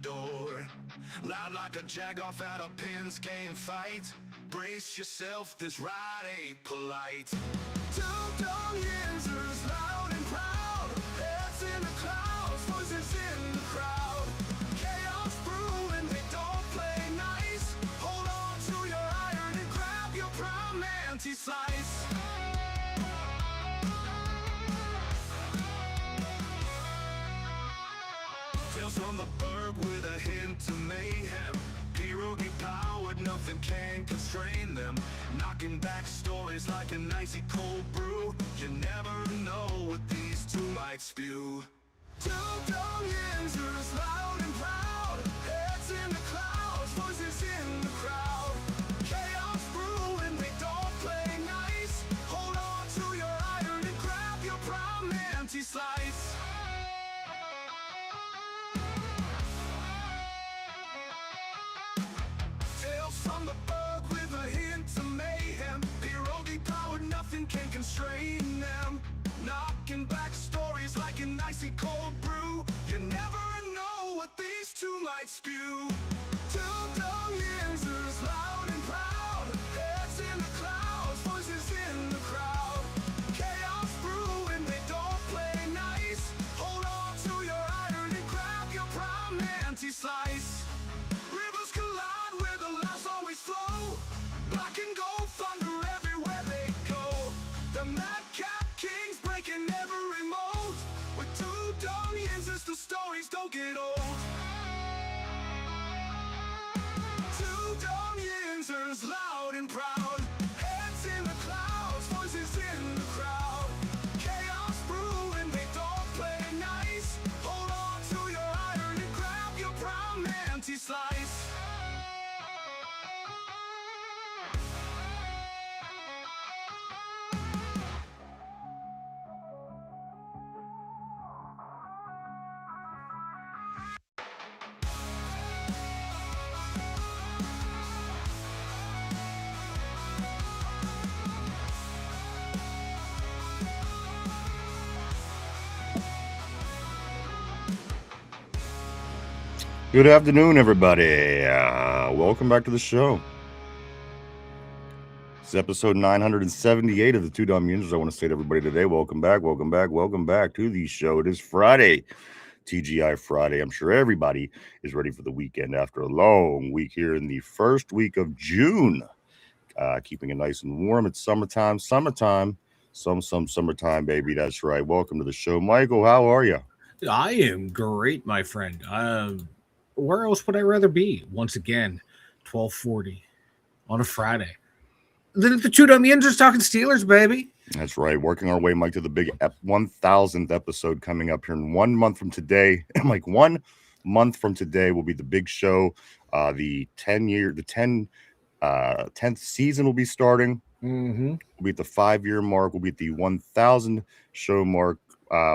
door. Loud like a jag-off at a pins game fight. Brace yourself, this ride ain't polite. Dum Yinzers, loud and proud. Heads in the clouds, voices in the crowd. Chaos brewing, they don't play nice. Hold on to your iron and grab your prime anti-slice. Tales from the burg with a hint of mayhem. Pierogi powered, nothing can constrain them. Knocking back stories like an icy cold brew. You never know what these two might spew. Dum Yinzers, loud and proud. Heads in the clouds, voices in the crowd. Chaos brewing, they don't play nice. Hold on to your iron and grab your prime anti-slice. Tales from the burg with a hint of mayhem. Pierogi powered, nothing can constrain them. Knocking back stories like an icy cold brew. You never know what these two might spew. Dum Yinzers, loud and proud. Heads in the clouds, voices in the crowd. Chaos brewing, they don't play nice. Hold on to your iron and grab your prime anti-slice. Rivers collide where the laughs always flow. Black and gold thunder everywhere they go. The madcap kings breaking every mold. With two Dum Yinzers, the stories don't get old. Two Dum Yinzers, loud and proud. Heads in the clouds, voices in the crowd. Chaos brewing, they don't play nice. Hold on to your iron and grab your prime anti-slice. Good afternoon, everybody. Welcome back to the show. It's episode 978 of the Two Dum Yinzers. I want to say to everybody today, welcome back to the show. It is Friday, TGI Friday. I'm sure everybody is ready for the weekend after a long week here in the first week of June. Keeping it nice and warm. It's summertime, summertime, baby. That's right. Welcome to the show. Michael, how are you? I am great, my friend. Where else would I rather be? Once again, 12:40 on a Friday. The Two Dum Yinzers talking Steelers, baby. That's right. Working our way, Mike, to the big 1000th episode coming up here in 1 month from today. Mike, 1 month from today will be the big show. The 10th season will be starting. Mm-hmm. We'll be at the 5-year mark. We'll be at the 1000 show mark.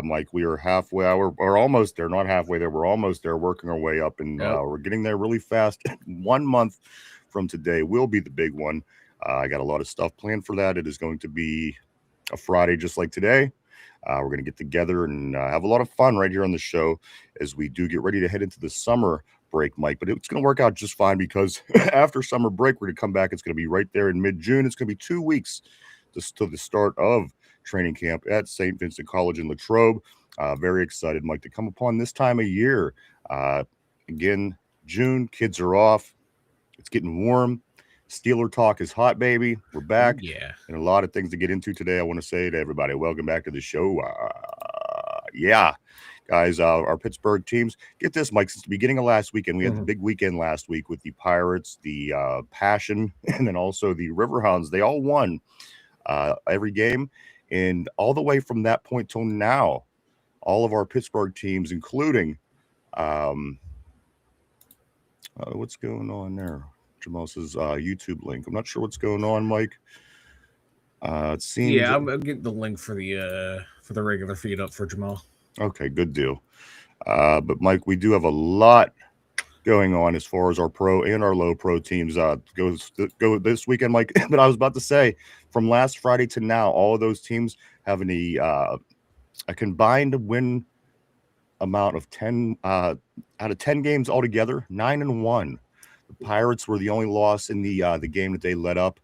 Mike, we are halfway. We're almost there. Not halfway there. We're almost there. Working our way up, and we're getting there really fast. 1 month from today will be the big one. I got a lot of stuff planned for that. It is going to be a Friday just like today. We're going to get together and have a lot of fun right here on the show as we do get ready to head into the summer break, Mike. But it's going to work out just fine because after summer break, we're going to come back. It's going to be right there in mid-June. It's going to be 2 weeks to the start of training camp at St. Vincent College in Latrobe. Very excited, Mike, to come upon this time of year. Again, June, kids are off. It's getting warm. Steeler talk is hot, baby. We're back. Yeah. And a lot of things to get into today. I want to say to everybody, welcome back to the show. Guys, our Pittsburgh teams, get this, Mike, since the beginning of last weekend, we had the big weekend last week with the Pirates, the Passion, and then also the Riverhounds. They all won every game. And all the way from that point till now, all of our Pittsburgh teams, including what's going on there? Jamal says YouTube link. I'm not sure what's going on, Mike. It seems. Yeah, I'll get the link for the regular feed up for Jamal. Okay, good deal. But Mike, we do have a lot going on as far as our pro and our low pro teams go this weekend, Mike. But I was about to say, from last Friday to now, all of those teams having a combined win amount of 10 out of 10 games altogether, 9-1. The Pirates were the only loss in the game that they led up.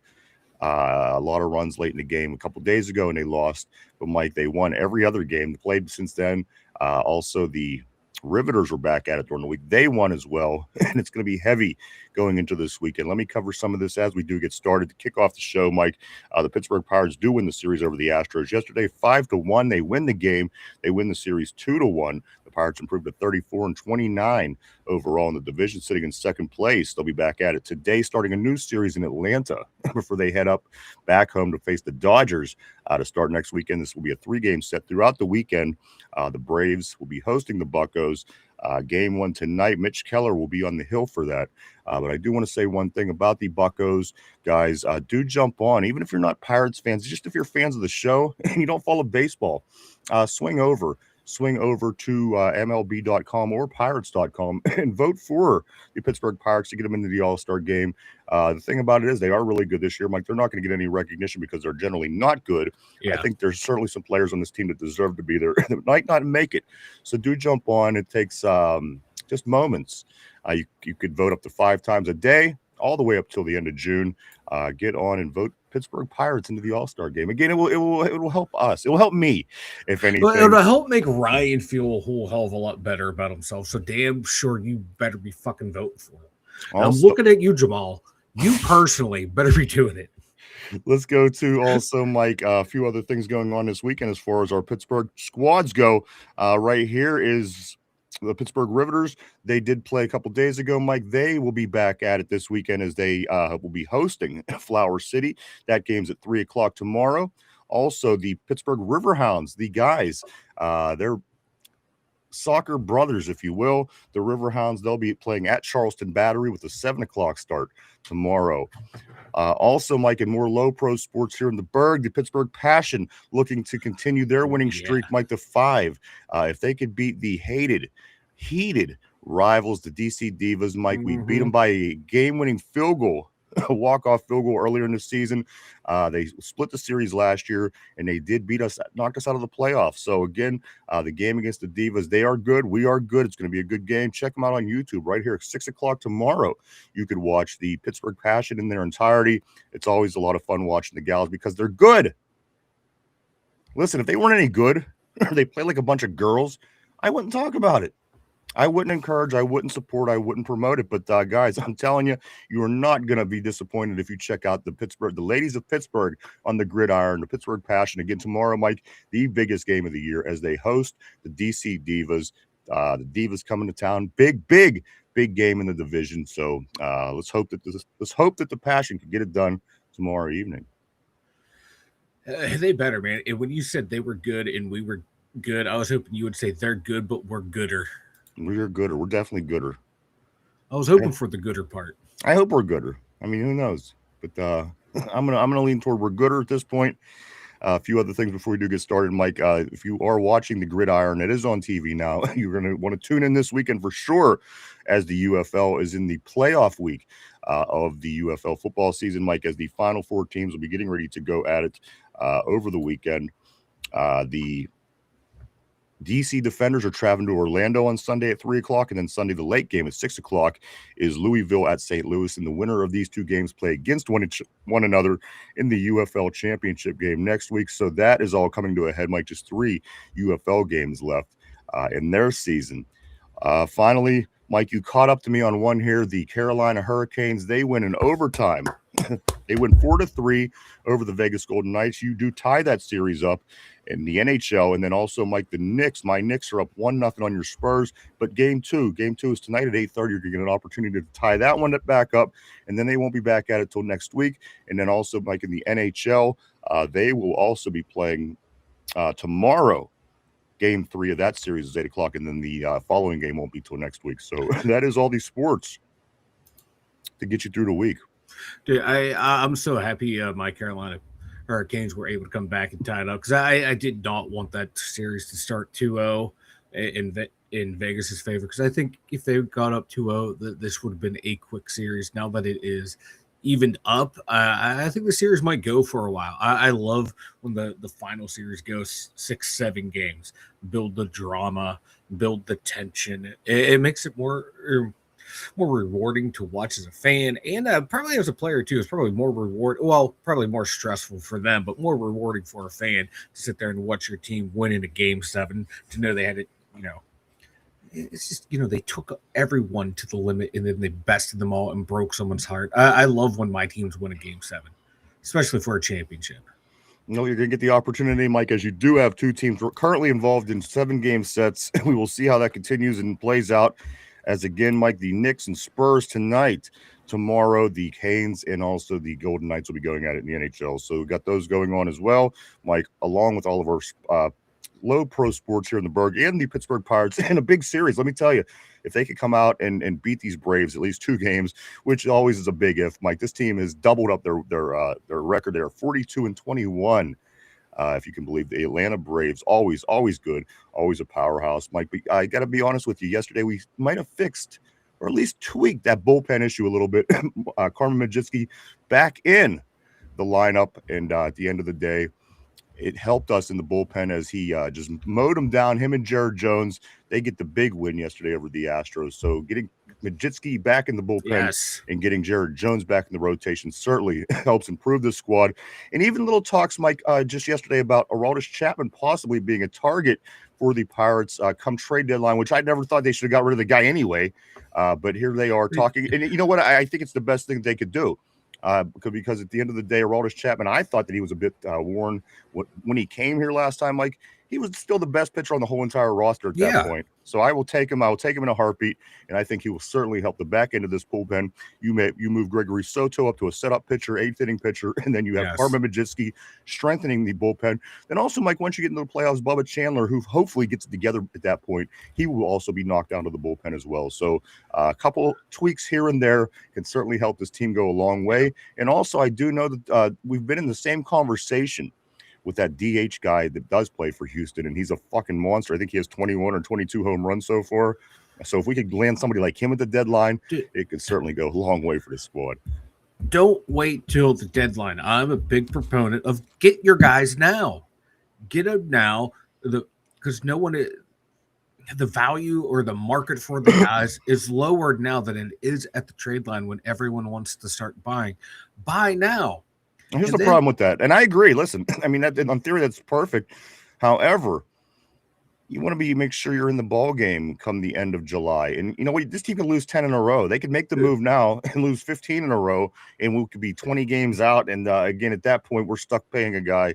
A lot of runs late in the game a couple days ago, and they lost. But Mike, they won every other game they played since then. Also, the Riveters were back at it during the week. They won as well, and it's going to be heavy going into this weekend. Let me cover some of this as we do get started. To kick off the show, Mike, the Pittsburgh Pirates do win the series over the Astros yesterday, 5-1. They win the game. They win the series 2-1. The Pirates improved to 34-29 overall in the division, sitting in second place. They'll be back at it today, starting a new series in Atlanta before they head up back home to face the Dodgers to start next weekend. This will be a 3-game set throughout the weekend. The Braves will be hosting the Buccos. Game 1 tonight. Mitch Keller will be on the hill for that. But I do want to say one thing about the Buccos, guys. Do jump on, even if you're not Pirates fans, just if you're fans of the show and you don't follow baseball, swing over to MLB.com or Pirates.com and vote for the Pittsburgh Pirates to get them into the All-Star game. The thing about it is they are really good this year, Mike. They're not going to get any recognition because they're generally not good. Yeah. I think there's certainly some players on this team that deserve to be there that might not make it. So do jump on. It takes just moments. You could vote up to 5 times a day, all the way up till the end of June. Get on and vote Pittsburgh Pirates into the All-Star game. Again, it will help us. It will help me, if anything. Well, it'll help make Ryan feel a whole hell of a lot better about himself. So damn sure you better be fucking voting for him. Also, I'm looking at you, Jamal. You personally better be doing it. Let's go to also, Mike, a few other things going on this weekend as far as our Pittsburgh squads go. Right here is the Pittsburgh Riveters. They did play a couple days ago, Mike. They will be back at it this weekend as they will be hosting Flower City. That game's at 3 o'clock tomorrow. Also, the Pittsburgh Riverhounds, the guys, they're soccer brothers, if you will. The Riverhounds, they'll be playing at Charleston Battery with a 7 o'clock start tomorrow. Also, Mike, in more low pro sports here in the Berg, the Pittsburgh Passion looking to continue their winning streak, Mike, to 5. If they could beat the heated rivals, the DC Divas, Mike, we beat them by a game-winning field goal, a walk-off field goal earlier in the season. They split the series last year, and they did beat us, knocked us out of the playoffs. So, again, the game against the Divas, they are good. We are good. It's going to be a good game. Check them out on YouTube right here at 6 o'clock tomorrow. You could watch the Pittsburgh Passion in their entirety. It's always a lot of fun watching the gals because they're good. Listen, if they weren't any good or they play like a bunch of girls, I wouldn't talk about it. I wouldn't encourage, I wouldn't support, I wouldn't promote it. But guys, I'm telling you, you are not going to be disappointed if you check out the ladies of Pittsburgh on the gridiron, the Pittsburgh Passion again tomorrow, Mike, the biggest game of the year as they host the DC Divas. The Divas coming to town, big game in the division. So let's hope that the Passion can get it done tomorrow evening. They better, man. And when you said they were good and we were good, I was hoping you would say they're good, but we're gooder. We're gooder. We're definitely gooder. I was hoping for the gooder part. I hope we're gooder. I mean, who knows? But I'm gonna lean toward we're gooder at this point. A few other things before we do get started, Mike. If you are watching the gridiron, it is on TV now. You're going to want to tune in this weekend for sure, as the UFL is in the playoff week of the UFL football season, Mike. As the final 4 teams will be getting ready to go at it over the weekend. The DC Defenders are traveling to Orlando on Sunday at 3 o'clock, and then Sunday, the late game at 6 o'clock, is Louisville at St. Louis, and the winner of these 2 games play against one another in the UFL championship game next week. So that is all coming to a head, Mike. Just 3 UFL games left in their season. Finally, Mike, you caught up to me on one here. The Carolina Hurricanes, they win in overtime. They win 4-3 over the Vegas Golden Knights. You do tie that series up in the NHL. And then also, Mike, the Knicks. My Knicks are up 1-0 on your Spurs. But game two is tonight at 8:30. You're going to get an opportunity to tie that one back up. And then they won't be back at it till next week. And then also, Mike, in the NHL, they will also be playing tomorrow. Game 3 of that series is 8 o'clock. And then the following game won't be till next week. So that is all these sports to get you through the week. Dude, I'm so happy my Carolina Hurricanes were able to come back and tie it up, because I did not want that series to start 2-0 in Vegas's favor, because I think if they got up 2-0, this would have been a quick series. Now that it is evened up, I think the series might go for a while. I love when the final series goes 6-7 games, build the drama, build the tension. It makes it more rewarding to watch as a fan, and probably as a player too. It's probably more probably more stressful for them, but more rewarding for a fan to sit there and watch your team win in a game 7, to know they had it. It's just, they took everyone to the limit, and then they bested them all and broke someone's heart. I love when my teams win a game 7, especially for a championship. You're going to get the opportunity, Mike, as you do have 2 teams currently involved in 7-game sets. We will see how that continues and plays out. As again, Mike, the Knicks and Spurs tonight. Tomorrow, the Canes and also the Golden Knights will be going at it in the NHL. So we've got those going on as well, Mike, along with all of our low pro sports here in the Berg and the Pittsburgh Pirates in a big series. Let me tell you, if they could come out and beat these Braves at least 2 games, which always is a big if, Mike, this team has doubled up their record. They're 42-21. If you can believe the Atlanta Braves, always good, always a powerhouse. Mike, I got to be honest with you. Yesterday, we might have fixed or at least tweaked that bullpen issue a little bit. Carmen Majewski back in the lineup, and at the end of the day, it helped us in the bullpen as he just mowed him down. Him and Jared Jones, they get the big win yesterday over the Astros. So getting Majewski back in the bullpen and getting Jared Jones back in the rotation certainly helps improve the squad. And even little talks, Mike, just yesterday about Aroldis Chapman possibly being a target for the Pirates come trade deadline, which I never thought they should have got rid of the guy anyway. But here they are talking. And you know what? I think it's the best thing they could do. Because at the end of the day, Aroldis Chapman, I thought that he was a bit worn when he came here last time. Like, he was still the best pitcher on the whole entire roster at that point. So I will take him. I will take him in a heartbeat, and I think he will certainly help the back end of this bullpen. You move Gregory Soto up to a setup pitcher, 8th inning pitcher, and then you have Carmen Majewski strengthening the bullpen. Then also, Mike, once you get into the playoffs, Bubba Chandler, who hopefully gets it together at that point, he will also be knocked down to the bullpen as well. So a couple tweaks here and there can certainly help this team go a long way. And also, I do know that we've been in the same conversation with that DH guy that does play for Houston, and he's a fucking monster. I think he has 21 or 22 home runs so far. So if we could land somebody like him at the deadline, it could certainly go a long way for the squad. Don't wait till the deadline. I'm a big proponent of get your guys now. Get them now, because no one the value or the market for the guys is lower now than it is at the trade line when everyone wants to start buying. Buy now. Here's the problem with that. And I agree. Listen, I mean, that on theory, that's perfect. However, you want to make sure you're in the ball game come the end of July. And you know what? This team can lose 10 in a row. They could make the move now and lose 15 in a row, and we could be 20 games out. And again, at that point, we're stuck paying a guy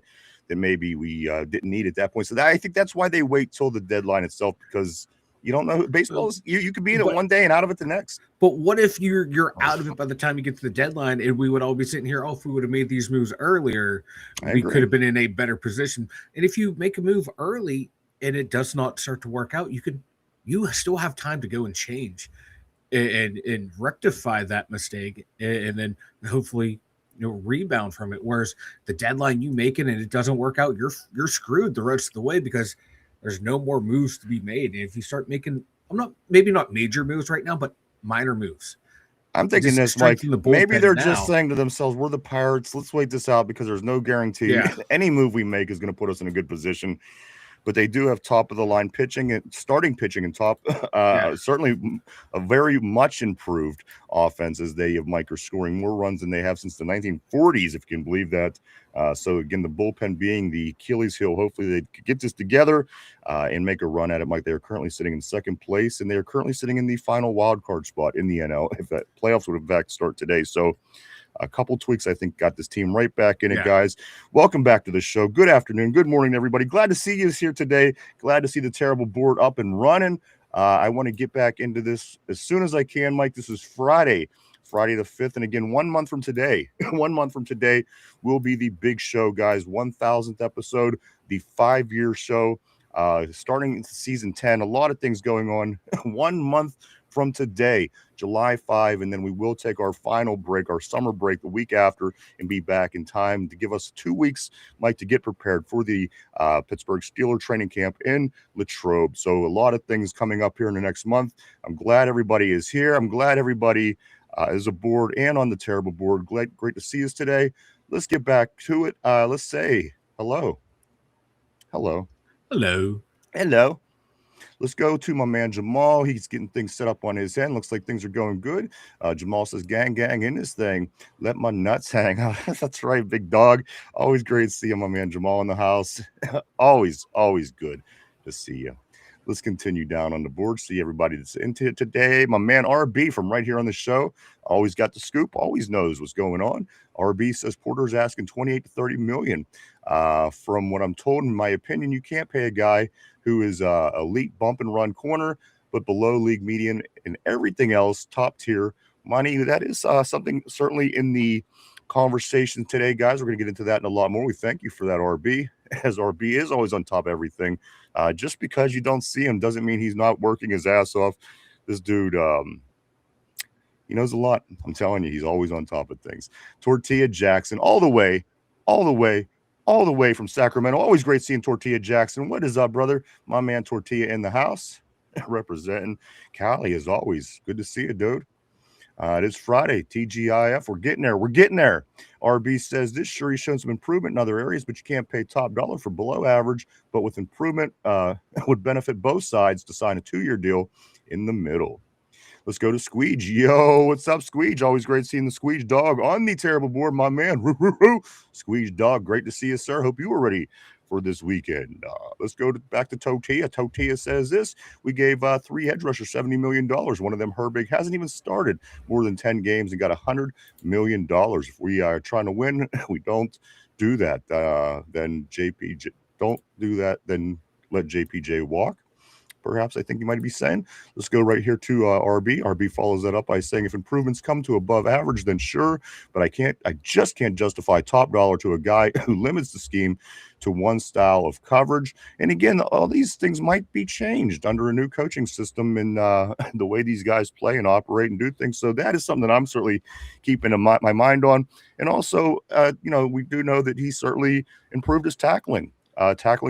that maybe we didn't need at that point. So I think that's why they wait till the deadline itself, because you don't know. Baseball is you could be in it one day and out of it the next. But what if you're out of it by the time you get to the deadline, and we would all be sitting here, if we would have made these moves earlier, we could have been in a better position. And if you make a move early and it does not start to work out, you still have time to go and change and rectify that mistake, and then hopefully rebound from it. Whereas the deadline, you make it and it doesn't work out, you're screwed the rest of the way, because there's no more moves to be made. And if you start making, maybe not major moves right now, but minor moves. I'm thinking this, Mike, maybe they're just saying to themselves, we're the Pirates. Let's wait this out, because there's no guarantee. Yeah. Any move we make is going to put us in a good position. But they do have top of the line pitching and starting pitching and top, certainly a very much improved offense, as they have, Mike, are scoring more runs than they have since the 1940s, if you can believe that. So again, the bullpen being the Achilles heel. Hopefully they could get this together and make a run at it, Mike. They are currently sitting in 2nd place, and they are currently sitting in the final wild card spot in the NL, if that playoffs would in fact start today. So a couple tweaks, I think, got this team right back in it, guys. Welcome back to the show. Good afternoon. Good morning, everybody. Glad to see you here today. Glad to see the terrible board up and running. I want to get back into this as soon as I can, Mike. This is Friday the 5th. And again, 1 month from today, will be the big show, guys. 1000th episode, the 5-year show, starting season 10. A lot of things going on. 1 month from today, July 5, and then we will take our final break, our summer break, the week after, and be back in time to give us 2 weeks, Mike, to get prepared for the Pittsburgh Steelers training camp in Latrobe. So a lot of things coming up here in the next month. I'm glad everybody is here. I'm glad everybody is aboard and on the terrible board. Great to see us today. Let's get back to it. Let's say hello. Hello. Hello. Hello. Let's go to my man Jamal. He's getting things set up on his end. Looks like things are going good. Jamal says, gang in this thing. Let my nuts hang. That's right, big dog. Always great to see you, my man Jamal in the house. always good to see you. Let's continue down on the board. See everybody that's into it today. My man RB from right here on the show. Always got the scoop. Always knows what's going on. RB says Porter's asking 28 to 30 million. From what I'm told, in my opinion, you can't pay a guy who is elite bump and run corner, but below league median and everything else, top tier money. That is something certainly in the conversation today, guys. We're going to get into that and a lot more. We thank you for that, RB, as RB is always on top of everything. Just because you don't see him doesn't mean he's not working his ass off. This dude, he knows a lot. I'm telling you, he's always on top of things. Tortilla Jackson, all the way from Sacramento. Always great seeing Tortilla Jackson. What is up, brother? My man Tortilla in the house, representing Cali as always. Good to see you, dude. It is Friday, TGIF. We're getting there. RB says this sure he's shown some improvement in other areas, but you can't pay top dollar for below average. But with improvement, would benefit both sides to sign a 2-year deal in the middle. Let's go to Squeege. Yo, what's up, Squeege? Always great seeing the Squeege dog on the terrible board, my man. Squeege dog, great to see you, sir. Hope you were ready for this weekend. Let's go back to Tortilla. Tortilla says this. We gave 3 edge rushers $70 million. One of them, Herbig, hasn't even started more than 10 games and got $100 million. If we are trying to win, we don't do that. Then JPJ, don't do that. Then let JPJ walk. Perhaps I think you might be saying. Let's go right here to RB. RB follows that up by saying if improvements come to above average, then sure, but I just can't justify top dollar to a guy who limits the scheme to one style of coverage. And again, all these things might be changed under a new coaching system and the way these guys play and operate and do things. So that is something that I'm certainly keeping my mind on. And also, we do know that he certainly improved his tackling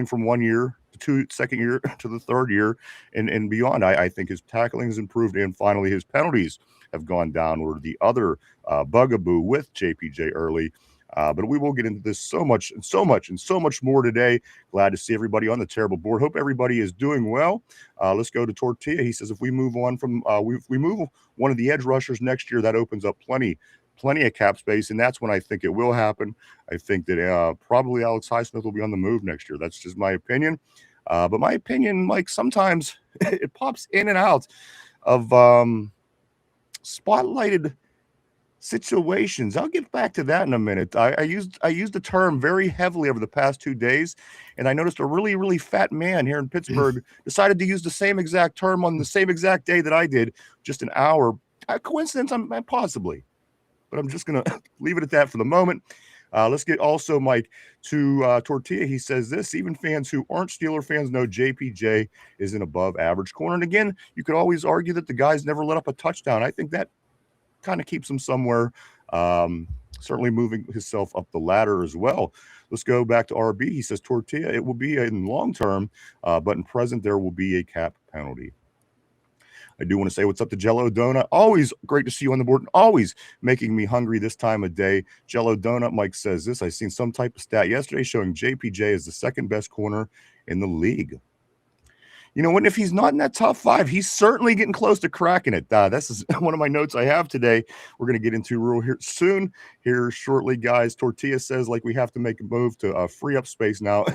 from 1 year to second year to the third year and beyond. I think his tackling has improved, and finally his penalties have gone down, or the other bugaboo with JPJ early. But we will get into this so much more today. Glad to see everybody on the terrible board. Hope everybody is doing well. Let's go to Tortilla. He says if we move on from we move one of the edge rushers next year, that opens up plenty of cap space, and that's when I think it will happen. I think that probably Alex Highsmith will be on the move next year. That's just my opinion. But my opinion, like, sometimes it pops in and out of spotlighted situations. I'll get back to that in a minute. I used the term very heavily over the past 2 days, and I noticed a really, really fat man here in Pittsburgh decided to use the same exact term on the same exact day that I did, just an hour. A coincidence? Possibly. But I'm just going to leave it at that for the moment. Let's get also, Mike, to Tortilla. He says this: even fans who aren't Steeler fans know JPJ is an above average corner. And again, you could always argue that the guy's never let up a touchdown. I think that kind of keeps him somewhere, certainly moving himself up the ladder as well. Let's go back to RB. He says, Tortilla, it will be in long term, but in present, there will be a cap penalty. I do want to say what's up to Jello Donut. Always great to see you on the board. Always making me hungry this time of day. Jello Donut, Mike says this. I seen some type of stat yesterday showing JPJ is the second best corner in the league. You know, and if he's not in that top 5, he's certainly getting close to cracking it. This is one of my notes I have today. We're going to get into real here soon, here shortly, guys. Tortilla says, like, we have to make a move to free up space now.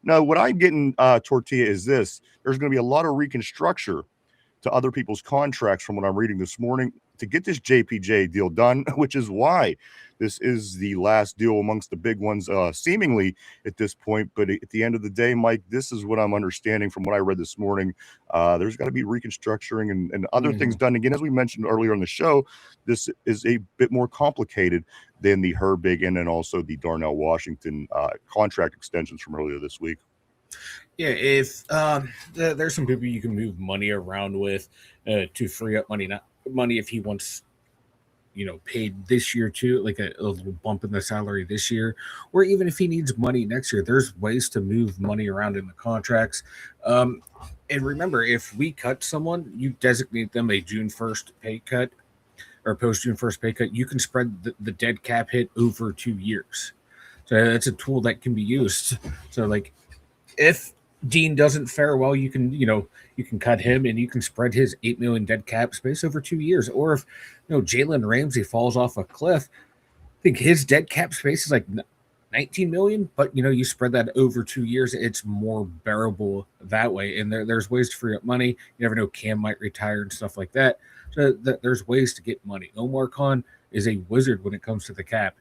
No, what I'm getting, Tortilla, is this. There's going to be a lot of reconstruction to other people's contracts from what I'm reading this morning to get this JPJ deal done, which is why this is the last deal amongst the big ones, seemingly at this point. But at the end of the day, Mike, this is what I'm understanding from what I read this morning. There's got to be reconstructuring and other things done. Again, as we mentioned earlier on the show, this is a bit more complicated than the Herbig and then also the Darnell Washington contract extensions from earlier this week. Yeah, if there's some people you can move money around with to free up money if he wants, paid this year too, like a little bump in the salary this year, or even if he needs money next year. There's ways to move money around in the contracts. And remember, if we cut someone, you designate them a June 1st pay cut or post June 1st pay cut. You can spread the dead cap hit over 2 years. So that's a tool that can be used. So, like, if Dean doesn't fare well, you can cut him and you can spread his $8 million dead cap space over 2 years. Or if Jalen Ramsey falls off a cliff, I think his dead cap space is like 19 million, but you spread that over 2 years, it's more bearable that way. And there's ways to free up money. You never know, Cam might retire and stuff like that. So there's ways to get money. Omar Khan is a wizard when it comes to the cap,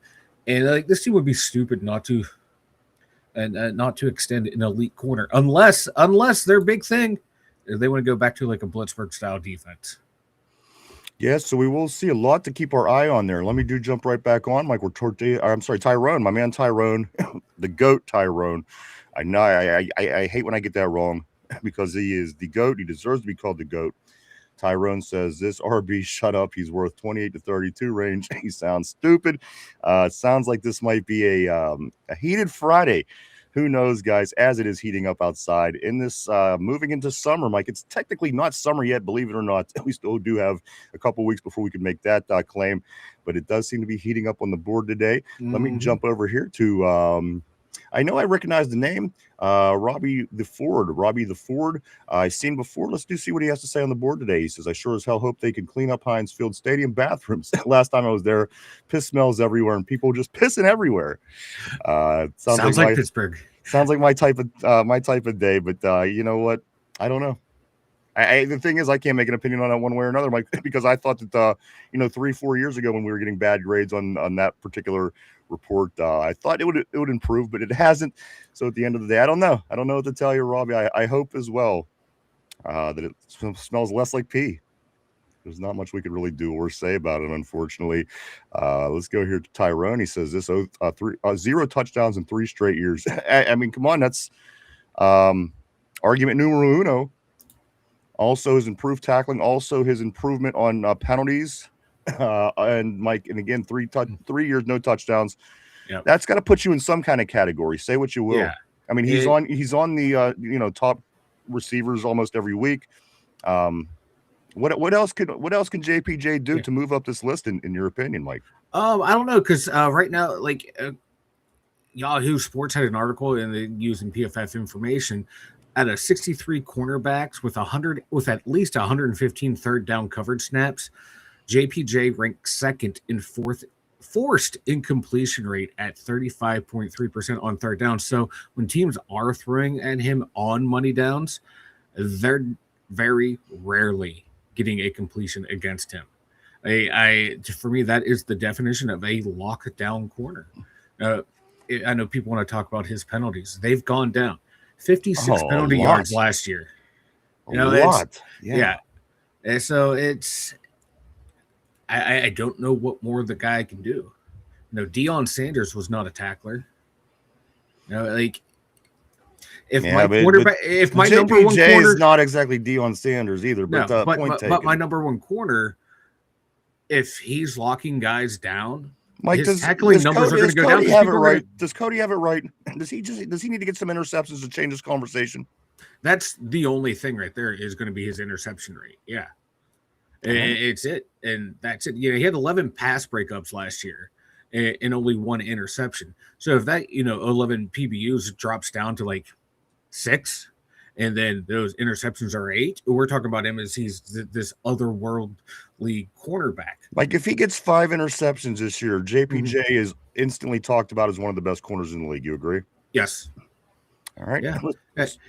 and like this team would be stupid not to extend an elite corner unless their big thing they want to go back to like a Blitzburg style defense. Yeah, so we will see a lot to keep our eye on there. Let me jump right back on, Michael Tyrone, my man Tyrone, the GOAT Tyrone. I know I hate when I get that wrong because he is the GOAT. He deserves to be called the GOAT. Tyrone says, this RB, shut up. He's worth 28 to 32 range. He sounds stupid. It sounds like this might be a heated Friday. Who knows, guys, as it is heating up outside in this moving into summer, Mike. It's technically not summer yet, believe it or not. We still do have a couple weeks before we can make that claim, but it does seem to be heating up on the board today. Mm-hmm. Let me jump over here to I know I recognize the name, Robbie the Ford. I've seen before. Let's see what he has to say on the board today. He says, I sure as hell hope they can clean up Heinz Field Stadium bathrooms. Last time I was there, piss smells everywhere and people just pissing everywhere. Sounds like Pittsburgh. Sounds like my type of day, but you know what? I don't know. The thing is, I can't make an opinion on that one way or another, Mike, because I thought that 3-4 years ago when we were getting bad grades on that particular report, I thought it would improve, but it hasn't. So at the end of the day, I don't know what to tell you, Robbie. I hope as well that it smells less like pee. There's not much we could really do or say about it, unfortunately. Let's go here to Tyrone. He says this 0 touchdowns in 3 straight years. I mean, come on, that's argument numero uno. Also his improved tackling, also his improvement on penalties. And Mike, and again, 3 years, no touchdowns. Yep. That's got to put you in some kind of category. Say what you will. Yeah. I mean, he's on the top receivers almost every week. What else can JPJ do to move up this list in your opinion, Mike? I don't know, because right now, like Yahoo Sports had an article and they're using PFF information. Out of 63 cornerbacks with at least 115 third down coverage snaps, JPJ ranked second in forced incompletion rate at 35.3% on third down. So when teams are throwing at him on money downs, they're very rarely getting a completion against him. For me, that is the definition of a lockdown corner. I know people want to talk about his penalties. They've gone down. 56 penalty yards last year. A lot. Yeah. And so it's I don't know what more the guy can do. Deion Sanders was not a tackler. Like if my number one corner is not exactly Deion Sanders either, but but my number one corner, if he's locking guys down, Mike, his tackling numbers are going to go down. Does Cody have it right? Does he need to get some interceptions to change this conversation? That's the only thing right there is going to be his interception rate. Yeah. It's it. And that's it. He had 11 pass breakups last year and only 1 interception. So if that, 11 PBUs drops down to like 6, and then those interceptions are 8, we're talking about him as he's this otherworldly cornerback. Like if he gets 5 interceptions this year, JPJ is instantly talked about as one of the best corners in the league. You agree? Yes. All right. Yeah.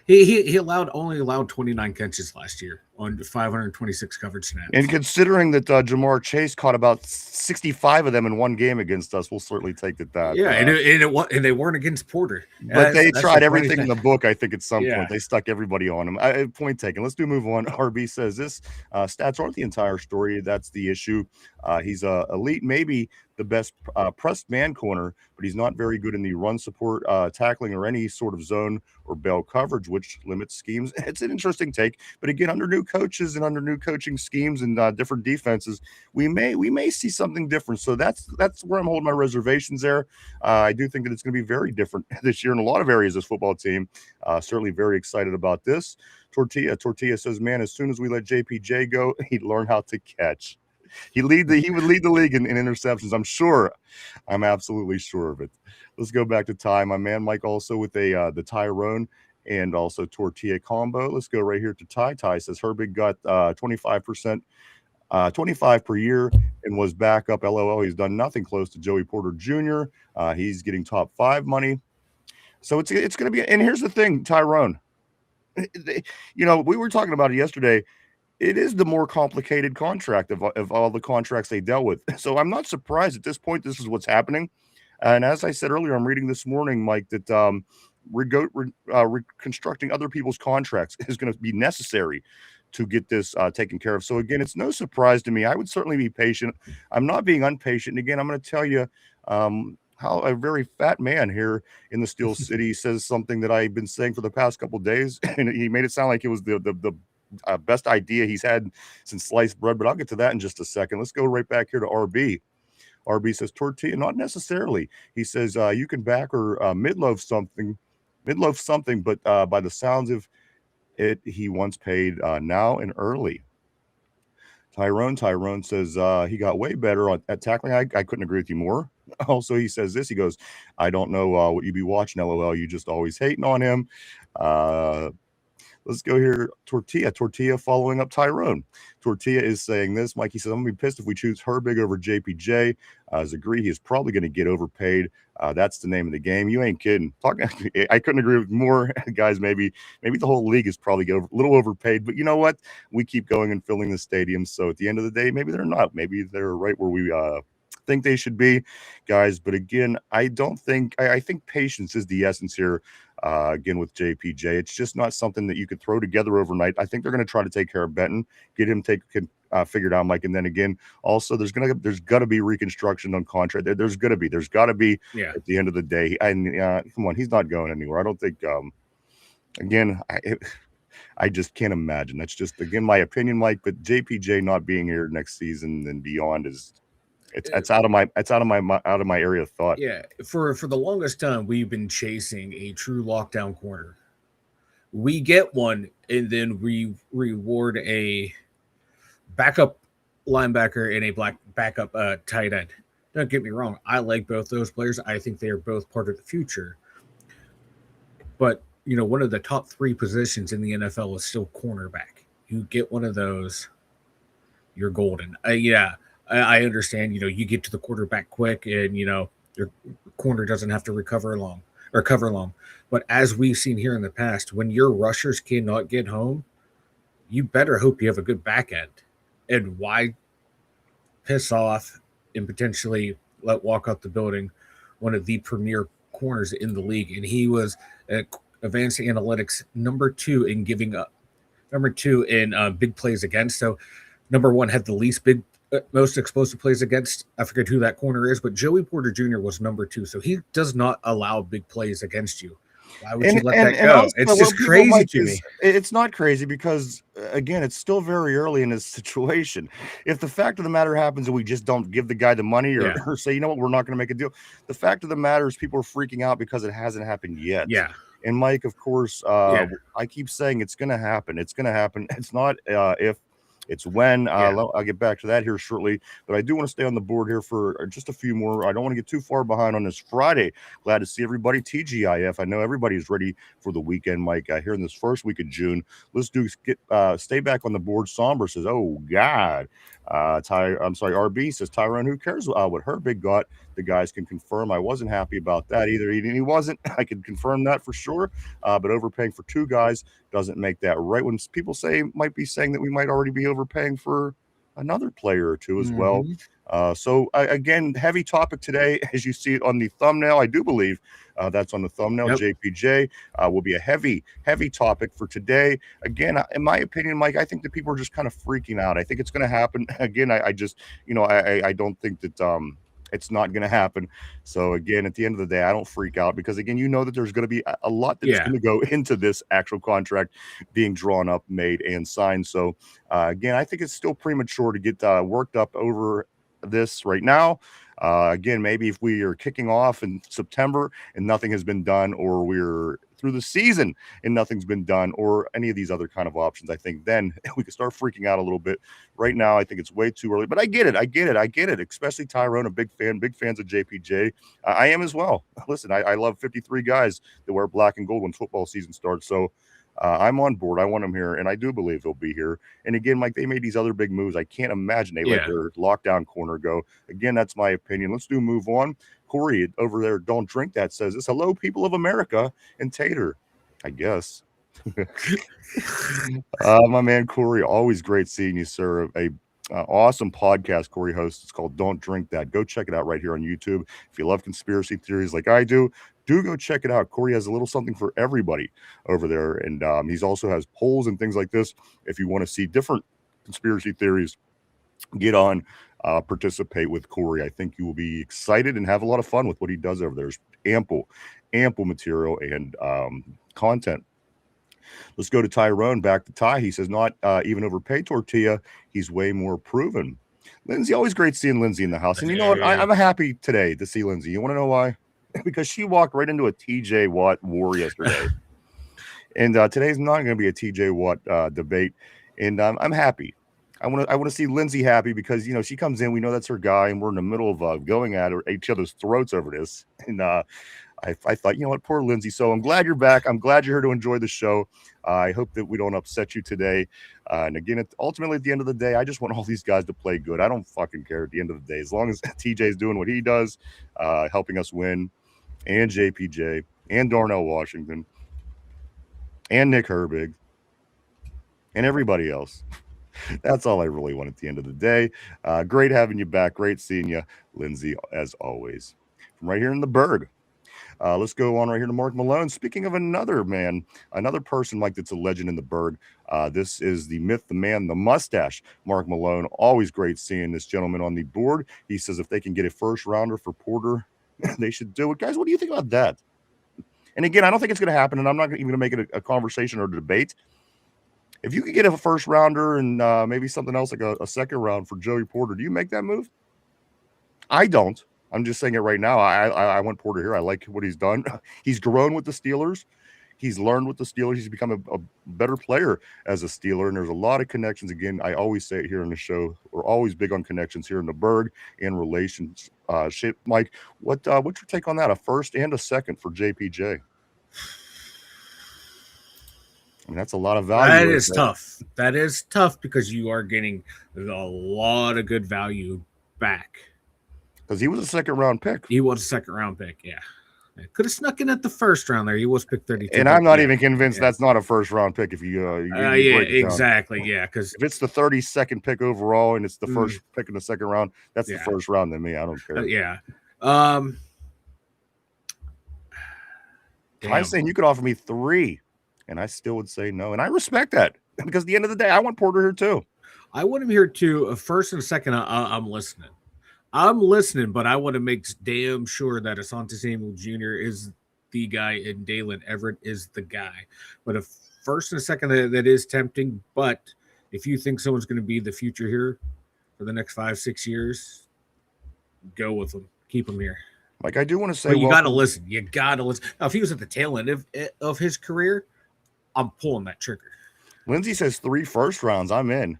He only allowed 29 catches last year on 526 coverage snaps. And considering that Jamar Chase caught about 65 of them in one game against us, we'll certainly take that. Yeah, and they weren't against Porter. But they tried everything in the book, I think, at some point. They stuck everybody on him. Point taken. Let's move on. RB says this stats aren't the entire story. That's the issue. He's elite, maybe the best pressed man corner, but he's not very good in the run support, tackling, or any sort of zone or bell coverage, which limits schemes. It's an interesting take, but again, under new coaches and under new coaching schemes and different defenses, we may see something different. So that's where I'm holding my reservations there. I do think that it's going to be very different this year in a lot of areas. This football team, certainly very excited about this. Tortilla says, man, as soon as we let JPJ go, he'd learn how to catch. He would lead the league in interceptions. I'm sure. I'm absolutely sure of it. Let's go back to Ty, my man Mike, also with the Tyrone. and also Tortilla Combo. Let's go right here to Ty. Ty says Herbig got 25%, 25 per year and was back up. LOL. He's done nothing close to Joey Porter Jr. He's getting top 5 money. So it's going to be. And here's the thing, Tyrone. We were talking about it yesterday. It is the more complicated contract of all the contracts they dealt with. So I'm not surprised at this point. This is what's happening. And as I said earlier, I'm reading this morning, Mike, that reconstructing other people's contracts is going to be necessary to get this taken care of. So again, it's no surprise to me. I would certainly be patient. I'm not being unpatient. And again, I'm going to tell you how a very fat man here in the Steel City says something that I've been saying for the past couple of days, and he made it sound like it was the best idea he's had since sliced bread. But I'll get to that in just a second. Let's go right back here to RB. RB says Tortilla, not necessarily. He says you can back her midloaf something, but by the sounds of it, he once paid now and early. Tyrone says he got way better at tackling. I couldn't agree with you more. Also, he says this. He goes, I don't know what you be watching, LOL. You just always hating on him. Let's go here. Tortilla following up Tyrone. Tortilla is saying this. Mikey says, I'm going to be pissed if we choose Herbig over JPJ. As agree, he is probably going to get overpaid. That's the name of the game. You ain't kidding. I couldn't agree with more, guys. Maybe the whole league is probably a little overpaid. But you know what? We keep going and filling the stadiums. So at the end of the day, maybe they're not. Maybe they're right where we think they should be, guys. But again, I think patience is the essence here. Again, with JPJ, it's just not something that you could throw together overnight. I think they're going to try to take care of Benton, get him figured out, Mike. And then again, also there's got to be reconstruction on contract. There's got to be at the end of the day. And come on, he's not going anywhere. I don't think. Again, I just can't imagine. That's just again my opinion, Mike. But JPJ not being here next season and beyond is. It's out of my area of thought. Yeah, for the longest time, we've been chasing a true lockdown corner. We get one, and then we reward a backup linebacker and a backup tight end. Don't get me wrong. I like both those players. I think they are both part of the future. But, one of the top 3 positions in the NFL is still cornerback. You get one of those, you're golden. I understand, you get to the quarterback quick and, your corner doesn't have to cover long. But as we've seen here in the past, when your rushers cannot get home, you better hope you have a good back end. And why piss off and potentially let walk out the building one of the premier corners in the league? And he was advanced analytics number 2 in big plays against. So number 1 had the least most explosive plays against. I forget who that corner is, but Joey Porter Jr. was number 2. So he does not allow big plays against you. Why would you let that go? It's just crazy to me. It's not crazy because, again, it's still very early in this situation. If the fact of the matter happens and we just don't give the guy the money or say, you know what, we're not going to make a deal. The fact of the matter is people are freaking out because it hasn't happened yet. Yeah. And Mike, of course, I keep saying it's going to happen. It's going to happen. It's not if. It's when. I'll get back to that here shortly, but I do want to stay on the board here for just a few more. I don't want to get too far behind on this Friday. Glad to see everybody. TGIF. I know everybody's ready for the weekend, Mike. Here in this first week of June, let's stay back on the board. Somber says, "Oh God." RB says, Tyrone, who cares what Herbig got? The guys can confirm. I wasn't happy about that either. He wasn't. I can confirm that for sure. But overpaying for 2 guys doesn't make that right. When people might be saying that we might already be overpaying for another player or 2 as well. So again, heavy topic today, as you see it on the thumbnail. I do believe that's on the thumbnail. Yep. JPJ will be a heavy topic for today. Again, in my opinion, Mike, I think that people are just kind of freaking out. I think it's going to happen. Again, I just, I don't think that it's not going to happen. So again, at the end of the day, I don't freak out because again, that there's going to be a lot that's going to go into this actual contract being drawn up, made, and signed. So again, I think it's still premature to get worked up over this right now. Again, maybe if we are kicking off in September and nothing has been done, or we're through the season and nothing's been done, or any of these other kind of options, I think then we could start freaking out a little bit. Right now, I think it's way too early, but I get it. Especially Tyrone, a big fans of JPJ. I am as well. Listen, I love 53 guys that wear black and gold when football season starts. So I'm on board. I want him here, and I do believe he'll be here. And again, Mike, they made these other big moves. I can't imagine they let their lockdown corner go. Again, that's my opinion. Let's move on. Corey over there, Don't Drink That, says this. Hello, people of America, and Tater, I guess. My man Corey, always great seeing you, sir. Awesome podcast Corey hosts. It's called Don't Drink That. Go check it out right here on YouTube. If you love conspiracy theories like I do go check it out. Corey has a little something for everybody over there, and he's also has polls and things like this. If you want to see different conspiracy theories, get on, participate with Corey. I think you will be excited and have a lot of fun with what he does over there. There's ample material and content. Let's go to Tyrone. Back to Ty. He says, not even overpaid Tortilla. He's way more proven. Lindsay, always great seeing Lindsay in the house. And you know what? I'm happy today to see Lindsay. You want to know why? Because she walked right into a TJ Watt war yesterday. And today's not going to be a TJ Watt debate. And I'm happy. I want to see Lindsay happy because, you know, she comes in. We know that's her guy. And we're in the middle of going at each other's throats over this. And I thought, you know what, poor Lindsay. So I'm glad you're back. I'm glad you're here to enjoy the show. I hope that we don't upset you today. And again, ultimately, at the end of the day, I just want all these guys to play good. I don't fucking care at the end of the day. As long as TJ's doing what he does, helping us win, and JPJ, and Darnell Washington, and Nick Herbig, and everybody else. That's all I really want at the end of the day. Great having you back. Great seeing you, Lindsay, as always. From right here in the Berg. Let's go on right here to Mark Malone. Speaking of another man, another person, Mike, that's a legend in the Berg. This is the myth, the man, the mustache, Mark Malone. Always great seeing this gentleman on the board. He says if they can get a first rounder for Porter, they should do it. Guys, what do you think about that? And again, I don't think it's going to happen, and I'm not even going to make it a conversation or a debate. If you could get a first rounder and maybe something else like a second round for Joey Porter, do you make that move? I don't. I'm just saying it right now. I want Porter here. I like what he's done. He's grown with the Steelers. He's learned with the Steelers. He's become a better player as a Steeler, and there's a lot of connections. Again, I always say it here on the show. We're always big on connections here in the Berg and relations. Mike, what's your take on that? A first and a second for JPJ? I mean, that's a lot of value. That is tough. That is tough because you are getting a lot of good value back. Because he was a second-round pick. He was a second-round pick, yeah. Could have snuck in at the first round there. He was picked 32. And I'm not even convinced that's not a first-round pick if you exactly, yeah. Because if it's the 32nd pick overall and it's the first pick in the second round, that's the first round to me. I don't care. I'm saying you could offer me 3, and I still would say no. And I respect that because at the end of the day, I want Porter here too. I want him here too. A first and a second, I'm listening. But I want to make damn sure that Asante Samuel Jr. is the guy and Dalen Everett is the guy. But a first and a second, that is tempting. But if you think someone's going to be the future here for the next 5-6 years, go with them. Keep them here. Like I do want to say, but you got to listen. You got to listen. Now, if he was at the tail end of his career, I'm pulling that trigger. Lindsay says 3 first rounds. I'm in.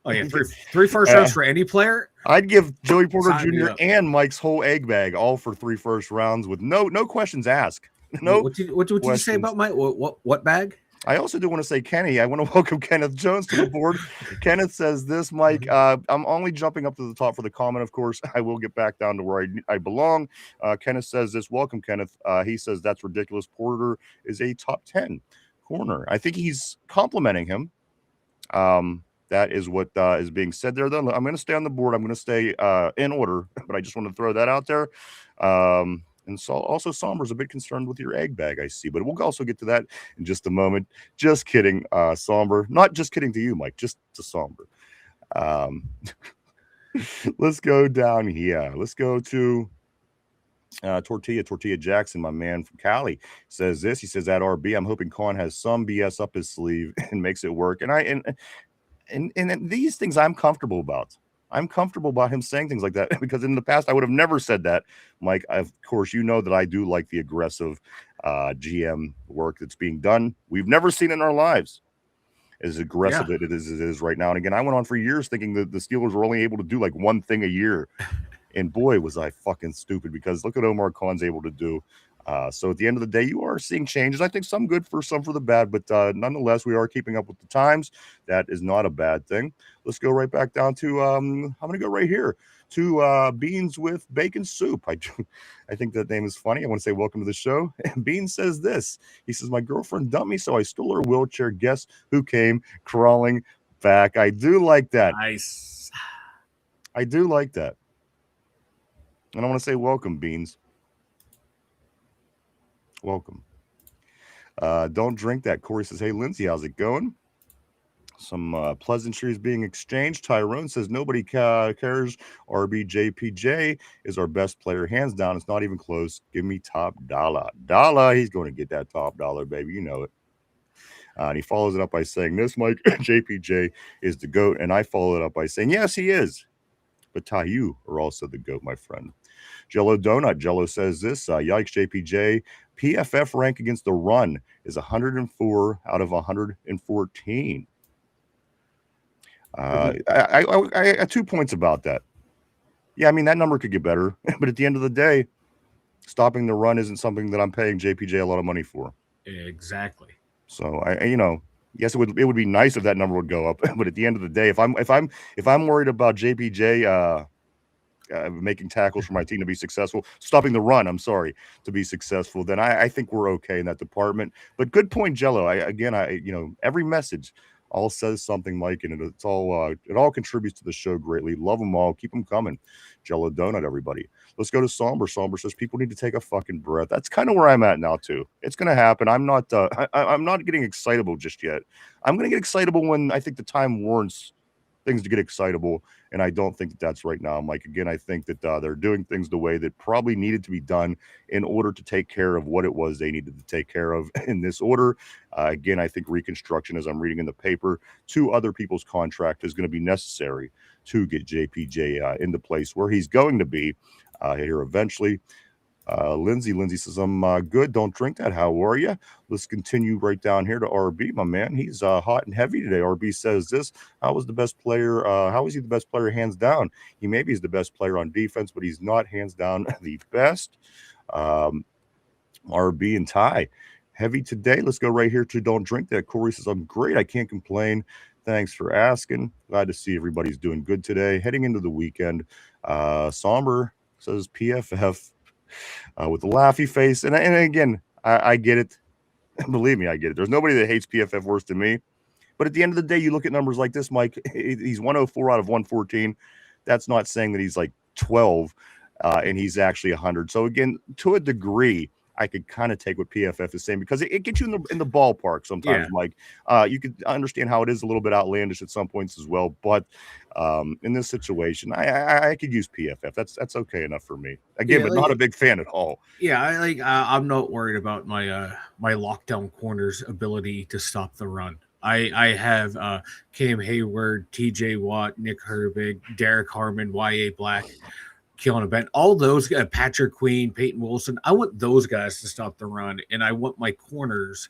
Oh, yeah, three first rounds for any player? I'd give Joey Porter Jr. and Mike's whole egg bag all for 3 first rounds with no questions asked. No. What did you say about Mike? What bag? I also do want to say, Kenny, I want to welcome Kenneth Jones to the board. Kenneth says this, Mike, I'm only jumping up to the top for the comment, of course. I will get back down to where I belong. Kenneth says this. Welcome, Kenneth. He says that's ridiculous. Porter is a top 10 corner. I think he's complimenting him. That is what is being said there, though. I'm going to stay on the board. I'm going to stay in order, but I just want to throw that out there. And so also Somber's a bit concerned with your egg bag, I see, but we'll also get to that in just a moment. Just kidding, Somber. Not just kidding to you, Mike, just to Somber. Let's go down here. Let's go to Tortilla Jackson, my man from Cali, says this. He says, at RB, I'm hoping Khan has some BS up his sleeve and makes it work. And these things I'm comfortable about. I'm comfortable about him saying things like that because in the past I would have never said that, Mike. Of course, you know that I do like the aggressive GM work that's being done. We've never seen in our lives as aggressive it is right now. And again, I went on for years thinking that the Steelers were only able to do like one thing a year. And boy, was I fucking stupid, because look at Omar Khan's able to do. So at the end of the day, you are seeing changes. I think some good for some for the bad, but nonetheless, we are keeping up with the times. That is not a bad thing. Let's go right back down to I'm going to go right here to Beans with Bacon Soup. I think that name is funny. I want to say welcome to the show. And Beans says this. He says, my girlfriend dumped me, so I stole her wheelchair. Guess who came crawling back? I do like that. Nice. I do like that. And I want to say welcome, Beans. Welcome. Don't drink that. Corey says, hey, Lindsay, how's it going? Some pleasantries being exchanged. Tyrone says, nobody cares. JPJ is our best player. Hands down. It's not even close. Give me top dollar. Dollar. He's going to get that top dollar, baby. You know it. And he follows it up by saying, this, Mike, JPJ is the GOAT. And I follow it up by saying, yes, he is. But Ty, you are also the GOAT, my friend. Jello Donut. Jello says this. Yikes, JPJ. PFF rank against the run is 104 out of 114. I got 2 points about that. Yeah, I mean, that number could get better. But at the end of the day, stopping the run isn't something that I'm paying JPJ a lot of money for. Exactly. So yes, it would be nice if that number would go up. But at the end of the day, if I'm worried about JPJ making tackles for my team to be successful, stopping the run, to be successful, then I think we're okay in that department. But good point, Jello. Every message all says something, Mike, and it all contributes to the show greatly. Love them all. Keep them coming. Jello Donut, everybody. Let's go to Somber. Somber says people need to take a fucking breath. That's kind of where I'm at now too. It's going to happen. I'm not getting excitable just yet. I'm going to get excitable when I think the time warrants things to get excitable, and I don't think that's right now, Mike. Again, I think that they're doing things the way that probably needed to be done in order to take care of what it was they needed to take care of in this order. Again, I think reconstruction, as I'm reading in the paper, to other people's contract is going to be necessary to get JPJ into place where he's going to be here eventually. Lindsay says, I'm good. Don't drink that. How are you? Let's continue right down here to RB, my man. He's hot and heavy today. RB says this. How was he the best player? Hands down. He maybe is the best player on defense, but he's not hands down the best. RB and Ty. Heavy today. Let's go right here to Don't Drink That. Corey says, I'm great. I can't complain. Thanks for asking. Glad to see everybody's doing good today. Heading into the weekend. Somber says PFF. With the laughy face. And again, I get it. Believe me, I get it. There's nobody that hates PFF worse than me. But at the end of the day, you look at numbers like this, Mike, he's 104 out of 114. That's not saying that he's like 12 and he's actually 100. So again, to a degree, I could kind of take what PFF is saying because it gets you in the ballpark sometimes, Mike. You could understand how it is a little bit outlandish at some points as well. But in this situation, I could use PFF. That's okay enough for me. Again, but not a big fan at all. Yeah, I'm not worried about my my lockdown corners' ability to stop the run. I have Cam Hayward, TJ Watt, Nick Herbig, Derek Harmon, YA Black, Keelan Bent, all those guys, Patrick Queen, Peyton Wilson. I want those guys to stop the run, and I want my corners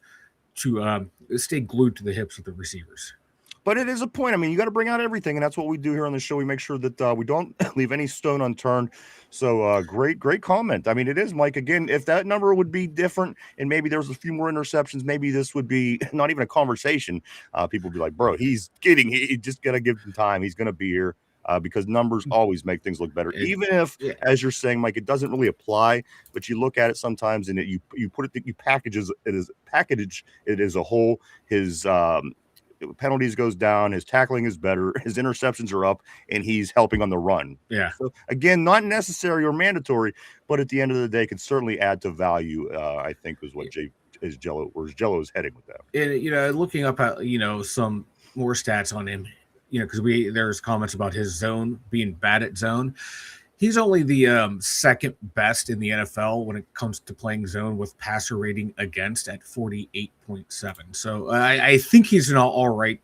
to stay glued to the hips of the receivers. But it is a point. I mean, you got to bring out everything, and that's what we do here on the show. We make sure that we don't leave any stone unturned. So great comment. I mean, it is, Mike. Again, if that number would be different and maybe there was a few more interceptions, maybe this would be not even a conversation. People would be like, bro, he just got to give him time. He's going to be here. Because numbers always make things look better, even if, as you're saying, Mike, it doesn't really apply. But you look at it sometimes, and you package it as a whole. His penalties goes down, his tackling is better, his interceptions are up, and he's helping on the run. Yeah. So again, not necessary or mandatory, but at the end of the day, can certainly add to value. I think is what Jello is heading with that. And looking up at some more stats on him. Because there's comments about his zone being bad at zone. He's only the second best in the NFL when it comes to playing zone with passer rating against at 48.7. So I think he's an all right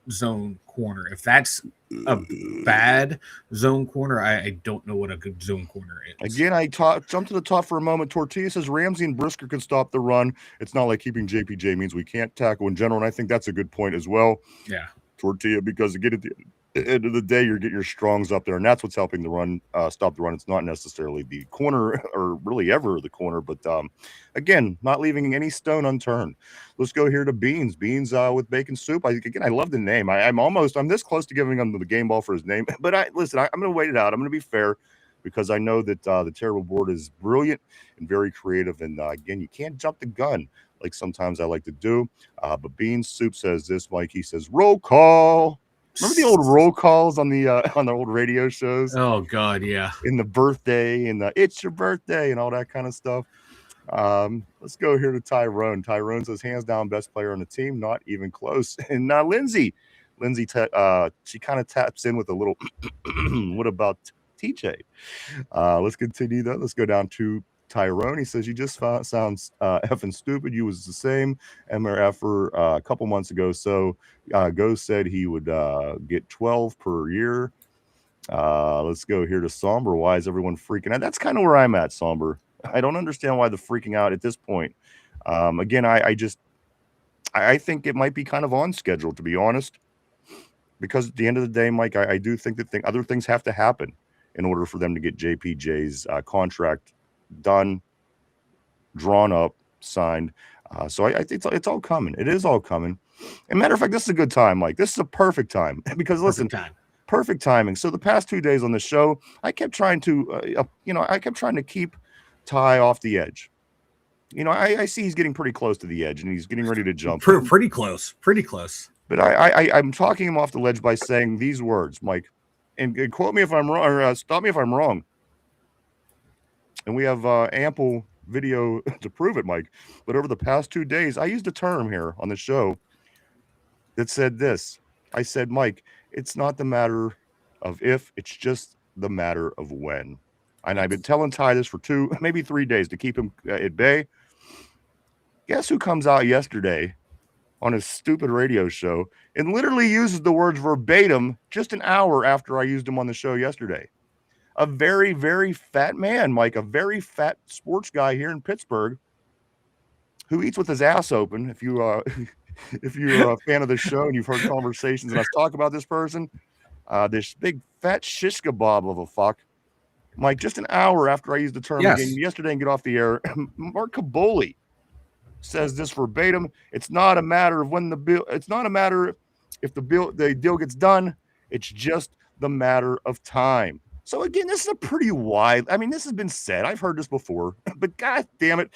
zone corner. If that's a bad zone corner, I don't know what a good zone corner is. Again, I jumped to the top for a moment. Tortilla says Ramsey and Brisker can stop the run. It's not like keeping JPJ means we can't tackle in general, and I think that's a good point as well. Yeah. Tortilla, because again, at the end of the day, you're getting your strongs up there, and that's what's helping the run, stop the run. It's not necessarily the corner or really ever the corner, but again, not leaving any stone unturned. Let's go here to Beans. Beans with bacon soup. I love the name. I'm this close to giving him the game ball for his name, but I'm going to wait it out. I'm going to be fair because I know that the terrible board is brilliant and very creative, and again, you can't jump the gun like sometimes I like to do. But Beans Soup says this, Mike. He says, roll call. Remember the old roll calls on the old radio shows? Oh, God, yeah. In the birthday and the it's your birthday and all that kind of stuff. Let's go here to Tyrone. Tyrone says, hands down, best player on the team. Not even close. And Lindsay, she kind of taps in with a little, what about TJ? Let's continue, though. Let's go down to Tyrone. He says, you just sounds effing stupid. You was the same MRFer a couple months ago. So Go said he would get 12 per year. Let's go here to Somber. Why is everyone freaking out? That's kind of where I'm at, Somber. I don't understand why the freaking out at this point. Again, I think it might be kind of on schedule, to be honest, because at the end of the day, Mike, I do think that other things have to happen in order for them to get JPJ's contract done, drawn up, signed. So I think it's all coming. It is all coming. And matter of fact, this is a good time, Mike. This is a perfect time because listen, perfect timing. So the past 2 days on the show, I kept trying to keep Ty off the edge. I see he's getting pretty close to the edge and he's getting ready to jump. Pretty close. But I'm talking him off the ledge by saying these words, Mike, and quote me if I'm wrong, or stop me if I'm wrong. And we have ample video to prove it, Mike. But over the past 2 days, I used a term here on the show that said this. I said, Mike, it's not the matter of if, it's just the matter of when. And I've been telling Ty this for 2, maybe 3 days to keep him at bay. Guess who comes out yesterday on his stupid radio show and literally uses the words verbatim just an hour after I used them on the show yesterday? A very, very fat man, Mike, a very fat sports guy here in Pittsburgh who eats with his ass open. If you're a fan of the show and you've heard conversations and us talk about this person, this big fat shish kebab of a fuck, Mike, just an hour after I used the term again yesterday and get off the air, Mark Caboli says this verbatim. It's not a matter of when it's not a matter if the deal gets done. It's just the matter of time. So again, this is a pretty wide, this has been said. I've heard this before, but God damn it.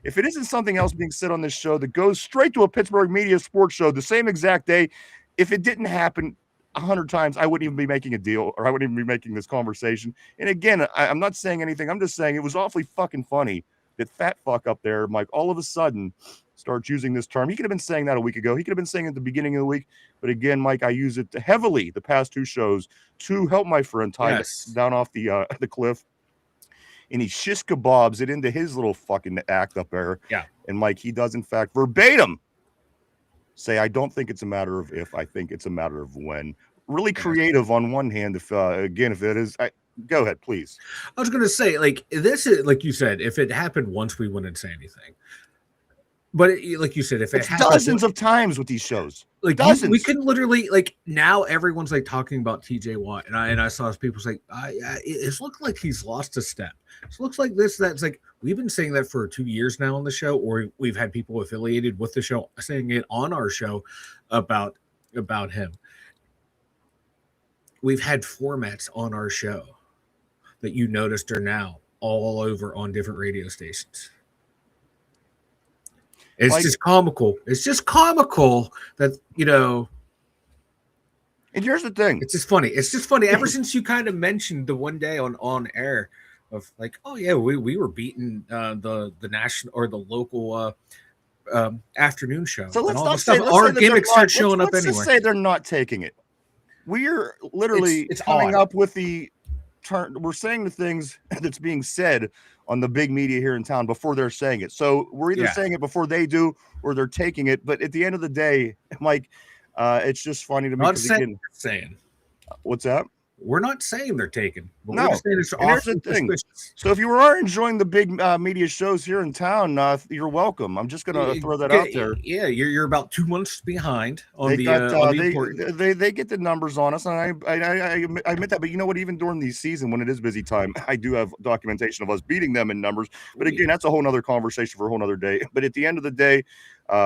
If it isn't something else being said on this show that goes straight to a Pittsburgh media sports show the same exact day, if it didn't happen 100 times, I wouldn't even be making a deal or I wouldn't even be making this conversation. And again, I'm not saying anything. I'm just saying it was awfully fucking funny that fat fuck up there, Mike, all of a sudden starts using this term. He could have been saying that a week ago. He could have been saying it at the beginning of the week. But again, Mike, I use it heavily the past 2 shows to help my friend Ty down off the cliff. And he shish kebabs it into his little fucking act up there. Yeah. And Mike, he does in fact verbatim say, I don't think it's a matter of if, I think it's a matter of when. Really creative on one hand. If it is, go ahead, please. I was going to say, like, this is, like you said, if it happened once, we wouldn't say anything. But like you said, if it happens dozens of times with these shows, like dozens. We can literally, like, now everyone's like talking about TJ Watt, and I saw people say, it looks like he's lost a step. It looks like this. That's like we've been saying that for 2 years now on the show, or we've had people affiliated with the show saying it on our show about him. We've had formats on our show that you noticed are now all over on different radio stations. It's like, just comical. It's just comical that, And here's the thing. It's just funny. It's just funny. Ever since you kind of mentioned the one day on air of like, oh, yeah, we were beating the national or the local afternoon show. So let's not say our gimmicks start showing up anyway. Let's just say they're not taking it. We're literally coming up with the turn. We're saying the things that's being said on the big media here in town before they're saying it. So we're either saying it before they do or they're taking it. But at the end of the day, Mike, it's just funny to me. Not saying. What's that? We're not saying they're taken, but No. we're just saying it's awfully suspicious. So if you are enjoying the big media shows here in town, you're welcome. I'm just gonna throw that out there. Yeah, you're about 2 months behind on They get the numbers on us, and I admit that. But you know what? Even during the season, when it is busy time, I do have documentation of us beating them in numbers. But again, that's a whole nother conversation for a whole nother day. But at the end of the day,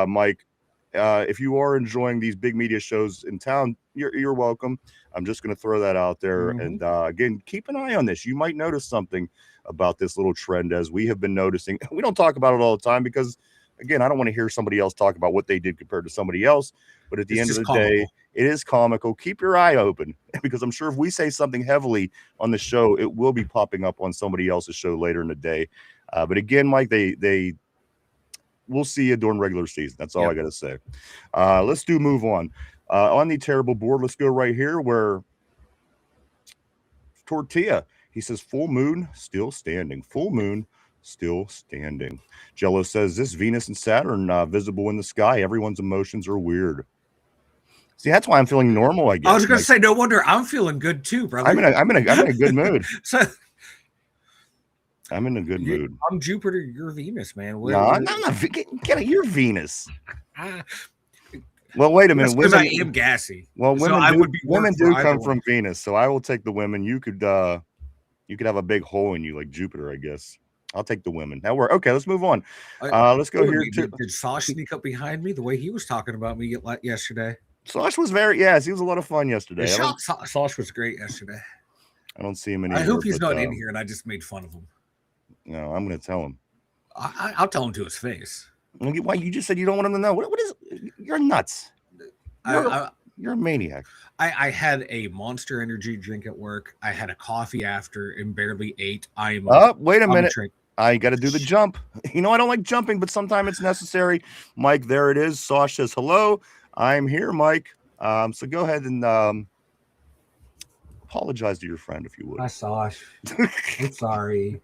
Mike, if you are enjoying these big media shows in town, you're welcome. I'm just going to throw that out there. And again, keep an eye on this. You might notice something about this little trend, as we have been noticing. We don't talk about it all the time because, again, I don't want to hear somebody else talk about what they did compared to somebody else. But at the end of the day, it is comical. Keep your eye open, because I'm sure if we say something heavily on the show, it will be popping up on somebody else's show later in the day. But again, Mike, we'll see you during regular season. That's all I got to say. Let's move on. On the terrible board, let's go right here where Tortilla, he says, full moon still standing. Full moon still standing. Jello says, this Venus and Saturn visible in the sky. Everyone's emotions are weird. See, that's why I'm feeling normal, I guess. I was going to say, no wonder I'm feeling good too, brother. I'm in a good mood. I'm in a good mood. I'm Jupiter, you're Venus, man. No, I'm not. Get it, you're Venus. Well, wait a minute. Because I am gassy. Well, women do come from Venus, so I will take the women. You could have a big hole in you like Jupiter, I guess. I'll take the women. Now we're okay. Let's move on. Let's go here. Did Sosh sneak up behind me the way he was talking about me yesterday? Sosh was he was a lot of fun yesterday. Sosh was great yesterday. I don't see him anymore. I hope he's not in here, and I just made fun of him. No, I'm going to tell him. I'll tell him to his face. Why? You just said you don't want him to know. What is? You're nuts. You're a maniac. I had a Monster Energy drink at work. I had a coffee after and barely ate. Wait a minute. I got to do the jump. You know, I don't like jumping, but sometimes it's necessary. Mike, there it is. Sosh says, hello. I'm here, Mike. So go ahead and apologize to your friend if you would. Hi, Sosh. I'm sorry.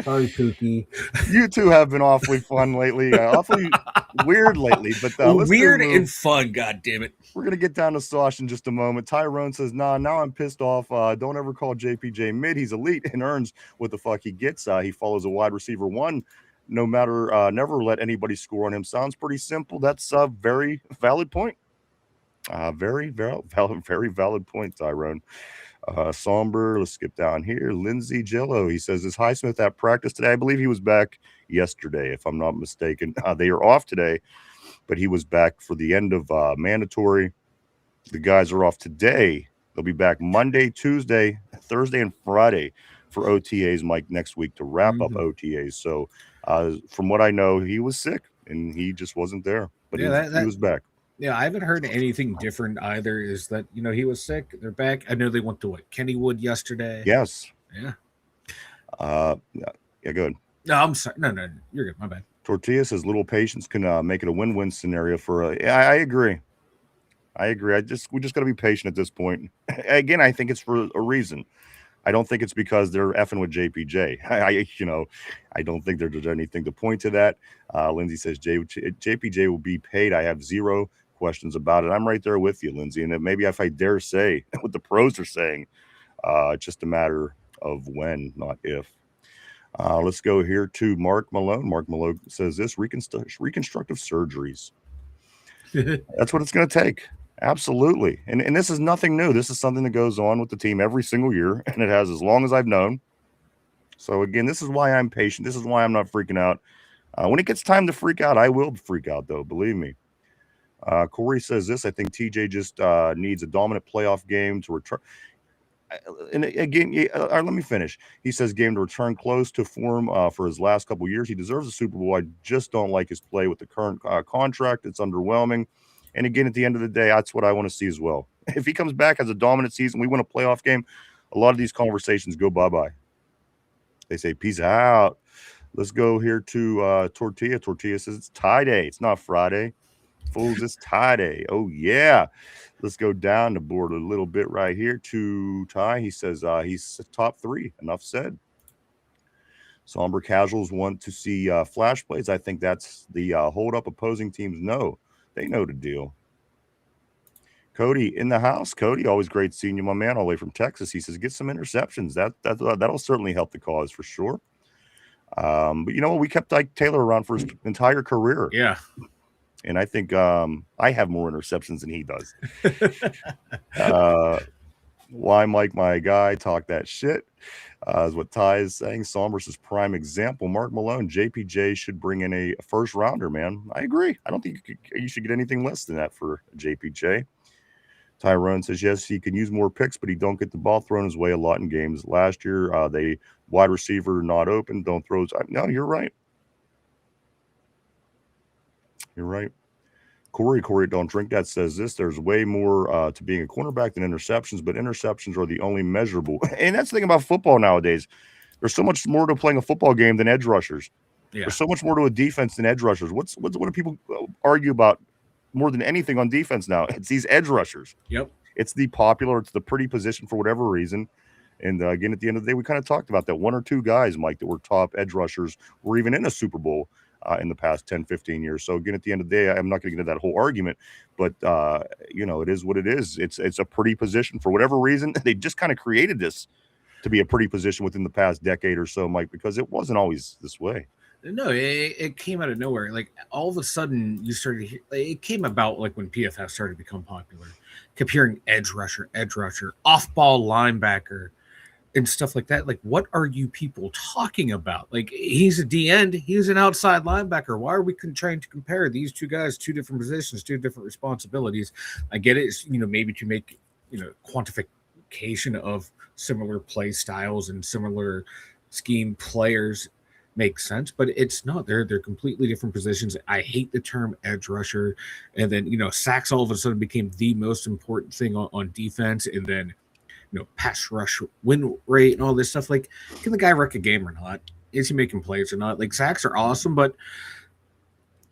Sorry, Pookie. You two have been awfully fun lately. Awfully weird lately, but weird and fun. God damn it! We're gonna get down to Sosh in just a moment. Tyrone says, "Nah, now I'm pissed off. Don't ever call JPJ mid. He's elite and earns what the fuck he gets. He follows a wide receiver one. No matter, never let anybody score on him. Sounds pretty simple. That's a very valid point. Very valid point, Tyrone." Somber, let's skip down here. Lindsay Jello, he says, is Highsmith at practice today? I believe he was back yesterday, if I'm not mistaken. They are off today, but he was back for the end of mandatory. The guys are off today. They'll be back Monday, Tuesday, Thursday, and Friday for OTAs, Mike, next week to wrap up OTAs. So from what I know, he was sick and he just wasn't there, but he was back. Yeah, I haven't heard anything different either. Is that, he was sick. They're back. I know they went to Kennywood yesterday. Yes. Yeah. Yeah, good. No, I'm sorry. No, you're good. My bad. Tortilla says little patience can make it a win-win scenario for I agree. We just got to be patient at this point. Again, I think it's for a reason. I don't think it's because they're effing with JPJ. I don't think there's anything to point to that. Lindsay says JPJ will be paid. I have zero questions about it. I'm right there with you, Lindsay. And maybe if I dare say what the pros are saying, it's just a matter of when, not if. Let's go here to Mark Malone. Mark Malone says this: reconstructive surgeries. That's what it's going to take. Absolutely. And this is nothing new. This is something that goes on with the team every single year, and it has as long as I've known. So again, this is why I'm patient. This is why I'm not freaking out. When it gets time to freak out, I will freak out, though. Believe me. Corey says this: I think TJ just needs a dominant playoff game to return. And again, let me finish. He says game to return close to form for his last couple of years. He deserves a Super Bowl. I just don't like his play with the current contract. It's underwhelming. And again, at the end of the day, that's what I want to see as well. If he comes back as a dominant season, we win a playoff game, a lot of these conversations go bye-bye. They say, peace out. Let's go here to Tortilla. Tortilla says it's tie day. It's not Friday. Fools, it's tie day. Oh, yeah. Let's go down the board a little bit right here to Ty. He says he's top three. Enough said. Somber casuals want to see flash plays. I think that's the hold up opposing teams know. They know the deal. Cody in the house. Cody, always great seeing you, my man, all the way from Texas. He says, get some interceptions. That'll certainly help the cause for sure. But you know what? We kept Ike Taylor around for his entire career. Yeah. And I think I have more interceptions than he does. Why, Mike, my guy, talk that shit, is what Ty is saying. Sombers is prime example. Mark Malone, JPJ should bring in a first rounder, man. I agree. I don't think you should get anything less than that for JPJ. Tyrone says, yes, he can use more picks, but he don't get the ball thrown his way a lot in games. Last year, they wide receiver not open, don't throw. No, you're right. You're right. Corey, don't drink that, says this. There's way more to being a cornerback than interceptions, but interceptions are the only measurable. And that's the thing about football nowadays. There's so much more to playing a football game than edge rushers. Yeah. There's so much more to a defense than edge rushers. What do people argue about more than anything on defense now? It's these edge rushers. Yep. It's the pretty position for whatever reason. And again, at the end of the day, we kind of talked about that. One or two guys, Mike, that were top edge rushers were even in a Super Bowl in the past 10, 15 years. So again, at the end of the day, I'm not going to get into that whole argument, but it is what it is. It's a pretty position for whatever reason. They just kind of created this to be a pretty position within the past decade or so, Mike, because it wasn't always this way. No, it came out of nowhere. Like all of a sudden you started, it came about like when PFF started to become popular, comparing edge rusher, off-ball linebacker, and stuff like that. Like, what are you people talking about? Like, he's a D-end, he's an outside linebacker. Why are we trying to compare these two guys, two different positions, two different responsibilities? I get it, it's, maybe to make, quantification of similar play styles and similar scheme players makes sense, but it's not. They're completely different positions. I hate the term edge rusher. And then, sacks all of a sudden became the most important thing on defense. And then, pass rush win rate and all this stuff. Like, can the guy wreck a game or not? Is he making plays or not? Like, sacks are awesome, but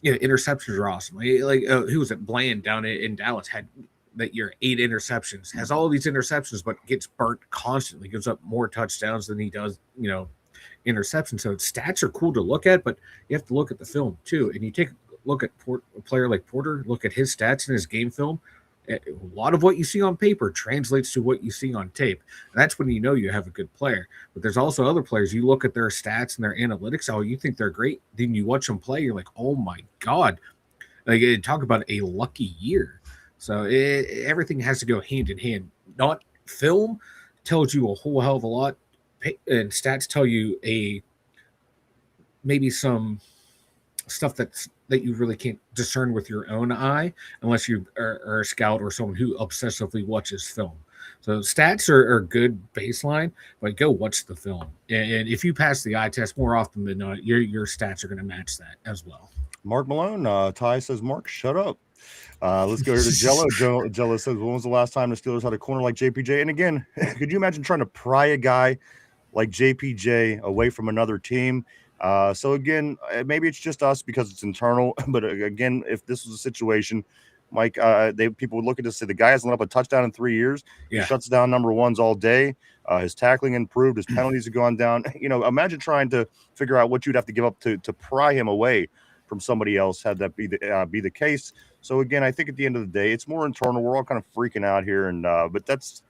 interceptions are awesome. Like who was it? Bland down in Dallas had that year 8 interceptions, has all these interceptions, but gets burnt constantly, gives up more touchdowns than he does, interceptions. So stats are cool to look at, but you have to look at the film too. And you take a look at a player like Porter, look at his stats in his game film. A lot of what you see on paper translates to what you see on tape. And that's when you have a good player. But there's also other players. You look at their stats and their analytics. Oh, you think they're great. Then you watch them play. You're like, oh my God. Like, talk about a lucky year. So everything has to go hand in hand. Not film tells you a whole hell of a lot. And stats tell you maybe some stuff that you really can't discern with your own eye unless you are a scout or someone who obsessively watches film. So stats are good baseline, but go watch the film. And if you pass the eye test more often than not, your stats are going to match that as well. Mark Malone, Ty says, Mark, shut up. Let's go here to Jello. Jello says, when was the last time the Steelers had a corner like JPJ? And again, could you imagine trying to pry a guy like JPJ away from another team? So again, maybe it's just us because it's internal. But again, if this was a situation, Mike, people would look at this and say the guy hasn't let up a touchdown in 3 years. Yeah. He shuts down number ones all day. His tackling improved. His penalties have gone down. Imagine trying to figure out what you'd have to give up to pry him away from somebody else, had that be the case. So again, I think at the end of the day, it's more internal. We're all kind of freaking out here, and but that's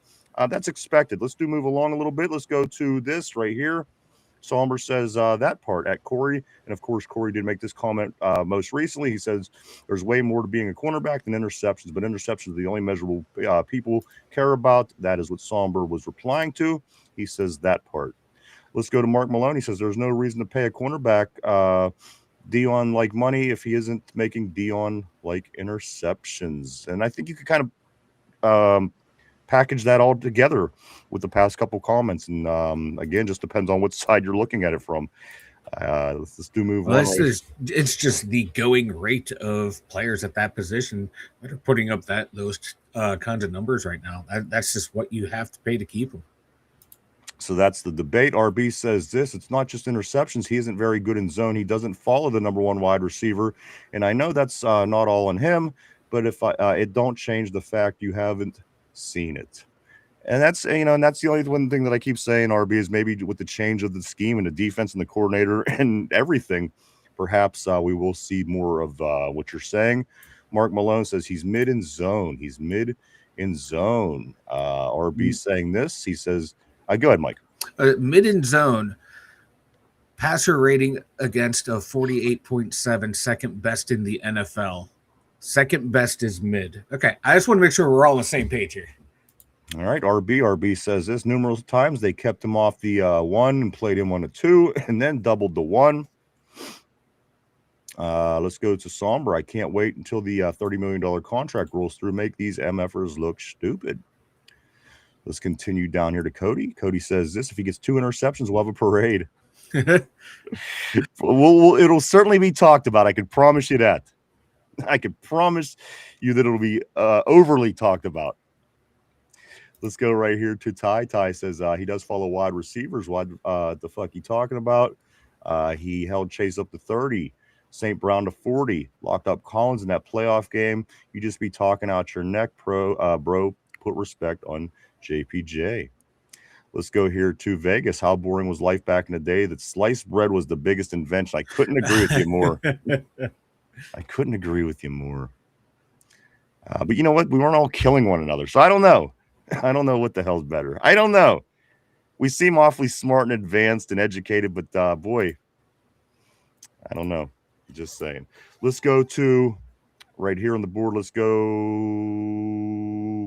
expected. Let's move along a little bit. Let's go to this right here. Somber says that part at Corey. And of course, Corey did make this comment most recently. He says there's way more to being a cornerback than interceptions, but interceptions are the only measurable people care about. That is what Somber was replying to. He says that part. Let's go to Mark Malone. He says there's no reason to pay a cornerback Dion like money if he isn't making Dion like interceptions. And I think you could kind of package that all together with the past couple comments, and again, just depends on what side you're looking at it from. Let's move on. It's just the going rate of players at that position that are putting up those kinds of numbers right now. That's just what you have to pay to keep them. So that's the debate. RB says this: it's not just interceptions. He isn't very good in zone. He doesn't follow the number one wide receiver, and I know that's not all on him. But if it don't change the fact you haven't seen it. And that's and that's the only one thing that I keep saying, RB, is maybe with the change of the scheme and the defense and the coordinator and everything, perhaps we will see more of what you're saying. Mark Malone says he's mid in zone. He's mid in zone. RB saying this. He says, go ahead, Mike. Mid in zone, passer rating against a 48.7, second best in the NFL. Second best is mid. Okay, I just want to make sure we're all on the same page here. All right, RB says this numerous times. They kept him off the 1 and played him on a 2 and then doubled the 1. Let's go to Somber. I can't wait until the $30 million contract rolls through. Make these MFers look stupid. Let's continue down here to Cody. Cody says this: if he gets 2 interceptions, we'll have a parade. It'll certainly be talked about. I can promise you that. I can promise you that it'll be overly talked about. Let's go right here to Ty. Ty says he does follow wide receivers. What the fuck he talking about? He held Chase up to 30, St. Brown to 40, locked up Collins in that playoff game. You just be talking out your neck, bro. Put respect on JPJ. Let's go here to Vegas. How boring was life back in the day? That sliced bread was the biggest invention. I couldn't agree with you more. I couldn't agree with you more. But you know what? We weren't all killing one another. So I don't know. I don't know what the hell's better. I don't know. We seem awfully smart and advanced and educated, but boy, I don't know. Just saying. Let's go to right here on the board. Let's go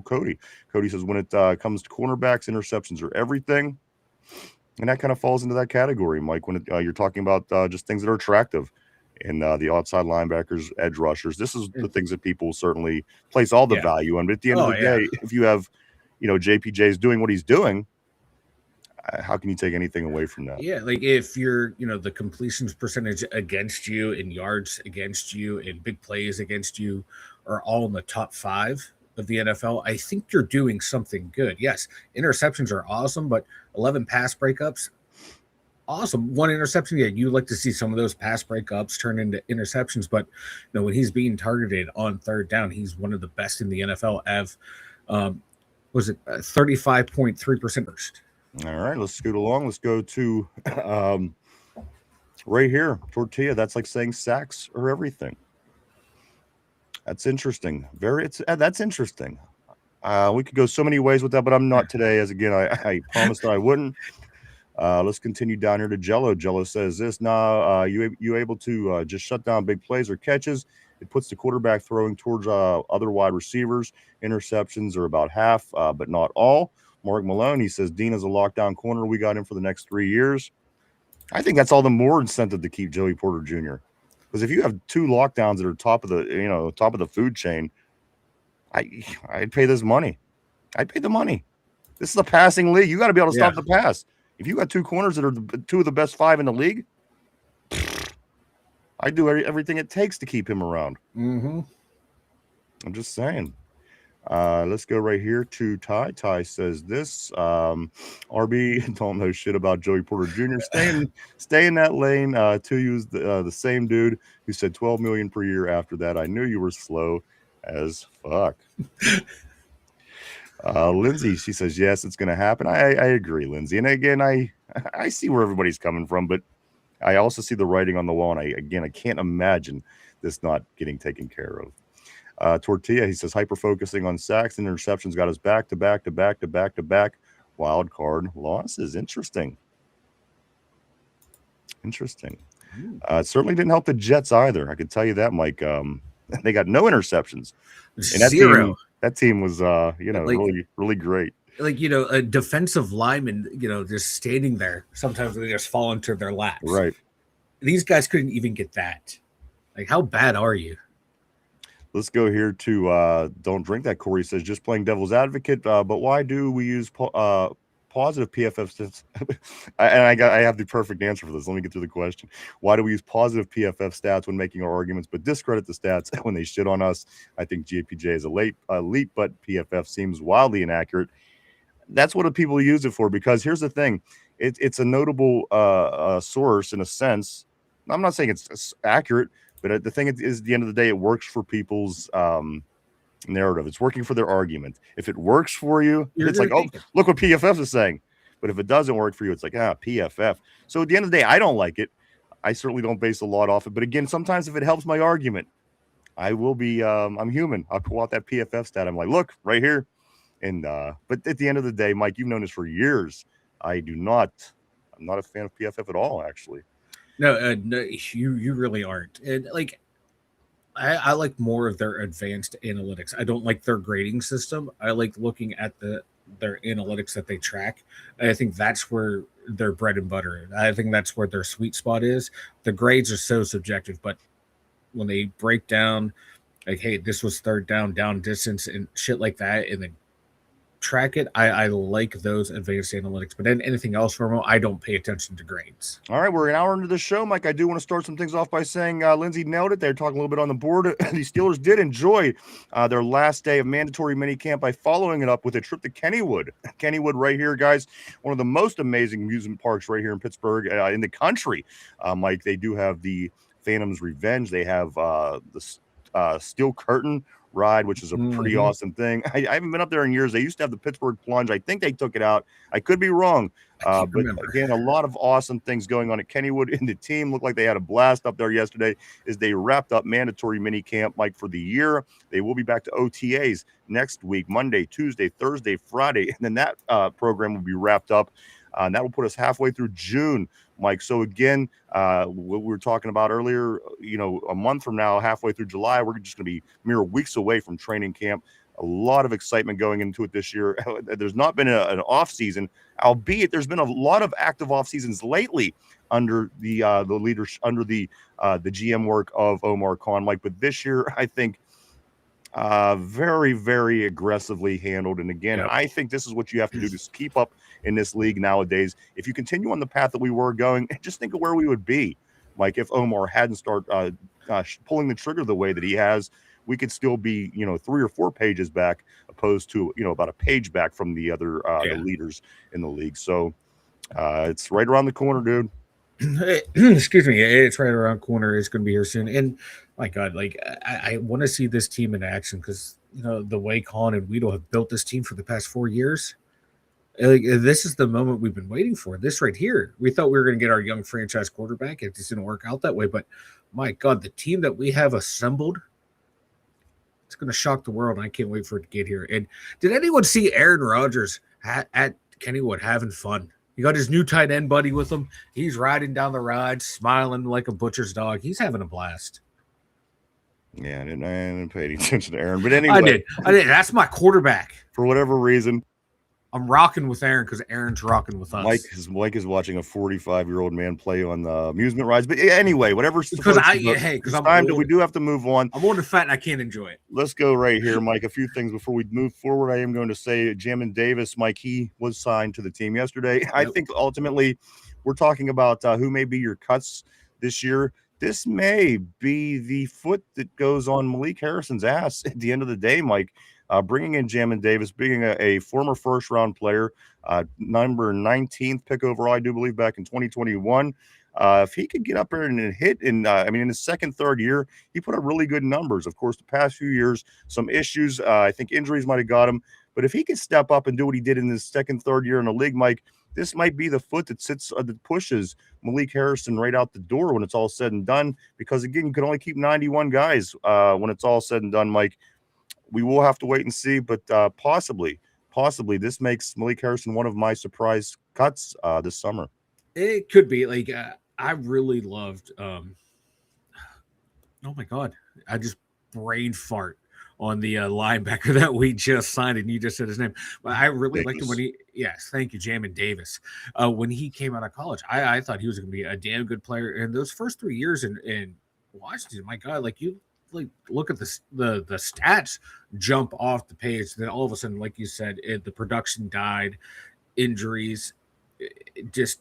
Cody. Cody says when it comes to cornerbacks, interceptions are everything. And that kind of falls into that category, Mike, when you're talking about just things that are attractive. And the outside linebackers, edge rushers. This is the things that people certainly place all the value on. But at the end of the day, if you have, JPJ is doing what he's doing, how can you take anything away from that? Yeah, like if you're, the completions percentage against you and yards against you and big plays against you are all in the top 5 of the NFL, I think you're doing something good. Yes, interceptions are awesome, but 11 pass breakups, awesome. 1 interception, you like to see some of those pass breakups turn into interceptions, but when he's being targeted on third down, he's one of the best in the NFL. Was it 35.3% first? All right, let's scoot along. Let's go to right here, Tortilla. That's like saying sacks are everything. That's interesting. That's interesting. We could go so many ways with that, but I'm not today. As again, I promised that I wouldn't. Let's continue down here to Jello. Jello says this: you able to just shut down big plays or catches? It puts the quarterback throwing towards other wide receivers. Interceptions are about half, but not all. Mark Malone, he says Dean is a lockdown corner. We got him for the next 3 years. I think that's all the more incentive to keep Joey Porter Jr. Because if you have 2 lockdowns that are top of the food chain, I'd pay this money. I'd pay the money. This is a passing league. You got to be able to stop the pass. If you got 2 corners that are 2 of the best 5 in the league, I do everything it takes to keep him around. Mm-hmm. I'm just saying. Let's go right here to Ty. Ty says this: RB don't know shit about Joey Porter Jr. Stay in that lane. To use the same dude who said $12 million per year. After that, I knew you were slow as fuck. Lindsay, she says yes, it's going to happen. I agree, Lindsay. And again, I see where everybody's coming from, but I also see the writing on the wall, and I can't imagine this not getting taken care of. Tortilla, he says, hyper-focusing on sacks and interceptions got us back to back. Wild card losses. Interesting. It certainly didn't help the Jets either. I can tell you that, Mike. They got no interceptions. And Zero. That team was, really, really great. Like, a defensive lineman, just standing there. Sometimes they just fall into their laps. Right. These guys couldn't even get that. Like, how bad are you? Let's go here to Don't Drink That. Corey says, just playing devil's advocate, but why do we use positive PFF stats? I have the perfect answer for this. Let me get through the question. Why do we use positive PFF stats when making our arguments, but discredit the stats when they shit on us? I think JPJ is elite, but PFF seems wildly inaccurate. That's what people use it for, because here's the thing. It's a notable source in a sense. I'm not saying it's accurate, but the thing is, at the end of the day, it works for people's narrative. It's working for their argument. If it works for you, it's like, oh, look what PFF is saying. But if it doesn't work for you, it's like, PFF. So at the end of the day, I don't like it. I certainly don't base a lot off it. But again, sometimes if it helps my argument, I will be, I'm human. I'll pull out that PFF stat. I'm like, look, right here. And but at the end of the day, Mike, you've known this for years. I'm not a fan of PFF at all, actually. No, you really aren't. And like, I like more of their advanced analytics. I don't like their grading system. I like looking at their analytics that they track. I think that's where their bread and butter is. I think that's where their sweet spot is. The grades are so subjective, but when they break down, like, hey, this was third down, down distance, and shit like that, and then track it, I like those advanced analytics. But then anything else from them, I don't pay attention to grades. All right, we're an hour into the show, Mike. I do want to start some things off by saying Lindsay nailed it. They're talking a little bit on the board. The Steelers did enjoy their last day of mandatory minicamp by following it up with a trip to Kennywood. Kennywood right here, guys. One of the most amazing amusement parks right here in Pittsburgh, in the country. Mike, they do have the Phantom's Revenge. They have the Steel Curtain ride, which is a pretty awesome thing. I haven't been up there in years. They used to have the Pittsburgh Plunge. I think they took it out. I could be wrong. But again, a lot of awesome things going on at Kennywood, and the team looked like they had a blast up there yesterday as they wrapped up mandatory mini camp, Mike, for the year. They will be back to OTAs next week, Monday, Tuesday, Thursday, Friday, and then that program will be wrapped up. And that will put us halfway through June, Mike. So again, what we were talking about earlier, a month from now, halfway through July, we're just going to be mere weeks away from training camp. A lot of excitement going into it this year. There's not been an off season, albeit there's been a lot of active off seasons lately under the leaders, under the GM work of Omar Khan, Mike. But this year, I think very, very aggressively handled. And again, I think this is what you have to do to keep up in this league nowadays. If you continue on the path that we were going, just think of where we would be, Mike, if Omar hadn't started pulling the trigger the way that he has. We could still be, 3 or 4 pages back, opposed to, about a page back from the other the leaders in the league. So it's right around the corner, dude. Excuse me, it's right around the corner. It's going to be here soon. And my God, like I want to see this team in action because the way Khan and Weedle have built this team for the past 4 years. Like, this is the moment we've been waiting for. This right here. We thought we were going to get our young franchise quarterback. It just didn't work out that way. But my God, the team that we have assembled, it's going to shock the world. And I can't wait for it to get here. And did anyone see Aaron Rodgers at Kennywood having fun? He got his new tight end buddy with him. He's riding down the ride, smiling like a butcher's dog. He's having a blast. Yeah, I didn't pay any attention to Aaron. But anyway. I did. That's my quarterback. For whatever reason. I'm rocking with Aaron because Aaron's rocking with us. Mike is watching a 45-year-old man play on the amusement rides. But anyway, whatever. Because we do have to move on. I'm on the fat and I can't enjoy it. Let's go right here, Mike. A few things before we move forward. I am going to say Jamin Davis, Mike, he was signed to the team yesterday. I think ultimately we're talking about who may be your cuts this year. This may be the foot that goes on Malik Harrison's ass at the end of the day, Mike. Bringing in Jamin Davis, being a former first-round player, number 19th pick overall, I do believe, back in 2021. If he could get up there and hit, in his second, third year, he put up really good numbers. Of course, the past few years, some issues. I think injuries might have got him. But if he could step up and do what he did in his second, third year in the league, Mike, this might be the foot that pushes Malik Harrison right out the door when it's all said and done. Because, again, you can only keep 91 guys when it's all said and done, Mike. We will have to wait and see, but possibly this makes Malik Harrison one of my surprise cuts this summer. It could be. Like, I really loved oh my God, I just brain fart on the linebacker that we just signed, and you just said his name. But I really liked him when thank you, Jamin Davis. When he came out of college, I thought he was going to be a damn good player. And those first 3 years in Washington, my God, look at the stats jump off the page. Then all of a sudden, like you said, the production died, injuries, it just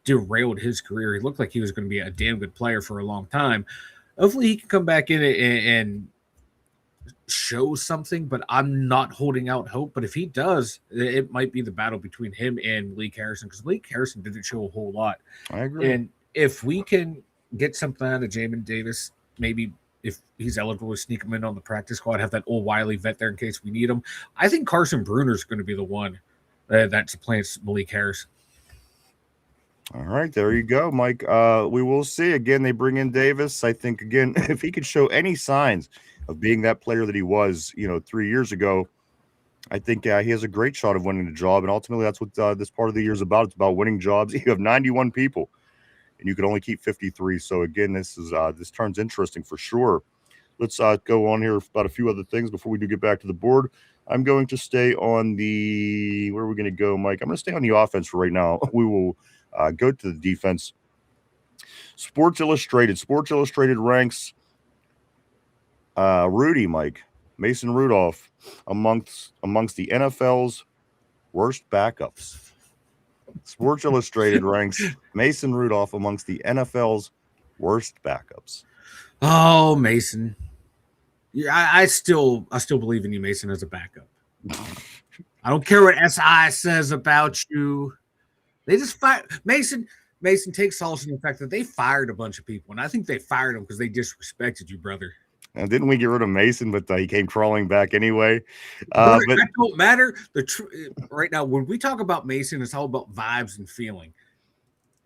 derailed his career. He looked like he was going to be a damn good player for a long time. Hopefully, he can come back in and show something. But I'm not holding out hope. But if he does, it might be the battle between him and Malik Harrison because Malik Harrison didn't show a whole lot. I agree. And if we can get something out of Jamin Davis, maybe if he's eligible to sneak him in on the practice squad, have that old wily vet there in case we need him. I think Carson Bruner is going to be the one that supplants Malik Harris. All right, there you go, Mike. We will see. Again, they bring in Davis. I think, again, if he could show any signs of being that player that he was, 3 years ago, I think he has a great shot of winning the job, and ultimately that's what this part of the year is about. It's about winning jobs. You have 91 people, and you can only keep 53. So again, this turns interesting for sure. Let's go on here about a few other things before we do get back to the board. I'm going to stay on where are we going to go, Mike? I'm going to stay on the offense for right now. We will go to the defense. Sports Illustrated ranks Rudy, Mike, Mason Rudolph amongst the NFL's worst backups. Sports Illustrated ranks Mason Rudolph amongst the NFL's worst backups. Oh, Mason. Yeah, I still believe in you, Mason, as a backup. I don't care what SI says about you. They just fired Mason. Mason takes solace in the fact that they fired a bunch of people, and I think they fired him because they disrespected you, brother. And didn't we get rid of Mason, but he came crawling back anyway? But that don't matter. Right now, when we talk about Mason, it's all about vibes and feeling.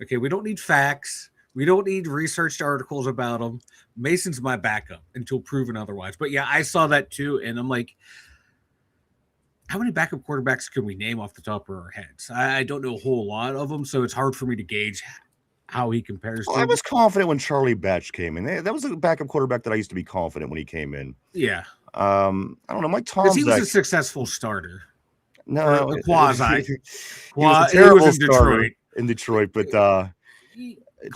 Okay, we don't need facts. We don't need researched articles about him. Mason's my backup until proven otherwise. But yeah, I saw that too, and I'm like, how many backup quarterbacks can we name off the top of our heads? I don't know a whole lot of them, so it's hard for me to gauge how he compares to. I was confident when Charlie Batch came in. That was a backup quarterback that I used to be confident when he came in. Yeah. I don't know. Mike Tomczak. He was a successful starter. No, a quasi. He was a terrible starter in Detroit, but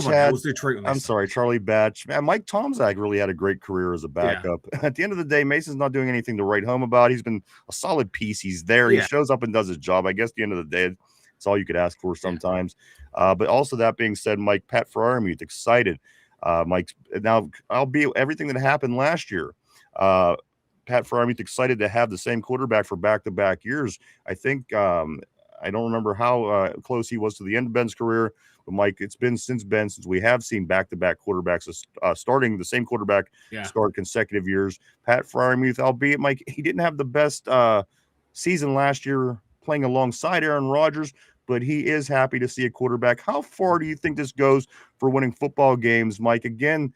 Chad, was Detroit. I'm sorry, Charlie Batch. Man, Mike Tomczak really had a great career as a backup. Yeah. At the end of the day, Mason's not doing anything to write home about. He's been a solid piece. He's there. He shows up and does his job. I guess at the end of the day, it's all you could ask for sometimes. But also that being said, Mike, Pat Freiermuth, excited. Mike, now albeit everything that happened last year, Pat Freiermuth excited to have the same quarterback for back-to-back years. I think I don't remember how close he was to the end of Ben's career, but Mike, it's been since we have seen back-to-back quarterbacks starting the same quarterback start consecutive years. Pat Freiermuth, albeit Mike, he didn't have the best season last year playing alongside Aaron Rodgers, but he is happy to see a quarterback. How far do you think this goes for winning football games, Mike? Again,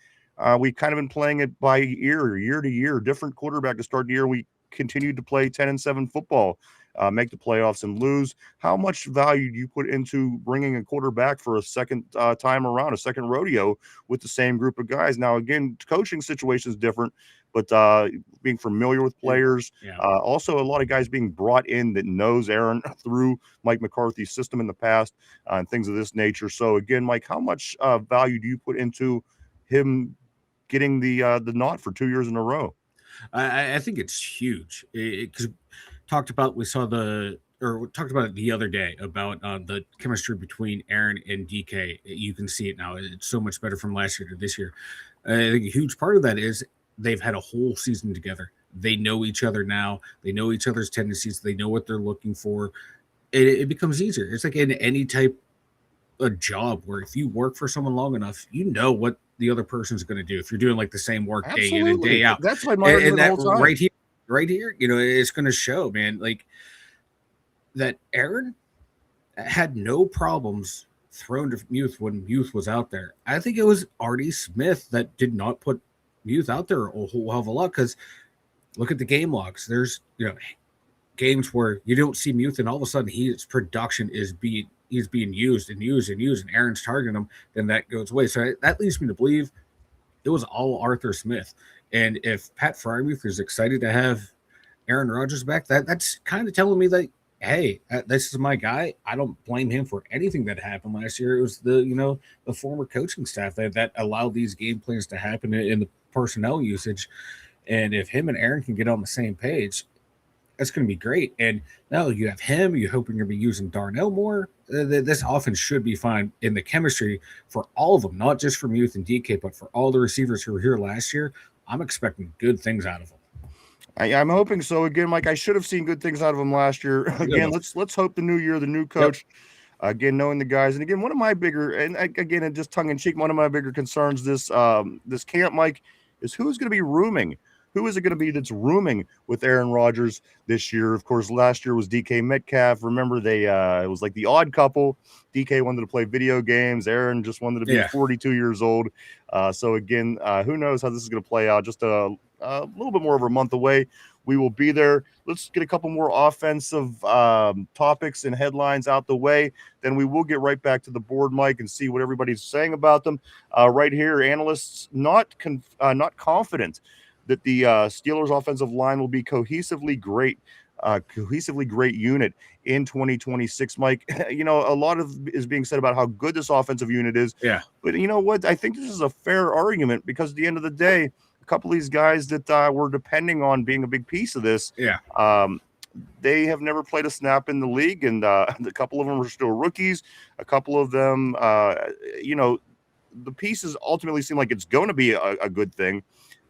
we've kind of been playing it by year to year, different quarterback to start the year. We continued to play 10-7 football, make the playoffs and lose. How much value do you put into bringing a quarterback for a second time around, a second rodeo with the same group of guys? Now, again, coaching situation is different, but being familiar with players, also a lot of guys being brought in that knows Aaron through Mike McCarthy's system in the past and things of this nature. So again, Mike, how much value do you put into him getting the nod for 2 years in a row? I think it's huge because talked about it the other day about the chemistry between Aaron and DK. You can see it now. It's so much better from last year to this year. I think a huge part of that is they've had a whole season together. They know each other now. They know each other's tendencies. They know what they're looking for. It becomes easier. It's like in any type of job where if you work for someone long enough, you know what the other person's going to do. If you're doing like the same work day in and day out, that's my mind. And that right here, you know, it's going to show, man. Like that, Aaron had no problems thrown to Muth when Muth was out there. I think it was Artie Smith that did not put Muth out there a whole hell of a lot, because look at the game logs. There's games where you don't see Muth and all of a sudden his production is being used and Aaron's targeting him, then that goes away. So that leads me to believe it was all Arthur Smith. And if Pat Freiermuth is excited to have Aaron Rodgers back, that's kind of telling me that, hey, this is my guy. I don't blame him for anything that happened last year. It was the former coaching staff that allowed these game plans to happen in the personnel usage. And if him and Aaron can get on the same page, that's going to be great. And now you have him. You're hoping you're going to be using Darnell more. This offense should be fine in the chemistry for all of them, not just for Muth and DK, but for all the receivers who were here last year. I'm expecting good things out of them. I'm hoping so. Again, Mike, I should have seen good things out of him last year. Again, let's hope the new year, the new coach, again, knowing the guys. And again, one of my bigger, and again, and just tongue in cheek, one of my bigger concerns this camp, Mike, is who's going to be rooming. Who is it going to be that's rooming with Aaron Rodgers this year? Of course, last year was DK Metcalf. Remember, it was like the odd couple. DK wanted to play video games. Aaron just wanted to be 42 years old. So again, who knows how this is going to play out? Just a little bit more over a month away. We will be there. Let's get a couple more offensive topics and headlines out the way. Then we will get right back to the board, Mike, and see what everybody's saying about them. Right here, analysts not confident that the Steelers' offensive line will be cohesively great unit in 2026, Mike. You know, a lot of is being said about how good this offensive unit is. Yeah. But you know what? I think this is a fair argument because at the end of the day, a couple of these guys that we're depending on being a big piece of this, they have never played a snap in the league, and a couple of them are still rookies. A couple of them, you know, the pieces ultimately seem like it's going to be a good thing,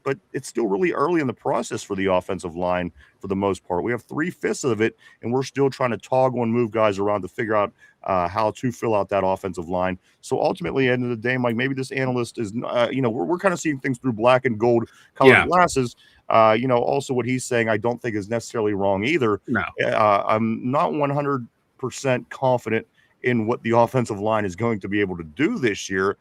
but it's still really early in the process for the offensive line for the most part. We have 3/5 of it, and we're still trying to toggle and move guys around to figure out how to fill out that offensive line. So ultimately, at the end of the day, Mike, maybe this analyst is, you know, we're kind of seeing things through black and gold colored glasses. You know, also what he's saying, I don't think is necessarily wrong either. No, I'm not 100% confident in what the offensive line is going to be able to do this year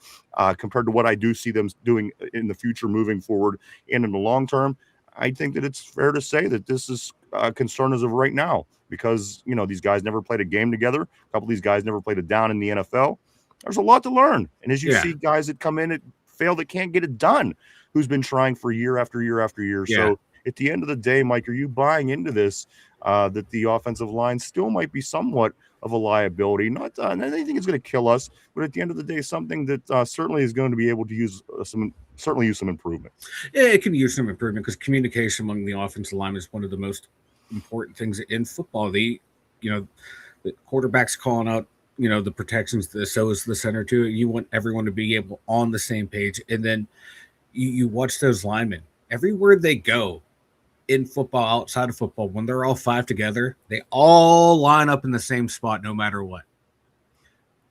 compared to what I do see them doing in the future moving forward and in the long term. I think that it's fair to say that this is a concern as of right now because, you know, these guys never played a game together. A couple of these guys never played a down in the NFL. There's a lot to learn. And as you see guys that come in and fail that can't get it done, who's been trying for year after year after year. Yeah. So at the end of the day, Mike, are you buying into this that the offensive line still might be somewhat of a liability? Not anything is going to kill us, but at the end of the day, something that certainly is going to be able to use some improvement. Yeah, it can use some improvement because communication among the offensive line is one of the most important things in football. The quarterback's calling out, you know, the protections. So is the center too. You want everyone to be able on the same page, and then you watch those linemen everywhere they go. In football, outside of football, when they're all five together, they all line up in the same spot no matter what.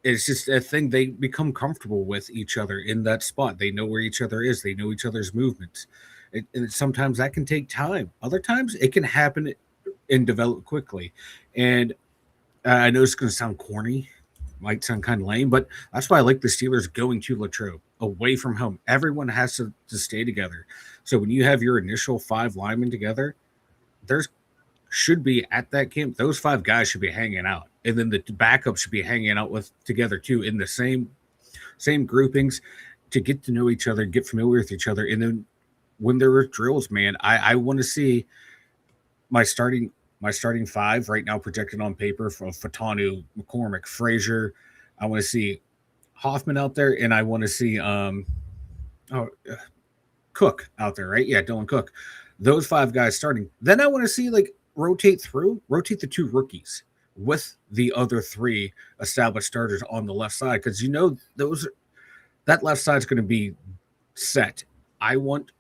It's just a thing they become comfortable with each other in that spot. They know where each other is. They know each other's movements. And sometimes that can take time. Other times it can happen and develop quickly. And I know it's going to sound corny, might sound kind of lame, but that's why I like the Steelers going to Latrobe, away from home. Everyone has to stay together. So when you have your initial 5 linemen together, there's should be at that camp, those 5 guys should be hanging out. And then the backup should be hanging out with together too in the same groupings to get to know each other, get familiar with each other. And then when there are drills, man, I want to see my starting 5 right now projected on paper for Fatanu, McCormick, Frazier. I want to see Hoffman out there, and I want to see Cook out there, right? Yeah, Dylan Cook. Those 5 guys starting. Then I want to see rotate the 2 rookies with the other 3 established starters on the left side, because you know that left side is going to be set. I want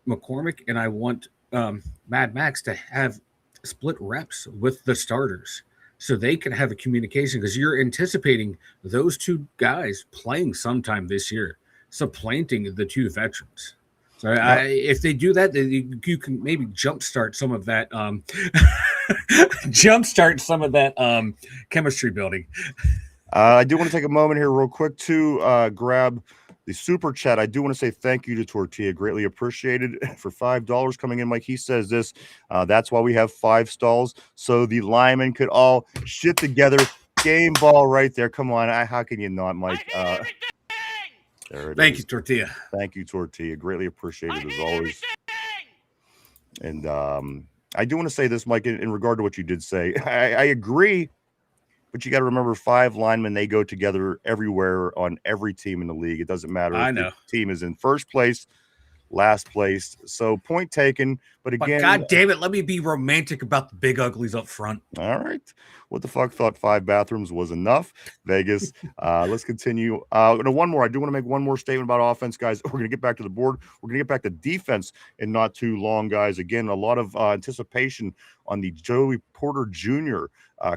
McCormick and I want Mad Max to have split reps with the starters so they can have a communication, because you're anticipating those 2 guys playing sometime this year, supplanting the 2 veterans. So if they do that, then you can maybe jumpstart some of that chemistry building. I do want to take a moment here real quick to grab the super chat. I do want to say thank you to Tortilla. Greatly appreciated for $5 coming in. Mike, he says this. That's why we have 5 stalls, so the linemen could all shit together. Game ball right there. Come on. How can you not, Mike? There it Thank is. you, Tortilla. Thank you, Tortilla. Greatly appreciated as always. And I do want to say this, Mike, in regard to what you did say. I agree, but you got to remember 5 linemen, they go together everywhere on every team in the league. It doesn't matter if the team is in first place, last place. So point taken. But again, God damn it, let me be romantic about the big uglies up front. All right. What the fuck thought 5 bathrooms was enough? Vegas. Let's continue. One more. I do want to make one more statement about offense, guys. We're going to get back to the board. We're going to get back to defense in not too long, guys. Again, a lot of anticipation on the Joey Porter Jr.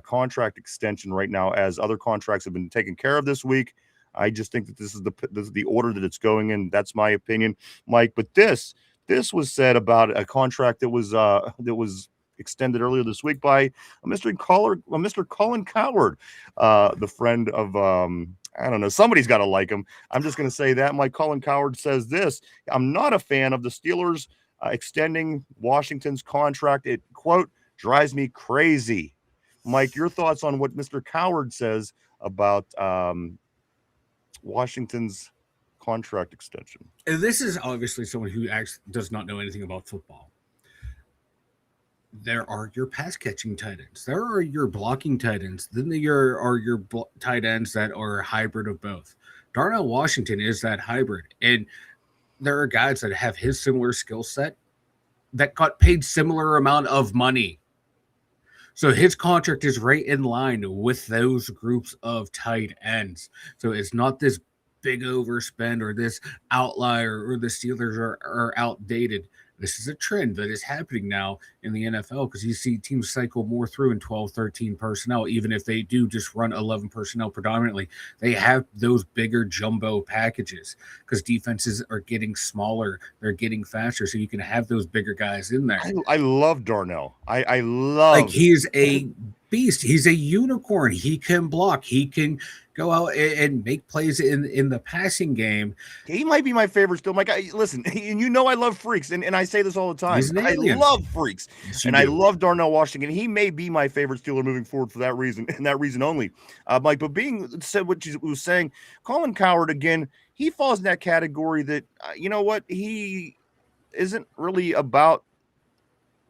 Contract extension right now, as other contracts have been taken care of this week. I just think that this is the order that it's going in. That's my opinion, Mike. But this was said about a contract that was extended earlier this week by Mr. Colin Coward, the friend of I don't know, somebody's got to like him. I'm just going to say that. Mike Colin Coward says this: I'm not a fan of the Steelers extending Washington's contract. It, quote, drives me crazy. Mike, your thoughts on what Mr. Coward says about Washington's contract extension? And this is obviously someone who actually does not know anything about football. There are your pass catching tight ends. There are your blocking tight ends. Then there are your tight ends that are a hybrid of both. Darnell Washington is that hybrid. And there are guys that have his similar skill set that got paid similar amount of money. So his contract is right in line with those groups of tight ends. So it's not this big overspend or this outlier or the Steelers are outdated. This is a trend that is happening now in the NFL because you see teams cycle more through in 12, 13 personnel, even if they do just run 11 personnel predominantly. They have those bigger jumbo packages because defenses are getting smaller. They're getting faster, so you can have those bigger guys in there. I love Darnell. I love. Like, he's a beast. He's a unicorn. He can block. He can go out and make plays in the passing game. He might be my favorite still. Mike, listen, and you know I love freaks, and I say this all the time. He's an alien. I love freaks, Yes, and I love Darnell Washington. He may be my favorite Steeler moving forward for that reason, and that reason only. Mike, but being said what you was saying, Colin Cowherd, again, he falls in that category that, you know what, he isn't really about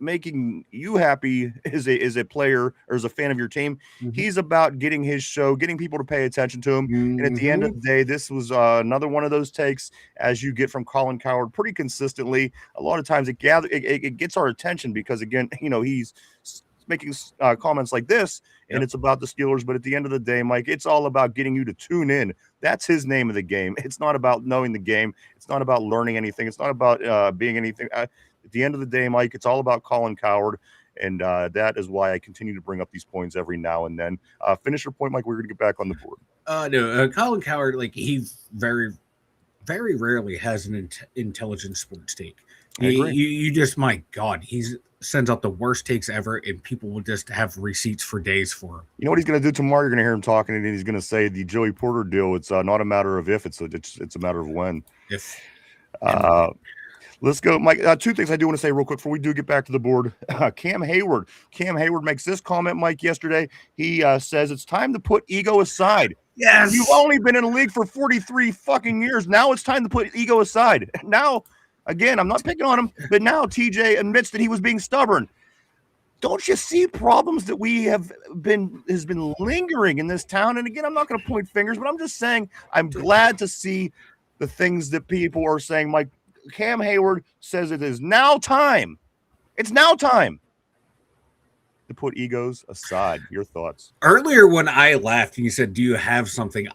making you happy as a player or as a fan of your team. Mm-hmm. He's about getting his show, getting people to pay attention to him. Mm-hmm. And at the end of the day, this was another one of those takes as you get from Colin Cowherd pretty consistently. A lot of times it gets our attention because, again, you know, he's making comments like this, and it's about the Steelers. But at the end of the day, Mike, it's all about getting you to tune in. That's his name of the game. It's not about knowing the game. It's not about learning anything. It's not about being anything. At the end of the day, Mike, it's all about Colin Cowherd, and that is why I continue to bring up these points every now and then. Finish your point, Mike. We're going to get back on the board. No, Colin Cowherd, like, he very, very rarely has an intelligent sports take. You just, my God, he sends out the worst takes ever, and people will just have receipts for days for him. You know what he's going to do tomorrow? You're going to hear him talking, and he's going to say the Joey Porter deal. It's not a matter of if; it's a matter of when. If. Let's go, Mike. Two things I do want to say real quick before we do get back to the board. Cam Hayward makes this comment, Mike, yesterday. He says it's time to put ego aside. Yes. You've only been in the league for 43 fucking years. Now it's time to put ego aside. Now, again, I'm not picking on him, but now TJ admits that he was being stubborn. Don't you see problems that has been lingering in this town? And again, I'm not going to point fingers, but I'm just saying I'm glad to see the things that people are saying, Mike. Cam Hayward says it is now time. It's now time to put egos aside. Your thoughts? Earlier when I laughed and you said, do you have something?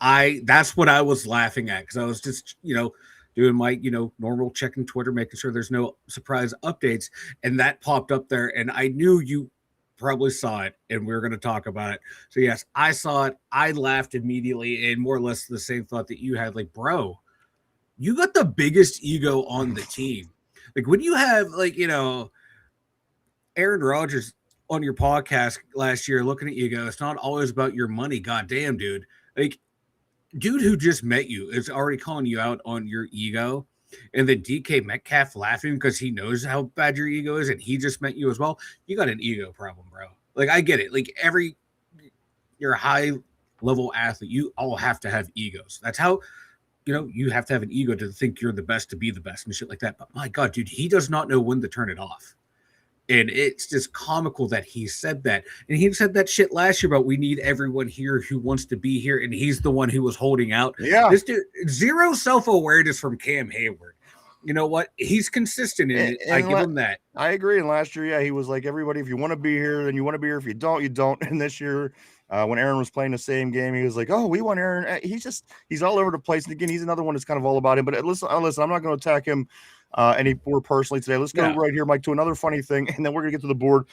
That's what I was laughing at because I was just, doing my, normal checking Twitter, making sure there's no surprise updates. And that popped up there and I knew you probably saw it and we were going to talk about it. So yes, I saw it. I laughed immediately and more or less the same thought that you had, like, bro, you got the biggest ego on the team. Like, when you have, like, Aaron Rodgers on your podcast last year looking at you go, it's not always about your money. God damn, dude. Like, dude who just met you is already calling you out on your ego. And then DK Metcalf laughing because he knows how bad your ego is and he just met you as well. You got an ego problem, bro. Like, I get it. Like, you're a high-level athlete. You all have to have egos. That's how... you have to have an ego to think you're the best to be the best and shit like that. But my God, dude, he does not know when to turn it off. And it's just comical that he said that. And he said that shit last year about we need everyone here who wants to be here. And he's the one who was holding out. Yeah. This dude, zero self-awareness from Cam Hayward. You know what? He's consistent in it. I give him that. I agree. And last year, he was like, everybody, if you want to be here, then you want to be here. If you don't, you don't. And this year, when Aaron was playing the same game, he was like, oh, we want Aaron. He's all over the place. And again, he's another one that's kind of all about him. But listen, I'm not going to attack him any more personally today. Let's go right here, Mike, to another funny thing. And then we're going to get to the board.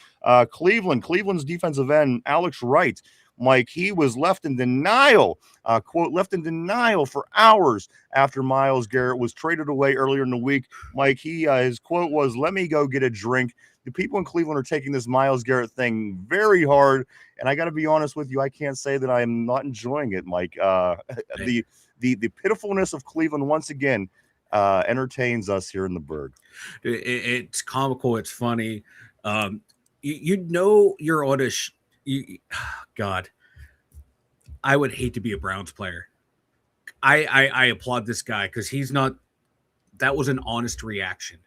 Cleveland's defensive end, Alex Wright. Mike, he was left in denial, quote, left in denial for hours after Myles Garrett was traded away earlier in the week. Mike, his quote was, let me go get a drink. The people in Cleveland are taking this Myles Garrett thing very hard. And I got to be honest with you, I can't say that I am not enjoying it, Mike. The pitifulness of Cleveland once again. entertains us here in the Berg. It's comical. It's funny. You know you're on a God. I would hate to be a Browns player. I applaud this guy because he's not. That was an honest reaction.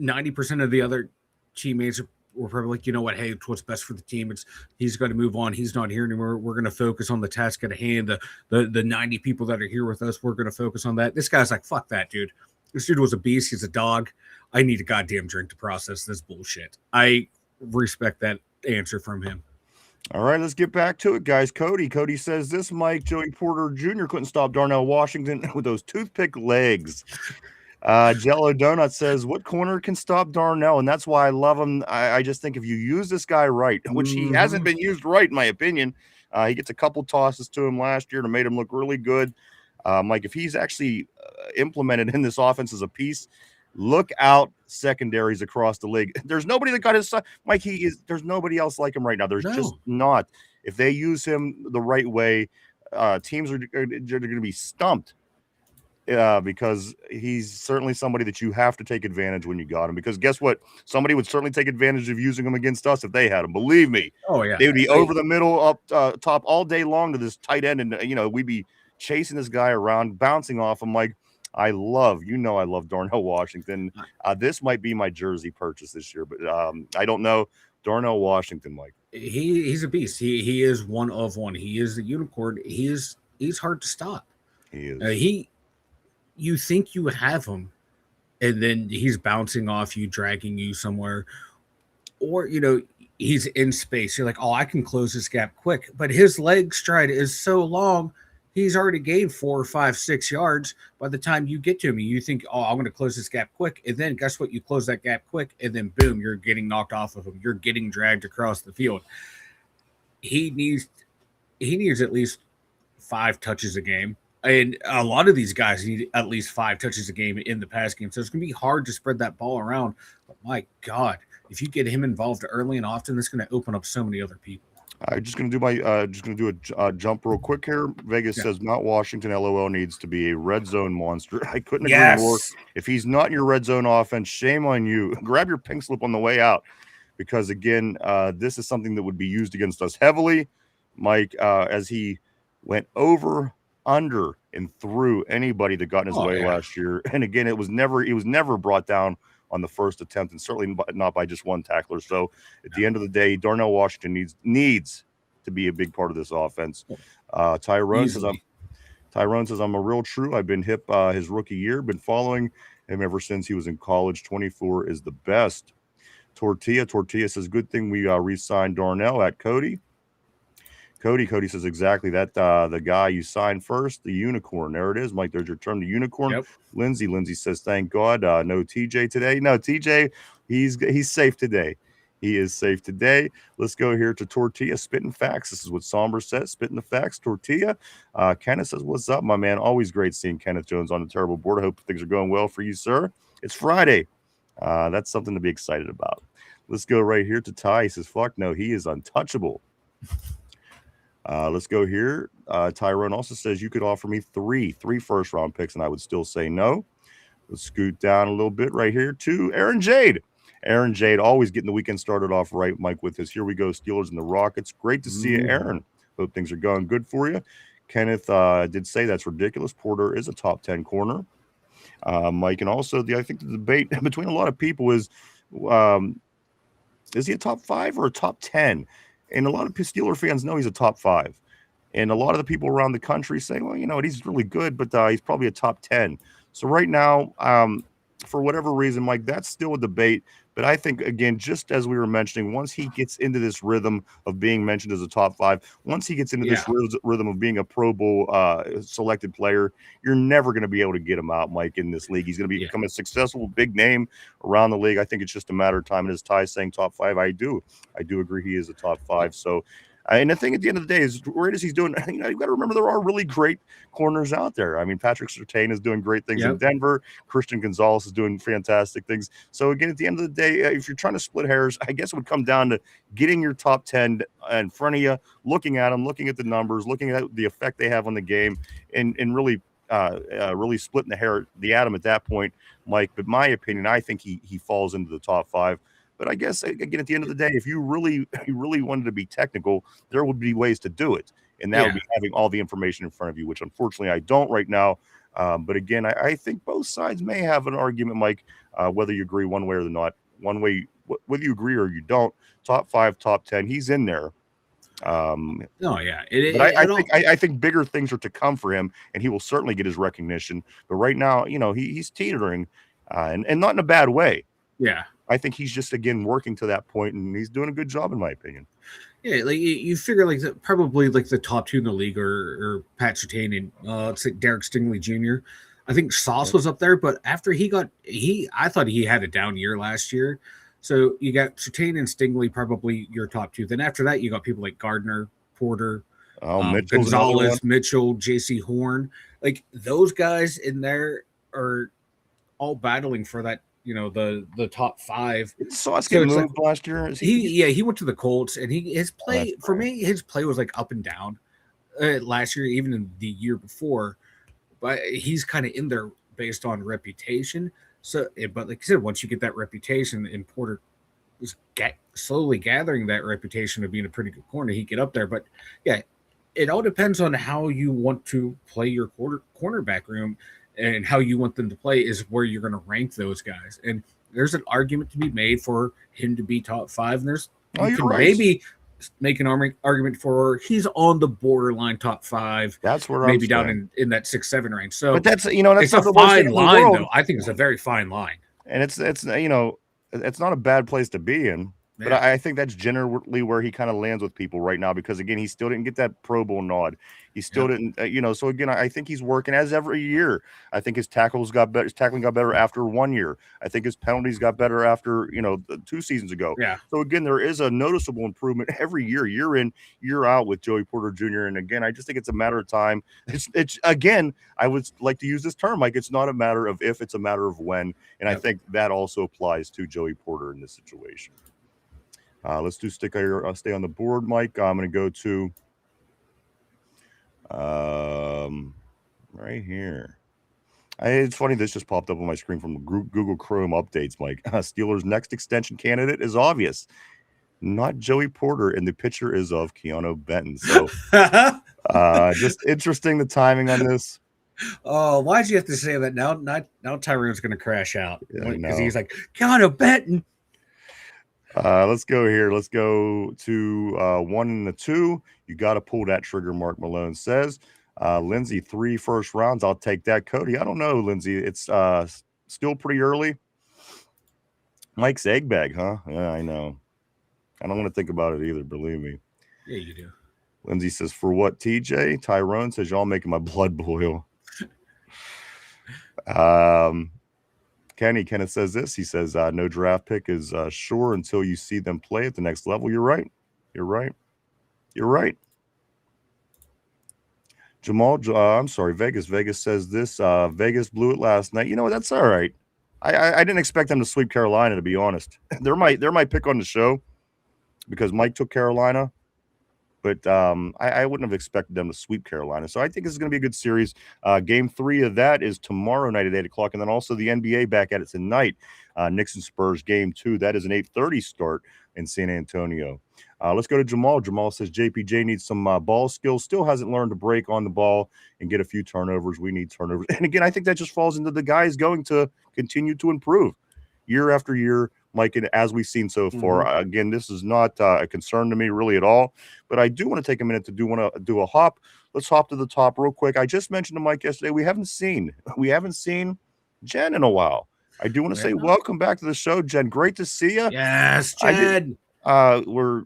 90% of the other teammates were probably like, you know what? Hey, it's what's best for the team. He's going to move on. He's not here anymore. We're going to focus on the task at hand. The 90 people that are here with us, we're going to focus on that. This guy's like, fuck that, dude. This dude was a beast. He's a dog. I need a goddamn drink to process this bullshit. I respect that answer from him. All right, let's get back to it, guys. Cody says this, Mike, Joey Porter Jr. couldn't stop Darnell Washington with those toothpick legs. Jello Donut says, what corner can stop Darnell? And that's why I love him. I just think if you use this guy right, which he hasn't been used right, in my opinion, he gets a couple tosses to him last year to made him look really good. Mike, if he's actually implemented in this offense as a piece, look out secondaries across the league. There's nobody that got his son. Mike, there's nobody else like him right now. There's just not. If they use him the right way, teams are going to be stumped. Because he's certainly somebody that you have to take advantage when you got him. Because guess what? Somebody would certainly take advantage of using him against us if they had him. Believe me. Oh, yeah. They would be over the middle, up top all day long to this tight end. And, we'd be chasing this guy around, bouncing off him. Like, I love Darnell Washington. This might be my jersey purchase this year, but I don't know. Darnell Washington, Mike. He's a beast. He is one of one. He is the unicorn. He's hard to stop. He is. You think you have him, and then he's bouncing off you, dragging you somewhere, or he's in space. You're like, oh, I can close this gap quick, but his leg stride is so long, he's already gained 4 or 5, 6 yards. By the time you get to him, you think, oh, I'm going to close this gap quick, and then guess what? You close that gap quick, and then boom, you're getting knocked off of him. You're getting dragged across the field. He needs at least 5 touches a game. And a lot of these guys need at least 5 touches a game in the pass game. So it's going to be hard to spread that ball around. But my God, if you get him involved early and often, that's going to open up so many other people. I'm just going to do a jump real quick here. Vegas says Mount Washington, LOL, needs to be a red zone monster. I couldn't agree more. If he's not in your red zone offense, shame on you. Grab your pink slip on the way out. Because, again, this is something that would be used against us heavily. Mike, as he went over, under, and through anybody that got in his way last year. And again, he was never brought down on the first attempt, and certainly not by just one tackler. So at the end of the day, Darnell Washington needs to be a big part of this offense. Tyrone says I'm a real true. I've been hip his rookie year, been following him ever since he was in college. 24 is the best. Tortilla says good thing we re-signed Darnell at Cody. Cody says exactly that. The guy you signed first, the unicorn. There it is, Mike. There's your term, the unicorn. Yep. Lindsay says, thank God. No TJ today. No, TJ, he's safe today. He is safe today. Let's go here to Tortilla, spitting facts. This is what Somber says, spitting the facts. Tortilla. Kenneth says, what's up, my man? Always great seeing Kenneth Jones on the terrible board. I hope things are going well for you, sir. It's Friday. That's something to be excited about. Let's go right here to Ty. He says, fuck no, he is untouchable. Let's go here. Tyrone also says you could offer me three first-round picks, and I would still say no. Let's scoot down a little bit right here to Aaron Jade. Aaron Jade always getting the weekend started off right, Mike, with his Here We Go Steelers and the Rockets. Great to see you, Aaron. Hope things are going good for you. Kenneth did say that's ridiculous. Porter is a top 10 corner. Mike, and also I think the debate between a lot of people is he a top 5 or a top 10? And a lot of Steeler fans know he's a top 5. And a lot of the people around the country say, well, he's really good, but he's probably a top 10. So right now, for whatever reason, Mike, that's still a debate. But I think, again, just as we were mentioning, once he gets into this rhythm of being mentioned as a top 5, once he gets into this rhythm of being a Pro Bowl selected player, you're never going to be able to get him out, Mike, in this league. He's going to become a successful big name around the league. I think it's just a matter of time. And as Ty is saying top 5, I do agree he is a top 5. So, and the thing at the end of the day is, where is he's doing? You've got to remember there are really great corners out there. I mean, Patrick Surtain is doing great things in Denver. Christian Gonzalez is doing fantastic things. So again, at the end of the day, if you're trying to split hairs, I guess it would come down to getting your top 10 in front of you, looking at them, looking at the numbers, looking at the effect they have on the game, and really really splitting the atom at that point, Mike. But my opinion, I think he falls into the top 5. But I guess again, at the end of the day, if you really wanted to be technical, there would be ways to do it, and that would be having all the information in front of you, which unfortunately I don't right now. But again, I think both sides may have an argument, Mike, whether you agree one way or not. One way, whether you agree or you don't. Top 5, top 10, he's in there. But I think bigger things are to come for him, and he will certainly get his recognition. But right now, he's teetering, and not in a bad way. Yeah, I think he's just again working to that point, and he's doing a good job, in my opinion. Yeah, like you figure probably like the top 2 in the league are Pat Surtain and let's say Derek Stingley Jr. I think Sauce was up there, but after I thought he had a down year last year. So you got Surtain and Stingley, probably your top 2. Then after that, you got people like Gardner, Porter, Gonzalez, Mitchell, J.C. Horn. Like those guys in there are all battling for that, the top 5. Sauce get moved last year. He went to the Colts, and his play his play was like up and down last year, even in the year before. But he's kind of in there based on reputation. So, but like I said, once you get that reputation, and Porter was slowly gathering that reputation of being a pretty good corner, he get up there. But yeah, it all depends on how you want to play your cornerback room, and how you want them to play is where you're going to rank those guys. And there's an argument to be made for him to be top 5. And maybe make an argument for he's on the borderline top 5. That's where maybe down in that 6-7 range. So, but that's it's a fine line, though. I think it's a very fine line, and it's not a bad place to be in. But I think that's generally where he kind of lands with people right now, because again, he still didn't get that Pro Bowl nod. He still didn't, So again, I think he's working as every year. I think his tackling got better after 1 year. I think his penalties got better after 2 seasons ago. Yeah. So again, there is a noticeable improvement every year in, year out with Joey Porter Jr. And again, I just think it's a matter of time. It's again, I would like to use this term, like it's not a matter of if, it's a matter of when. And I think that also applies to Joey Porter in this situation. Let's do stay on the board, Mike. I'm going to go to right here. It's funny, this just popped up on my screen from Google Chrome updates, Mike. Steelers' next extension candidate is obvious. Not Joey Porter, and the picture is of Keanu Benton. So just interesting, the timing on this. Oh, why'd you have to say that? Now Tyrone's going to crash out because he's like, Keanu Benton. Let's go here. Let's go to 1 and 2. You got to pull that trigger, Mark Malone says. Lindsay, 3 first rounds. I'll take that. Cody, I don't know, Lindsay. It's still pretty early. Mike's egg bag, huh? Yeah, I know. I don't want to think about it either, believe me. Yeah, you do. Lindsay says, for what, TJ? Tyrone says, y'all making my blood boil. Kenneth says this. He says, no draft pick is sure until you see them play at the next level. You're right. Jamal, I'm sorry, Vegas. Vegas says this. Vegas blew it last night. You know what? That's all right. I didn't expect them to sweep Carolina, to be honest. They're my pick on the show because Mike took Carolina. But I wouldn't have expected them to sweep Carolina. So I think this is going to be a good series. Game 3 of that is tomorrow night at 8 o'clock. And then also the NBA back at it tonight. Knicks and Spurs game 2. That is an 8:30 start in San Antonio. Let's go to Jamal. Jamal says JPJ needs some ball skills. Still hasn't learned to break on the ball and get a few turnovers. We need turnovers. And again, I think that just falls into the guys going to continue to improve year after year. Mike, and as we've seen so far, again, this is not a concern to me really at all. But I do want to take a minute to do a hop. Let's hop to the top real quick. I just mentioned to Mike yesterday, we haven't seen Jen in a while. I do want to say welcome back to the show, Jen. Great to see you. Yes, Jen. We're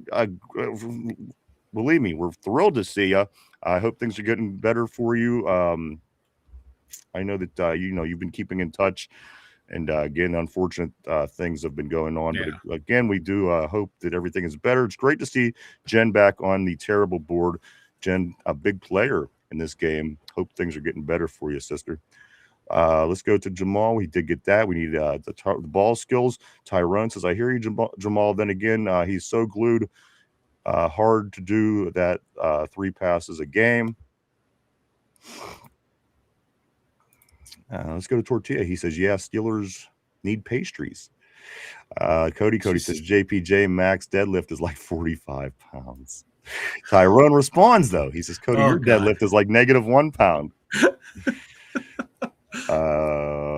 believe me, we're thrilled to see you. I hope things are getting better for you. I know that you've been keeping in touch. And again, unfortunate things have been going on. Yeah. But again, we do hope that everything is better. It's great to see Jen back on the terrible board. Jen, a big player in this game. Hope things are getting better for you, sister. Let's go to Jamal. We did get that. We need the ball skills. Tyrone says, I hear you, Jamal. Then again, he's so glued. Hard to do that 3 passes a game. Let's go to Tortilla. He says, yeah, Steelers need pastries. Cody says JPJ max deadlift is like 45 pounds. Tyrone responds, though. He says, Cody, your deadlift is like -1 pound.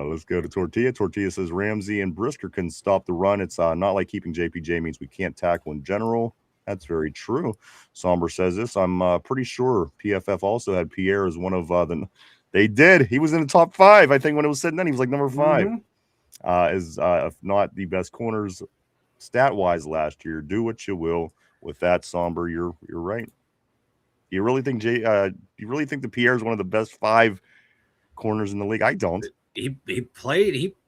Let's go to Tortilla. Tortilla says Ramsey and Brisker can stop the run. It's not like keeping JPJ means we can't tackle in general. That's very true. Somber says this. I'm pretty sure PFF also had Pierre as one of the. They did. He was in the top 5. I think when it was sitting then, he was like number 5. If not the best corners stat wise last year. Do what you will with that, Somber. You're right. You really think the Pierre is one of the best 5 corners in the league? I don't. He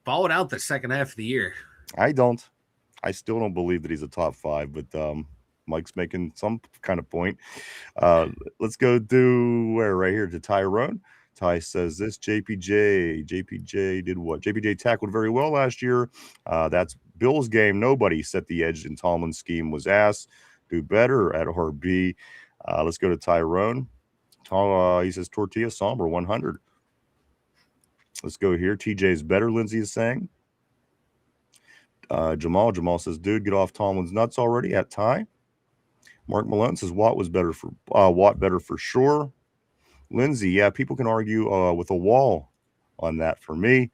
balled out the second half of the year. I don't. I still don't believe that he's a top 5, but Mike's making some kind of point. Let's go to right here to Tyrone. Ty says this. JPJ did what? JPJ tackled very well last year. That's Bill's game. Nobody set the edge in Tomlin's scheme was ass. Do better at RB. Let's go to Tyrone. He says Tortilla Somber 100. Let's go here. TJ is better, Lindsay is saying. Jamal says, dude, get off Tomlin's nuts already at Ty. Mark Malone says Watt better for sure. Lindsay, yeah, people can argue with a wall on that for me.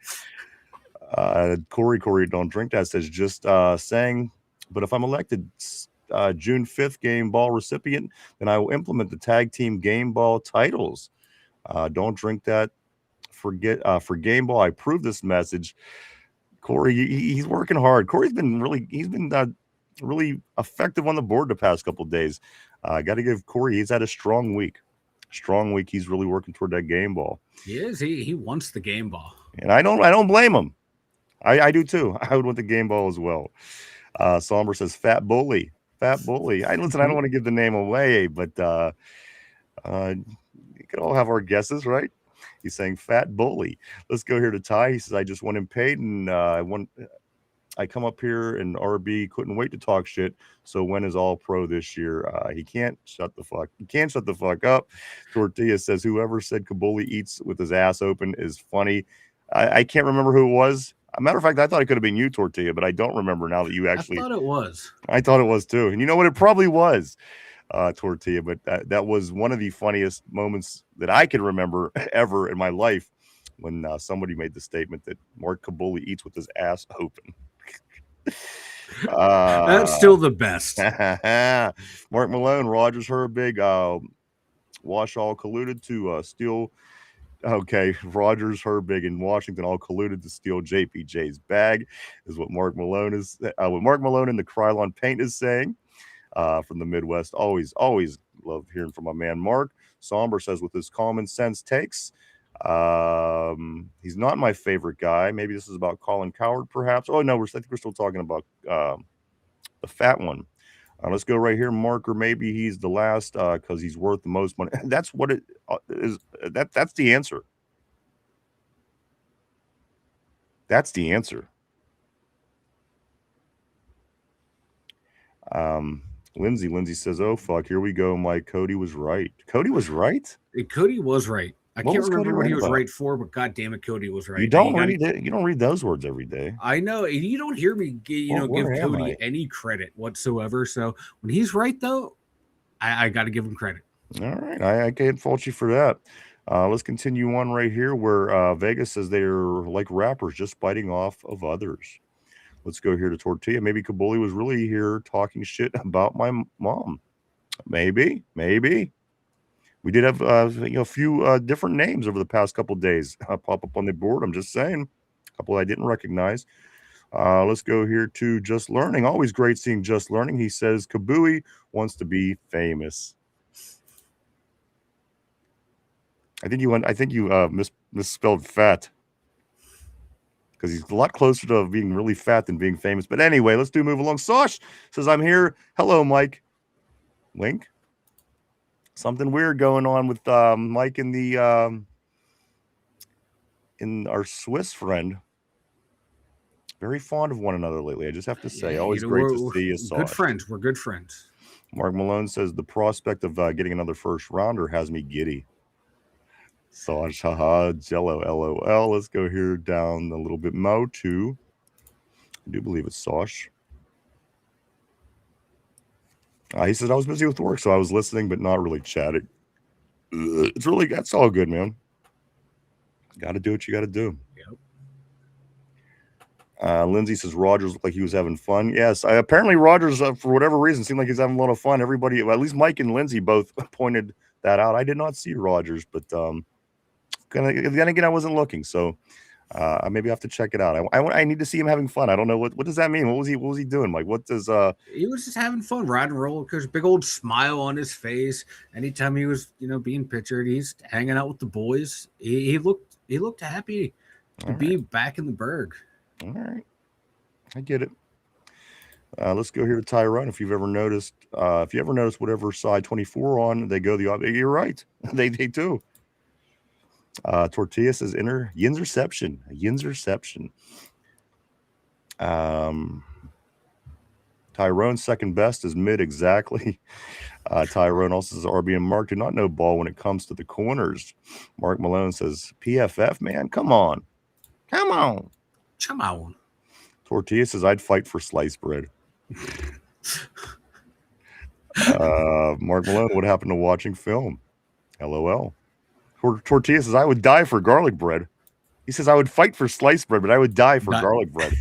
Corey, don't drink that says just saying, but if I'm elected June 5th game ball recipient, then I will implement the tag team game ball titles. Don't drink that. For game ball, I approve this message. Corey, he's working hard. Corey's been really effective on the board the past couple of days. Got to give Corey, he's had a strong week. He's really working toward that game ball. He is. He wants the game ball, and I don't blame him. I do too. I would want the game ball as well. Somber says fat bully. I don't want to give the name away, but you can all have our guesses, right? He's saying fat bully. Let's go here to Ty. He says I just want him paid, and I come up here and RB couldn't wait to talk shit. So when is all pro this year? He can't shut the fuck up. Tortilla says whoever said Kabuli eats with his ass open is funny. I can't remember who it was. As a matter of fact, I thought it could have been you, Tortilla, but I don't remember now that you actually. I thought it was. I thought it was too. And you know what? It probably was Tortilla, but that was one of the funniest moments that I can remember ever in my life when somebody made the statement that Mark Kabuli eats with his ass open. That's still the best. Mark Malone, Rogers Herbig, Wash all colluded to steal. Okay, Rogers Herbig and Washington all colluded to steal JPJ's bag, is what Mark Malone is. What Mark Malone in the Krylon Paint is saying from the Midwest. Always love hearing from my man Mark. Somber says with his common sense takes. He's not my favorite guy. Maybe this is about Colin Coward, perhaps. Oh no, I think we're still talking about the fat one. Let's go right here, Mark, or maybe he's the last because he's worth the most money. That's what it is. That's the answer. That's the answer. Lindsay says, "Oh fuck, here we go, Mike. Cody was right. Cody was right. Cody was right. I can't remember what he was right for, but God damn it, Cody was right. You don't read those words every day. I know. You don't hear me give Cody any credit whatsoever. So when he's right, though, I got to give him credit. All right. I can't fault you for that. Let's continue on right here where Vegas says they're like rappers, just biting off of others. Let's go here to Tortilla. Maybe Kabuli was really here talking shit about my mom. Maybe. We did have a few different names over the past couple of days pop up on the board. I'm just saying, a couple I didn't recognize. Let's go here to Just Learning. Always great seeing Just Learning. He says Kabui wants to be famous. I think you misspelled fat because he's a lot closer to being really fat than being famous. But anyway, let's move along. Sosh says I'm here. Hello, Mike. Link. Something weird going on with Mike and the in our Swiss friend. Very fond of one another lately. I just have to say, always great to see you. Good friends. We're good friends. Mark Malone says the prospect of getting another first rounder has me giddy. Sosh, haha, Jello, LOL. Let's go here down a little bit more to, I do believe it's Sosh. He said, I was busy with work, so I was listening, but not really chatting. It's really, that's all good, man. Got to do what you got to do. Yep. Lindsay says Rogers looked like he was having fun. Yes, apparently Rogers, for whatever reason, seemed like he's having a lot of fun. Everybody, well, at least Mike and Lindsay both pointed that out. I did not see Rogers, but then again, I wasn't looking, so maybe I have to check it out. I need to see him having fun. I don't know what does that mean. What was he doing? Like, what does He was just having fun, riding roller coasters, big old smile on his face. Anytime he was, being pictured, he's hanging out with the boys. He looked happy to be back in the Berg. All right, I get it. Let's go here to Tyrone. If you ever noticed whatever side 24 on, they go the opposite. You're right. They do. Tortilla says Yinzerception. Tyrone's second best is mid exactly. Tyrone also says RB and Mark do not know ball when it comes to the corners. Mark Malone says PFF, man, come on. Tortilla says I'd fight for sliced bread. Mark Malone, what happened to watching film? LOL. Tortilla says I would die for garlic bread. He says I would fight for sliced bread, but I would die for garlic bread.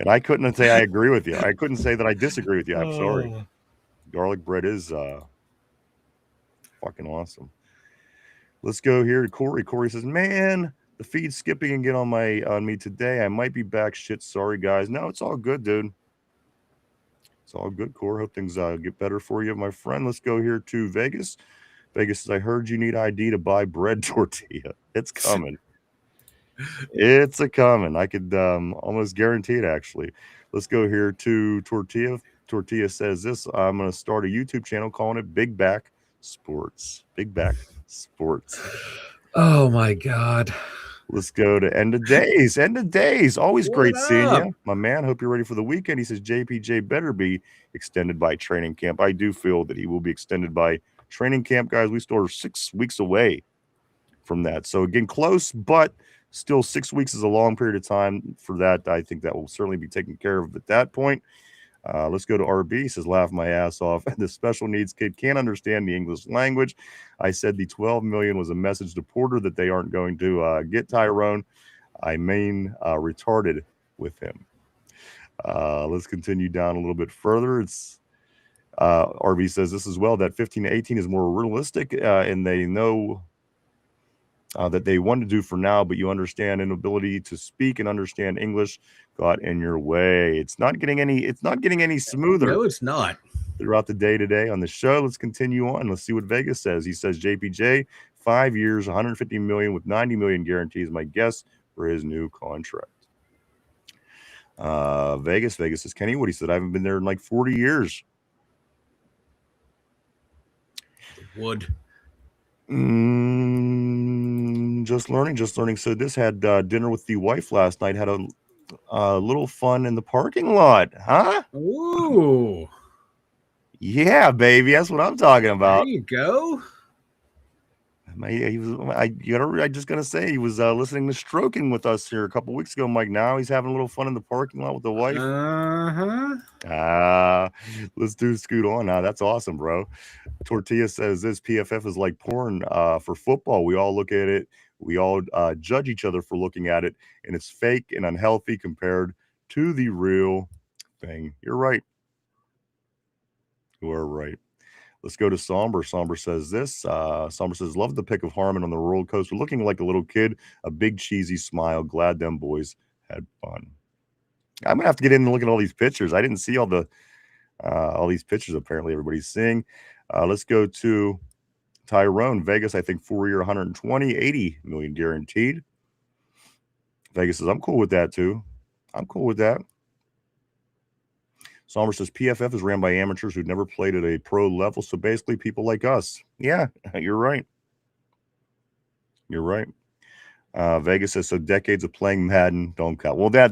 And I couldn't say I agree with you. I couldn't say that I disagree with you. I'm sorry. Garlic bread is fucking awesome. Let's go here to Corey. Corey says, man, the feed's skipping and get on me today. I might be back. Shit, sorry, guys. No, it's all good, dude. It's all good, Corey. Hope things get better for you, my friend. Let's go here to Vegas. Vegas says, I heard you need ID to buy bread. Tortilla. It's coming. It's a coming. I could almost guarantee it, actually. Let's go here to Tortilla. Tortilla says this. I'm going to start a YouTube channel calling it Big Back Sports. Big Back Sports. Oh, my God. Let's go to End of Days. End of Days. Always great seeing you, my man. Hope you're ready for the weekend. He says JPJ better be extended by training camp. I do feel that he will be extended by training camp, guys. We still are 6 weeks away from that. So, again, close, but still 6 weeks is a long period of time for that. I think that will certainly be taken care of at that point. Let's go to RB. He says, laugh my ass off. The special needs kid can't understand the English language. I said the $12 million was a message to Porter that they aren't going to get Tyrone. I mean, retarded with him. Let's continue down a little bit further. It's RB says this as well, that 15 to 18 is more realistic, and they know that they want to do for now, but you understand inability to speak and understand English got in your way. It's not getting any smoother. No, it's not. Throughout the day today on the show. Let's continue on. Let's see what Vegas says. He says JPJ, 5 years, $150 million with $90 million guarantees. My guess for his new contract. Vegas says Kenny Wood. He said I haven't been there in like 40 years. Wood. Just learning. So this had dinner with the wife last night. Had a little fun in the parking lot, huh? Ooh. Yeah, baby. That's what I'm talking about. There you go. I just gonna say he was listening to Stroking with us here a couple weeks ago, Mike. Now he's having a little fun in the parking lot with the wife. Let's do Scoot on now. That's awesome, bro. Tortilla says this PFF is like porn for football. We all look at it. We all judge each other for looking at it, and it's fake and unhealthy compared to the real thing. You're right. You are right. Let's go to Somber. Somber says this. Somber says, love the pic of Harmon on the roller coaster, looking like a little kid, a big cheesy smile. Glad them boys had fun. I'm gonna have to get in and look at all these pictures. I didn't see all these pictures. Apparently, everybody's seeing. Let's go to Tyrone. Vegas, I think 4-year, 120, $80 million guaranteed. Vegas says, I'm cool with that too. I'm cool with that. Somber says PFF is ran by amateurs who've never played at a pro level. So basically people like us. Yeah, you're right. You're right. Vegas says, so decades of playing Madden don't count. Well, that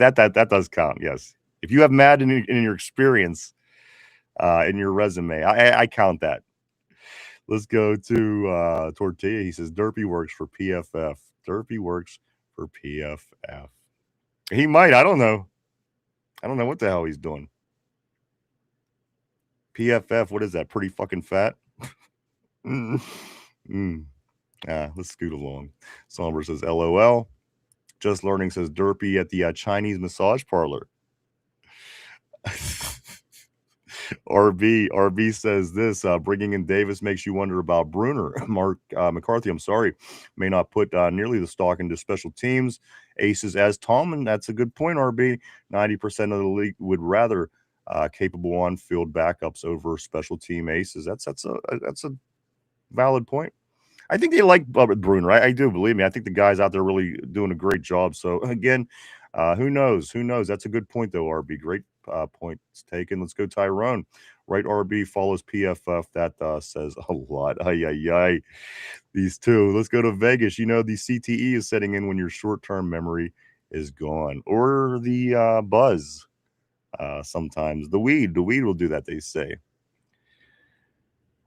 does count. Yes. If you have Madden in your experience, in your resume, I count that. Let's go to Tortilla. He says Derpy works for PFF. Derpy works for PFF. He might. I don't know. I don't know what the hell he's doing. PFF, what is that? Pretty fucking fat? Let's scoot along. Somber says LOL. Just Learning says Derpy at the Chinese massage parlor. RB says this, bringing in Davis makes you wonder about Bruner. Mark McCarthy, I'm sorry, may not put nearly the stock into special teams. Aces as Tallman, that's a good point, RB. 90% of the league would rather capable on-field backups over special team aces. That's a valid point. I think they like Bruner. I do, believe me. I think the guys out there really doing a great job. So, again, who knows? Who knows? That's a good point, though, RB. Great points taken. Let's go Tyrone. Right, RB follows PFF. That says a lot. Ay. These two. Let's go to Vegas. You know, the CTE is setting in when your short-term memory is gone. Or the buzz. Sometimes. The weed will do that, they say.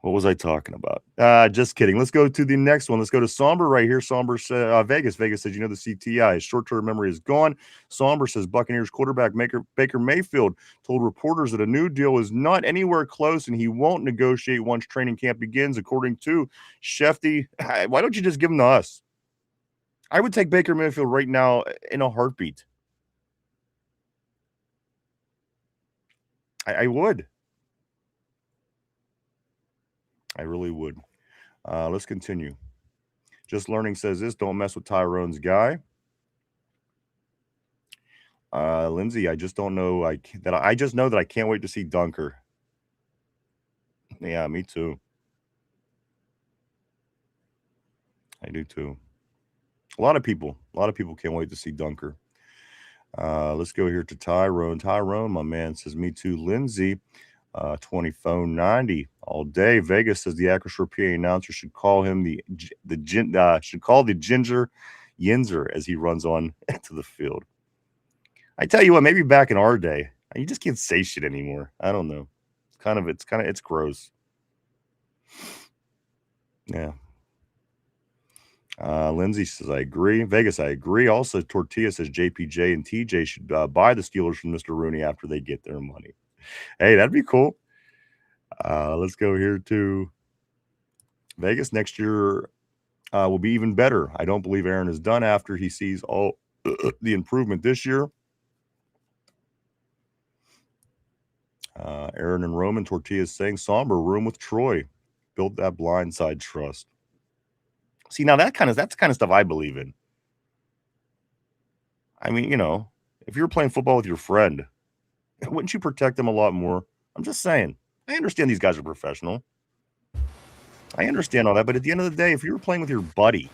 What was I talking about? Just kidding. Let's go to the next one. Let's go to Somber right here. Somber says, Vegas. Vegas says, you know, the CTI, his short-term memory is gone. Somber says, Buccaneers quarterback Baker Mayfield told reporters that a new deal is not anywhere close and he won't negotiate once training camp begins, according to Shefty. Why don't you just give him to us? I would take Baker Mayfield right now in a heartbeat. I would. I really would. Let's continue. Just Learning says this, don't mess with Tyrone's guy. Lindsay, I just don't know. I just know that I can't wait to see Dunker. Yeah, me too. I do too. A lot of people can't wait to see Dunker. Let's go here to Tyrone. Tyrone, my man, says me too. Lindsay. 20 phone 90 all day. Vegas says the Acrisure PA announcer should call him the Ginger Yinzer as he runs on to the field. I tell you what, maybe back in our day, you just can't say shit anymore. I don't know. It's gross. Yeah. Lindsay says, I agree. Vegas, I agree. Also, Tortilla says JPJ and TJ should buy the Steelers from Mr. Rooney after they get their money. Hey, that'd be cool. Let's go here to Vegas. Next year will be even better. I don't believe Aaron is done after he sees all the improvement this year. Aaron and Roman Tortilla is saying somber room with Troy. Build that blindside trust. See, now that's the kind of stuff I believe in. I mean, you know, if you're playing football with your friend, wouldn't you protect them a lot more? I'm just saying. I understand these guys are professional. I understand all that. But at the end of the day, if you're playing with your buddy,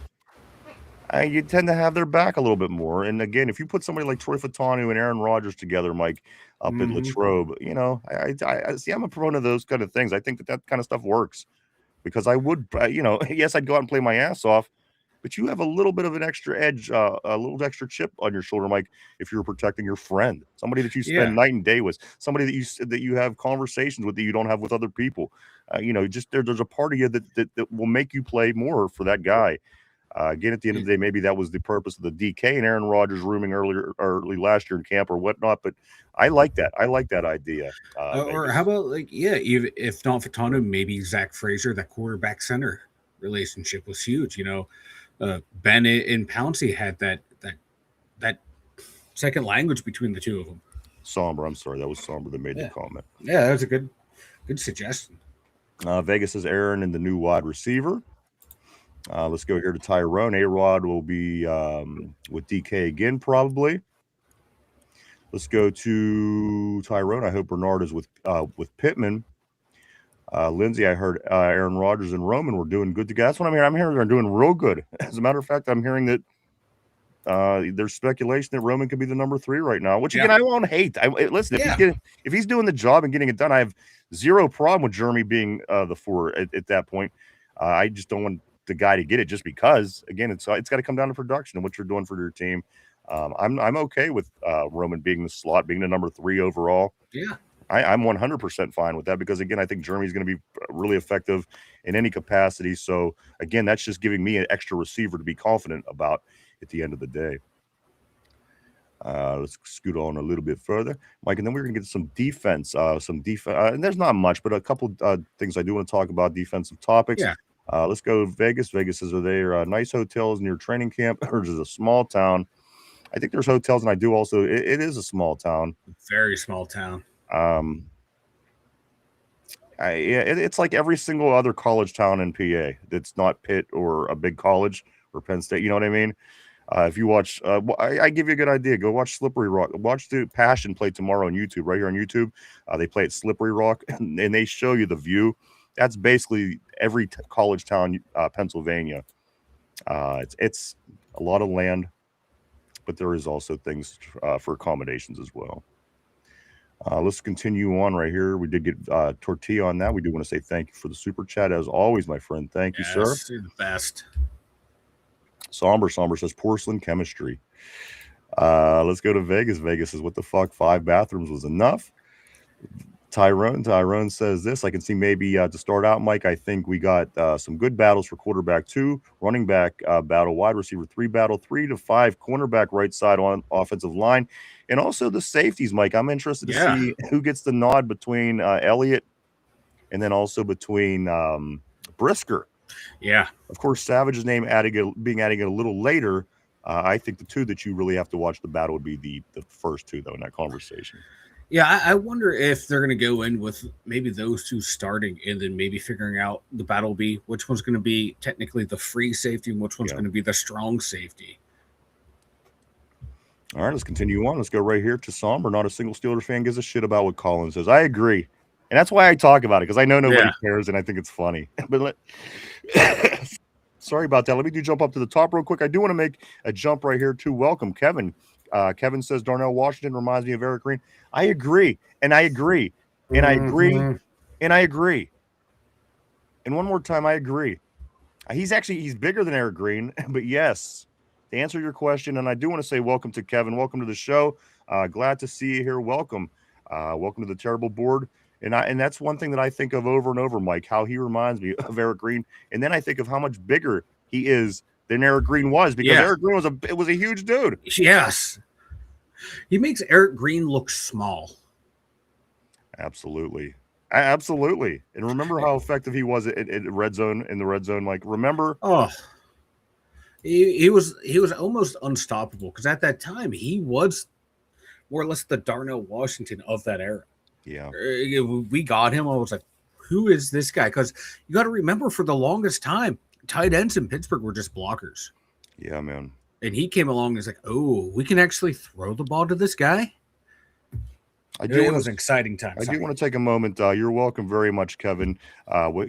you tend to have their back a little bit more. And again, if you put somebody like Troy Fatanu and Aaron Rodgers together, Mike, up at Latrobe, you know, I see, I'm a proponent of those kind of things. I think that kind of stuff works because I would, you know, yes, I'd go out and play my ass off. But you have a little bit of an extra edge, a little extra chip on your shoulder, Mike, if you're protecting your friend, somebody that you spend night and day with, somebody that you have conversations with that you don't have with other people. You know, just there's a part of you that will make you play more for that guy. Again, at the end of the day, maybe that was the purpose of the DK and Aaron Rodgers rooming early last year in camp or whatnot. But I like that. I like that idea. Or how about even if not Fatano, maybe Zach Frazier, that quarterback center relationship was huge. You know. Ben and Pouncey had that second language between the two of them. Somber, I'm sorry, that was Somber that made the comment. Yeah, that was a good suggestion. Vegas is Aaron and the new wide receiver. Let's go here to Tyrone. A-Rod will be with DK again, probably. Let's go to Tyrone. I hope Bernard is with Pittman. Lindsay, I heard Aaron Rodgers and Roman were doing good together. That's what I'm hearing. I'm hearing they're doing real good. As a matter of fact, I'm hearing that there's speculation that Roman could be the number 3 right now, which, again, I won't hate. Listen, if he's doing the job and getting it done, I have zero problem with Jeremy being the 4 at that point. I just don't want the guy to get it just because, again, it's got to come down to production and what you're doing for your team. I'm okay with Roman being the slot, being the number 3 overall. Yeah. I'm 100% fine with that because, again, I think Germany's going to be really effective in any capacity. So, again, that's just giving me an extra receiver to be confident about at the end of the day. Let's scoot on a little bit further, Mike, and then we're going to get some defense. And there's not much, but a couple things I do want to talk about, defensive topics. Yeah. Let's go Vegas. Vegas is, are there nice hotels near training camp, or is it a small town? I think there's hotels, and I do also. It is a small town. Very small town. It's like every single other college town in PA that's not Pitt or a big college or Penn State. You know what I mean? If you watch, I give you a good idea. Go watch Slippery Rock. Watch the Passion play tomorrow on YouTube, right here on YouTube. They play at Slippery Rock, and they show you the view. That's basically every college town, Pennsylvania. It's a lot of land, but there is also things for accommodations as well. Let's continue on right here. We did get Tortilla on that. We do want to say thank you for the super chat as always, my friend. Thank you, sir. You're the best. Somber says porcelain chemistry. Let's go to Vegas. Vegas says, what the fuck? 5 bathrooms was enough. Tyrone says this. I can see maybe to start out, Mike, I think we got some good battles for quarterback 2, running back battle, wide receiver 3 battle, 3 to 5 cornerback right side on offensive line, and also the safeties, Mike. I'm interested to see who gets the nod between Elliott and then also between Brisker. Yeah. Of course, Savage's name being added a little later. I think the 2 that you really have to watch the battle would be the first 2, though, in that conversation. Yeah, I wonder if they're going to go in with maybe those 2 starting and then maybe figuring out the battle will be which one's going to be technically the free safety and which one's going to be the strong safety. All right, let's continue on. Let's go right here to Somber. Not a single Steelers fan gives a shit about what Colin says. I agree. And that's why I talk about it, because I know nobody cares, and I think it's funny. But sorry about that. Let me jump up to the top real quick. I do want to make a jump right here to welcome Kevin. Kevin says Darnell Washington reminds me of Eric Green. I agree, and I agree, and I agree, and I agree. And one more time, I agree. He's bigger than Eric Green, but yes, to answer your question, and I do want to say welcome to Kevin. Welcome to the show. Glad to see you here. Welcome. Welcome to the Terrible Board. And that's one thing that I think of over and over, Mike, how he reminds me of Eric Green. And then I think of how much bigger he is than Eric Green was, because Eric Green was a huge dude. Yes. He makes Eric Green look small. Absolutely. Absolutely. And remember how effective he was in the red zone. Like, remember? Oh, he was almost unstoppable, because at that time he was more or less the Darnell Washington of that era. Yeah. We got him. I was like, who is this guy? Because you got to remember, for the longest time, tight ends in Pittsburgh were just blockers. Yeah, man. And he came along and was like, oh, we can actually throw the ball to this guy. It was an exciting time. I do want to take a moment. You're welcome very much, Kevin.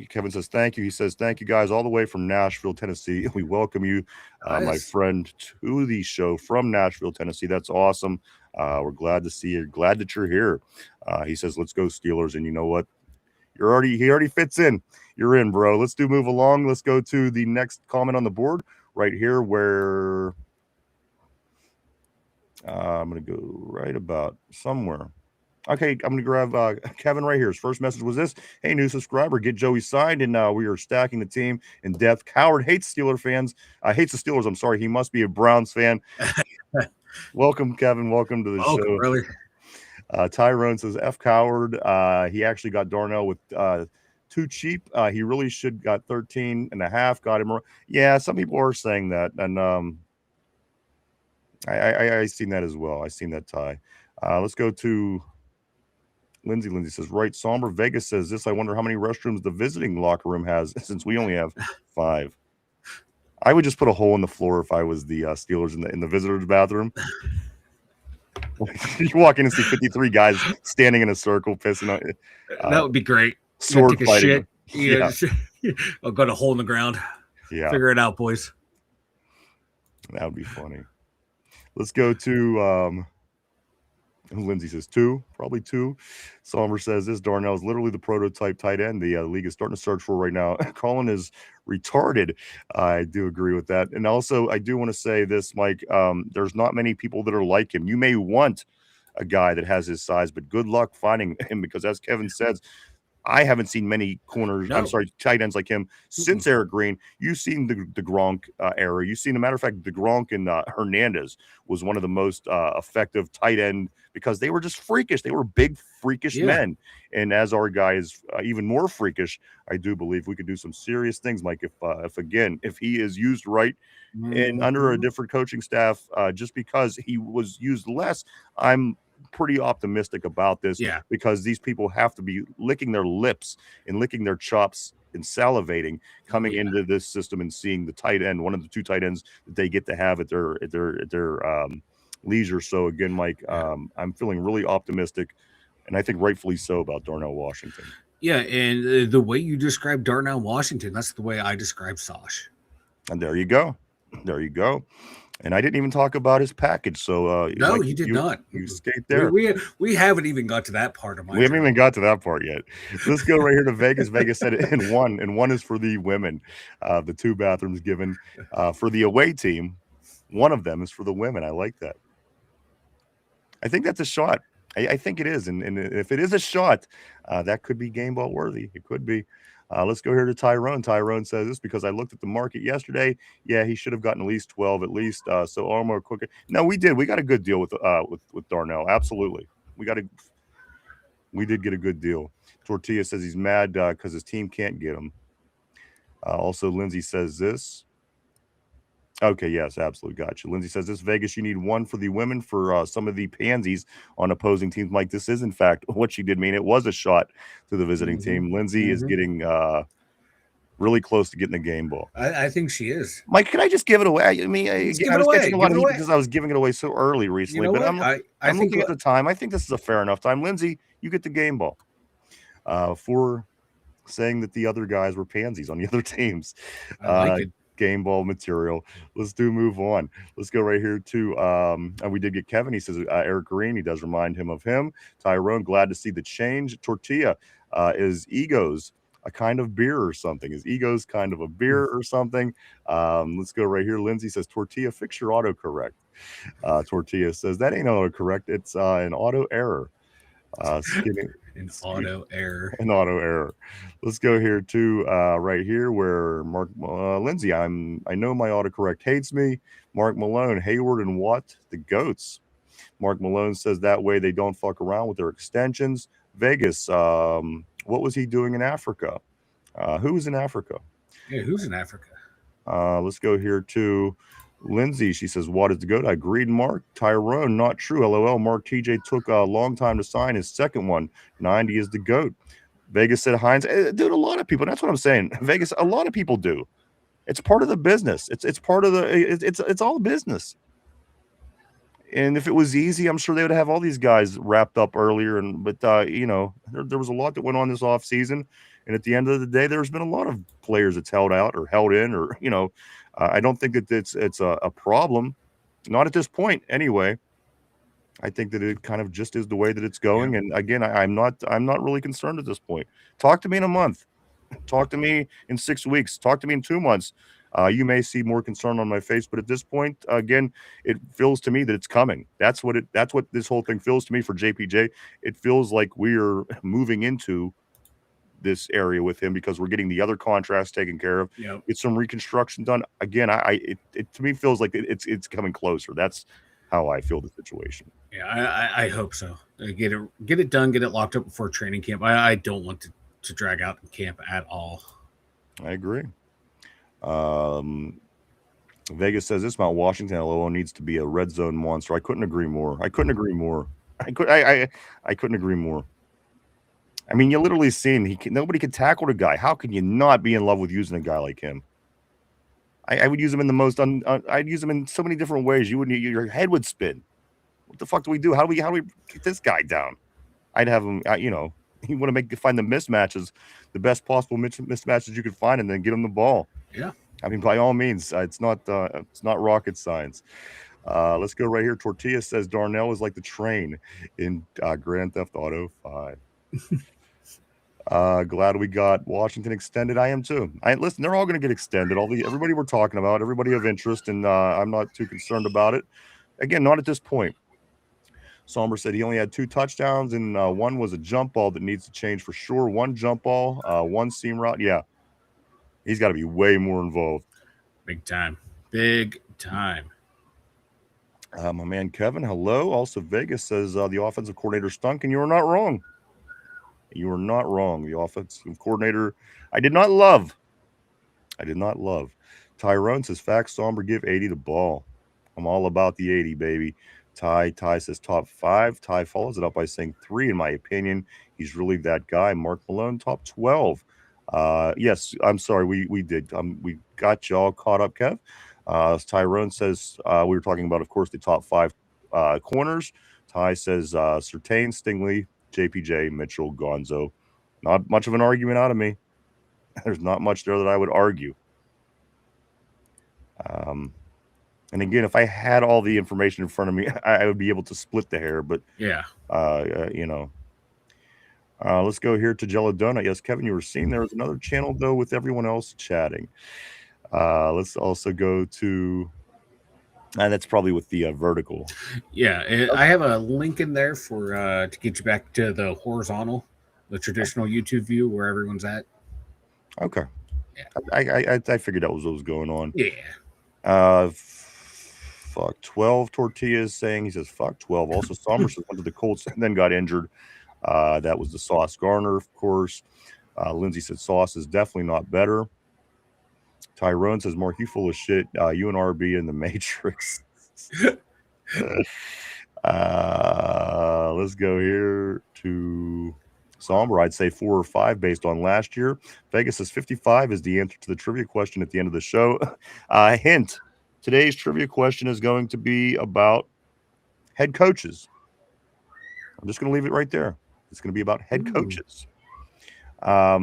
Kevin says thank you. He says thank you, guys, all the way from Nashville, Tennessee. We welcome you, my friend, to the show from Nashville, Tennessee. That's awesome. We're glad to see you. Glad that you're here. He says, let's go Steelers. And you know what? He already fits in. You're in, bro. Let's move along. Let's go to the next comment on the board right here, where I'm going to go right about somewhere. Okay, I'm going to grab Kevin right here. His first message was this. Hey, new subscriber, get Joey signed, and we are stacking the team in depth. Coward hates Steelers fans. Hates the Steelers. I'm sorry. He must be a Browns fan. Welcome, Kevin. Welcome to the show. Really? Tyrone says, F Coward. He actually got Darnell with too cheap. He really should got 13.5. Got him. Yeah, some people are saying that. And I seen that as well. I seen that, Ty. Let's go to Lindsay. Lindsay says, right, Somber. Vegas says this. I wonder how many restrooms the visiting locker room has, since we only have 5. I would just put a hole in the floor if I was the Steelers in the visitors' bathroom. You walk in and see 53 guys standing in a circle pissing on it. That would be great. Sword fighting. Yeah. I'll got a hole in the ground. Yeah. Figure it out, boys. That would be funny. Let's go to Lindsay says 2, probably 2. Somber says this. Darnell is literally the prototype tight end the league is starting to search for right now. Colin is retarded. I do agree with that. And also, I do want to say this, Mike. There's not many people that are like him. You may want a guy that has his size, but good luck finding him because, as Kevin says, I haven't seen many corners. No. I'm sorry, tight ends like him since Eric Green. You've seen the Gronk era. You've seen, a matter of fact, the Gronk and Hernandez was one of the most effective tight end because they were just freakish. They were big, freakish men. And as our guy is even more freakish, I do believe we could do some serious things, Mike. If he is used right and under a different coaching staff, just because he was used less, I'm pretty optimistic about this because these people have to be licking their lips and licking their chops and salivating coming into this system and seeing the tight end, one of the 2 tight ends that they get to have at their leisure. So again, Mike, I'm feeling really optimistic, and I think rightfully so, about Darnell Washington. Yeah, and the way you describe Darnell Washington, that's the way I describe Sosh. And there you go. And I didn't even talk about his package. So no, you did not. You skate there. We haven't even got to that part of my. We haven't even got to that part yet. Let's go right here to Vegas. Vegas said it in one, and one is for the women. The 2 bathrooms given for the away team. One of them is for the women. I like that. I think that's a shot. I think it is, and if it is a shot, that could be game ball worthy. It could be. Let's go here to Tyrone. Tyrone says this because I looked at the market yesterday. Yeah, he should have gotten at least 12 at least. So Omar quicker. No, we did. We got a good deal with Darnell. Absolutely. We did get a good deal. Tortilla says he's mad because his team can't get him. Also, Lindsay says this. Okay, yes, absolutely. Gotcha. Lindsay says this, Vegas, you need one for the women for some of the pansies on opposing teams. Mike, this is, in fact, what she did mean. It was a shot to the visiting team. Lindsay is getting really close to getting a game ball. I think she is. Mike, can I just give it away? I mean, I was catching a lot of heat because I was giving it away so early recently. But I'm looking at the time. I think this is a fair enough time. Lindsay, you get the game ball for saying that the other guys were pansies on the other teams. I like it. Game ball material. Let's move on. Let's go right here to and we did get Kevin. He says Eric Green. He does remind him of him. Tyrone, glad to see the change. Tortilla, is egos a kind of beer or something? Is egos kind of a beer or something? Let's go right here. Lindsay says Tortilla, fix your autocorrect. Tortilla says that ain't autocorrect. It's an auto error. An auto error. Let's go here to right here where Mark Lindsay. I know my autocorrect hates me. Mark Malone, Hayward and Watt, the goats. Mark Malone says that way they don't fuck around with their extensions. Vegas, what was he doing in Africa? Who's in Africa? Yeah, who's in Africa? Let's go here to Lindsay. She says, what is the goat? I agreed, Mark. Tyrone, not true. LOL. Mark TJ took a long time to sign his second one. 90 is the goat. Vegas said Hines. Dude, a lot of people. That's what I'm saying. Vegas, a lot of people do. It's part of the business. It's part of the it's all business. And if it was easy, I'm sure they would have all these guys wrapped up earlier. But there was a lot that went on this offseason. And at the end of the day, there's been a lot of players that's held out or held in, or I don't think that it's a problem, not at this point anyway. I think that it kind of just is the way that it's going. Yeah. And again, I'm not really concerned at this point. Talk to me in a month. Talk to me in 6 weeks. Talk to me in 2 months. You may see more concern on my face, but at this point, again, it feels to me that it's coming. That's what this whole thing feels to me for JPJ. It feels like we're moving into this area with him because we're getting the other contracts taken care of. Yep. Get some reconstruction done. Again, it to me feels like it's coming closer. That's how I feel the situation. Yeah, I hope so. Get it done, get it locked up before training camp. I don't want to drag out in camp at all. I agree. Vegas says this Mount Washington LOL needs to be a red zone monster. I couldn't agree more. I couldn't agree more. I mean, you literally seen nobody can tackle the guy. How can you not be in love with using a guy like him? I would use him in the most. I'd use him in so many different ways. Your head would spin. What the fuck do we do? How do we get this guy down? I'd have him. You want to find the mismatches, the best possible mismatches you could find, and then get him the ball. Yeah. I mean, by all means, it's not rocket science. Let's go right here. Tortilla says Darnell is like the train in Grand Theft Auto 5. Glad we got Washington extended. I am too. Listen, they're all going to get extended. Everybody we're talking about, everybody of interest, and I'm not too concerned about it. Again, not at this point. Somber said he only had 2 touchdowns, and one was a jump ball that needs to change for sure. 1 jump ball, 1 seam route. Yeah, he's got to be way more involved. Big time. Big time. My man Kevin, hello. Also, Vegas says the offensive coordinator stunk, and you are not wrong. You are not wrong. The offensive coordinator, I did not love. Tyrone says, facts, Somber, give 80 the ball. I'm all about the 80, baby. Ty says top 5. Ty follows it up by saying 3, in my opinion. He's really that guy. Mark Malone, top 12. Yes, I'm sorry. We did. We got you all caught up, Kev. Tyrone says we were talking about, of course, the top 5 corners. Ty says Surtain, Stingley, JPJ, Mitchell, Gonzo. Not much of an argument out of me. There's not much there that I would argue. And again, if I had all the information in front of me, I would be able to split the hair. But yeah, let's go here to Jello Donut. Yes, Kevin, you were seeing there was another channel though with everyone else chatting. Let's also go to, and that's probably with the vertical. Yeah, I have a link in there for to get you back to the horizontal, the traditional YouTube view where everyone's at. Okay. Yeah. I figured that was what was going on. Yeah. Fuck 12 tortillas saying he says fuck 12. Also, Somers went to the Colts and then got injured. That was the Sauce Garner, of course. Lindsay said Sauce is definitely not better. Tyrone says Mark, you full of shit. You and RB in the Matrix. Let's go here to Somber. I'd say 4 or 5 based on last year. Vegas says 55 is the answer to the trivia question at the end of the show. Hint. Today's trivia question is going to be about head coaches. I'm just going to leave it right there. It's going to be about head coaches. Let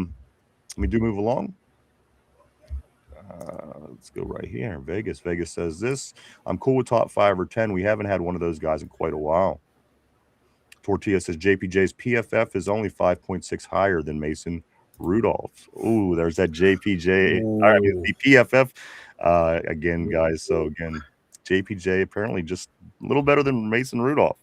me move along. Let's go right here. Vegas. Vegas says this. I'm cool with top 5 or 10. We haven't had one of those guys in quite a while. Tortilla says JPJ's PFF is only 5.6 higher than Mason Rudolph. Ooh, there's that JPJ. All right, the PFF again, guys. So again, JPJ apparently just a little better than Mason Rudolph.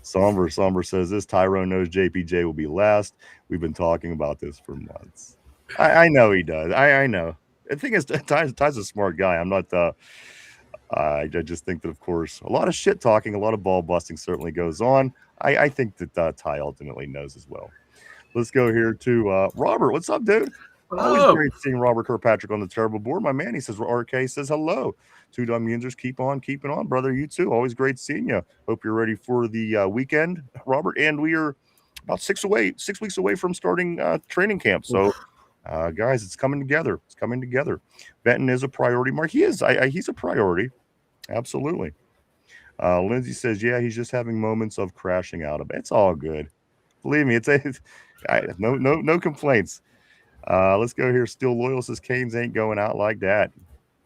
Somber says this. Tyrone knows JPJ will be last. We've been talking about this for months. I know he does. I know. The thing is, Ty's a smart guy. I'm not. I just think that, of course, a lot of shit talking, a lot of ball busting certainly goes on. I think that Ty ultimately knows as well. Let's go here to Robert. What's up, dude? Always great seeing Robert Kirkpatrick on the terrible board. My man, he says, RK says hello. 2 Dum Yinzers, keep on keeping on, brother. You too. Always great seeing you. Hope you're ready for the weekend, Robert. And we are about 6 weeks away from starting training camp. So, guys, it's coming together. It's coming together. Benton is a priority. Mark, he is. He's a priority. Absolutely. Lindsay says, yeah, he's just having moments of crashing out. It's all good. Believe me, no complaints. Let's go here. Still Loyal says Canes ain't going out like that.